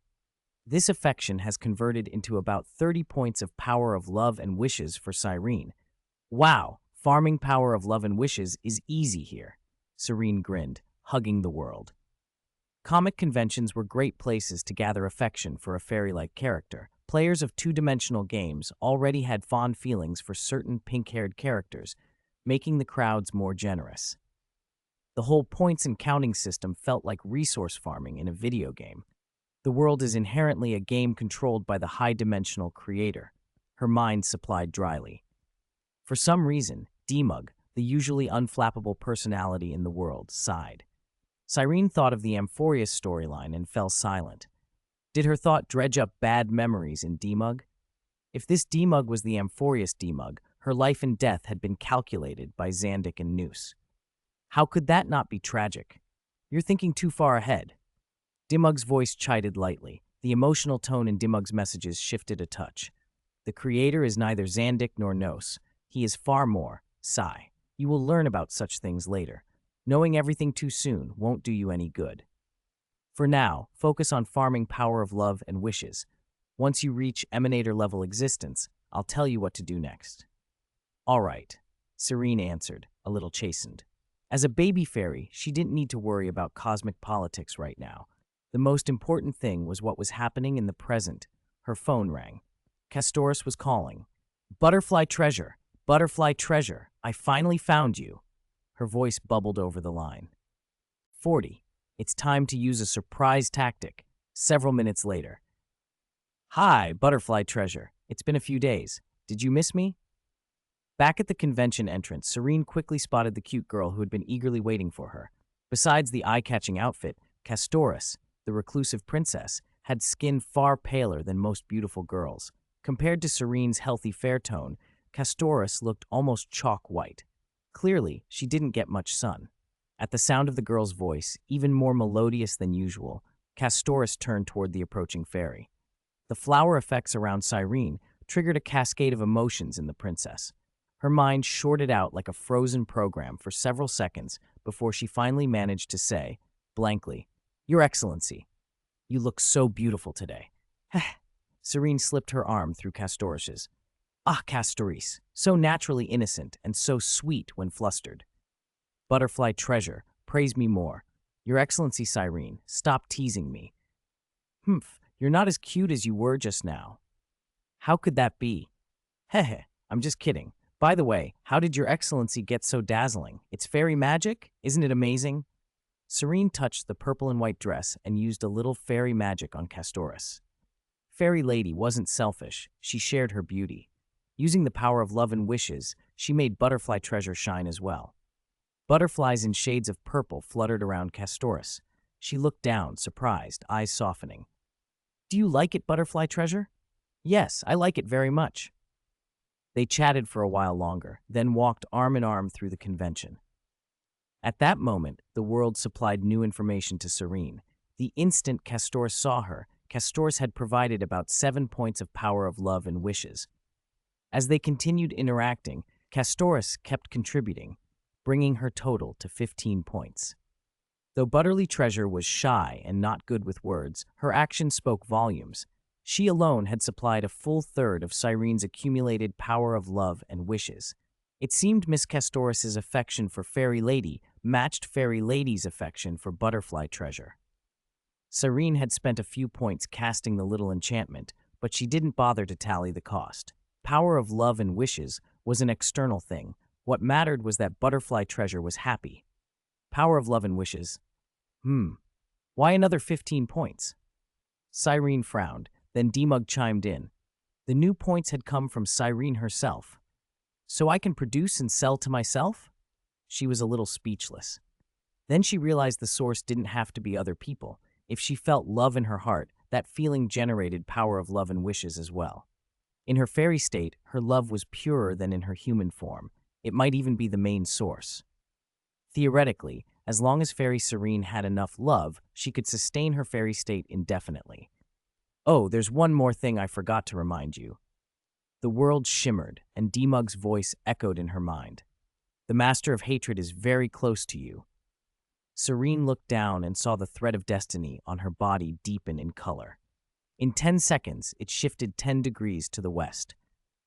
This affection has converted into about 30 points of power of love and wishes for Cyrene. Wow, farming power of love and wishes is easy here, Cyrene grinned, hugging the world. Comic conventions were great places to gather affection for a fairy-like character. Players of two-dimensional games already had fond feelings for certain pink-haired characters, making the crowds more generous. The whole points and counting system felt like resource farming in a video game. The world is inherently a game controlled by the high-dimensional creator, her mind supplied dryly. For some reason, Demug, the usually unflappable personality in the world, sighed. Cyrene thought of the Amphorius storyline and fell silent. Did her thought dredge up bad memories in Demug? If this Demug was the Amphorius Demug, her life and death had been calculated by Zandik and Noose. How could that not be tragic? You're thinking too far ahead. Dimug's voice chided lightly. The emotional tone in Dimug's messages shifted a touch. The creator is neither Zandik nor Nos. He is far more. Sigh. You will learn about such things later. Knowing everything too soon won't do you any good. For now, focus on farming power of love and wishes. Once you reach emanator level existence, I'll tell you what to do next. All right, Serene answered, a little chastened. As a baby fairy, she didn't need to worry about cosmic politics right now. The most important thing was what was happening in the present. Her phone rang. Castoris was calling. Butterfly treasure, butterfly treasure, I finally found you. Her voice bubbled over the line. 40. It's time to use a surprise tactic. Several minutes later. Hi, butterfly treasure. It's been a few days. Did you miss me? Back at the convention entrance, Serene quickly spotted the cute girl who had been eagerly waiting for her. Besides the eye-catching outfit, Castoris, the reclusive princess, had skin far paler than most beautiful girls. Compared to Serene's healthy fair tone, Castoris looked almost chalk white. Clearly, she didn't get much sun. At the sound of the girl's voice, even more melodious than usual, Castoris turned toward the approaching fairy. The flower effects around Cyrene triggered a cascade of emotions in the princess. Her mind shorted out like a frozen program for several seconds before she finally managed to say, blankly, Your Excellency, you look so beautiful today. Serene slipped her arm through Castoris's. Ah, Castoris, so naturally innocent and so sweet when flustered. Butterfly treasure, praise me more. Your Excellency Cyrene, stop teasing me. Humph, you're not as cute as you were just now. How could that be? Heh, I'm just kidding. By the way, how did Your Excellency get so dazzling? It's fairy magic? Isn't it amazing? Serene touched the purple and white dress and used a little fairy magic on Castoris. Fairy Lady wasn't selfish, she shared her beauty. Using the power of love and wishes, she made Butterfly treasure shine as well. Butterflies in shades of purple fluttered around Castoris. She looked down, surprised, eyes softening. Do you like it, Butterfly treasure? Yes, I like it very much. They chatted for a while longer, then walked arm in arm through the convention. At that moment, the world supplied new information to Serene. The instant Castoris saw her, Castoris had provided about 7 points of power of love and wishes. As they continued interacting, Castoris kept contributing, bringing her total to 15 points. Though Butterly Treasure was shy and not good with words, her actions spoke volumes. She alone had supplied a full third of Cyrene's accumulated power of love and wishes. It seemed Miss Castoris's affection for Fairy Lady matched Fairy Lady's affection for Butterfly Treasure. Cyrene had spent a few points casting the little enchantment, but she didn't bother to tally the cost. Power of love and wishes was an external thing. What mattered was that Butterfly Treasure was happy. Power of love and wishes. Why another 15 points? Cyrene frowned, then Demug chimed in. The new points had come from Cyrene herself. So I can produce and sell to myself? She was a little speechless. Then she realized the source didn't have to be other people. If she felt love in her heart, that feeling generated power of love and wishes as well. In her fairy state, her love was purer than in her human form. It might even be the main source. Theoretically, as long as Fairy Serene had enough love, she could sustain her fairy state indefinitely. Oh, there's one more thing I forgot to remind you. The world shimmered, and Demug's voice echoed in her mind. The Master of Hatred is very close to you. Serene looked down and saw the thread of destiny on her body deepen in color. In 10 seconds, it shifted 10 degrees to the west.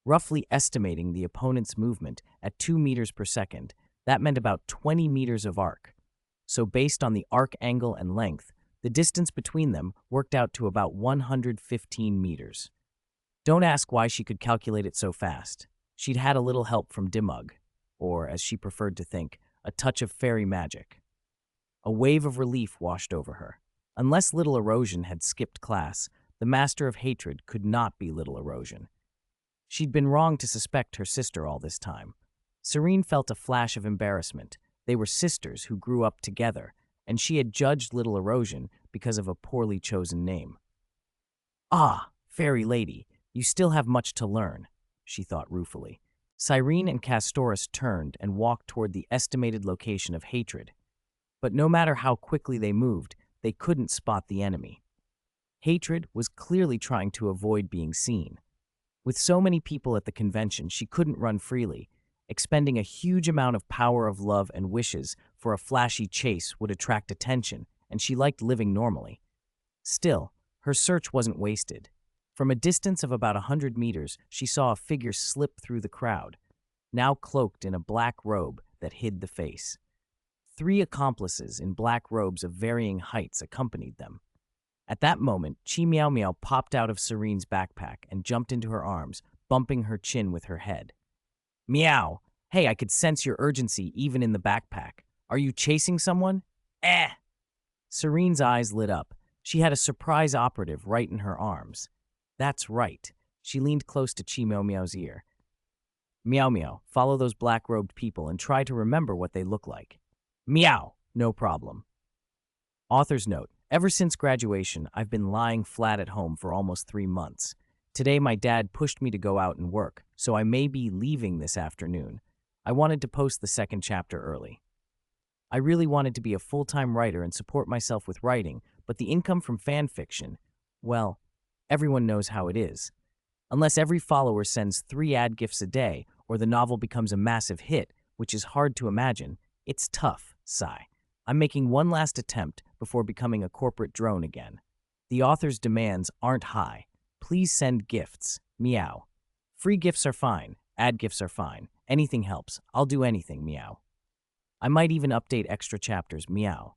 Roughly estimating the opponent's movement at 2 meters per second, that meant about 20 meters of arc. So based on the arc angle and length, the distance between them worked out to about 115 meters. Don't ask why she could calculate it so fast. She'd had a little help from Demug, or, as she preferred to think, a touch of fairy magic. A wave of relief washed over her. Unless Little Erosion had skipped class, the Master of Hatred could not be Little Erosion. She'd been wrong to suspect her sister all this time. Serene felt a flash of embarrassment. They were sisters who grew up together, and she had judged Little Erosion because of a poorly chosen name. Ah, Fairy Lady, you still have much to learn, she thought ruefully. Cyrene and Castoris turned and walked toward the estimated location of hatred. But no matter how quickly they moved, they couldn't spot the enemy. Hatred was clearly trying to avoid being seen. With so many people at the convention, she couldn't run freely, Expending a huge amount of power of love and wishes for a flashy chase would attract attention, and she liked living normally. Still, her search wasn't wasted. From a distance of about 100 meters, she saw a figure slip through the crowd, now cloaked in a black robe that hid the face. 3 accomplices in black robes of varying heights accompanied them. At that moment, Chi Miao Miao popped out of Serene's backpack and jumped into her arms, bumping her chin with her head. Meow! Hey, I could sense your urgency even in the backpack. Are you chasing someone? Eh! Serene's eyes lit up. She had a surprise operative right in her arms. That's right. She leaned close to Chi Miao Miao's ear. Meow Meow, follow those black-robed people and try to remember what they look like. Meow! No problem. Author's note. Ever since graduation, I've been lying flat at home for almost 3 months. Today, my dad pushed me to go out and work, so I may be leaving this afternoon. I wanted to post the 2nd chapter early. I really wanted to be a full-time writer and support myself with writing, but the income from fan fiction, well, everyone knows how it is. Unless every follower sends 3 ad gifts a day, or the novel becomes a massive hit, which is hard to imagine, it's tough, sigh. I'm making one last attempt before becoming a corporate drone again. The author's demands aren't high. Please send gifts. Meow. Free gifts are fine. Ad gifts are fine. Anything helps. I'll do anything. Meow. I might even update extra chapters. Meow.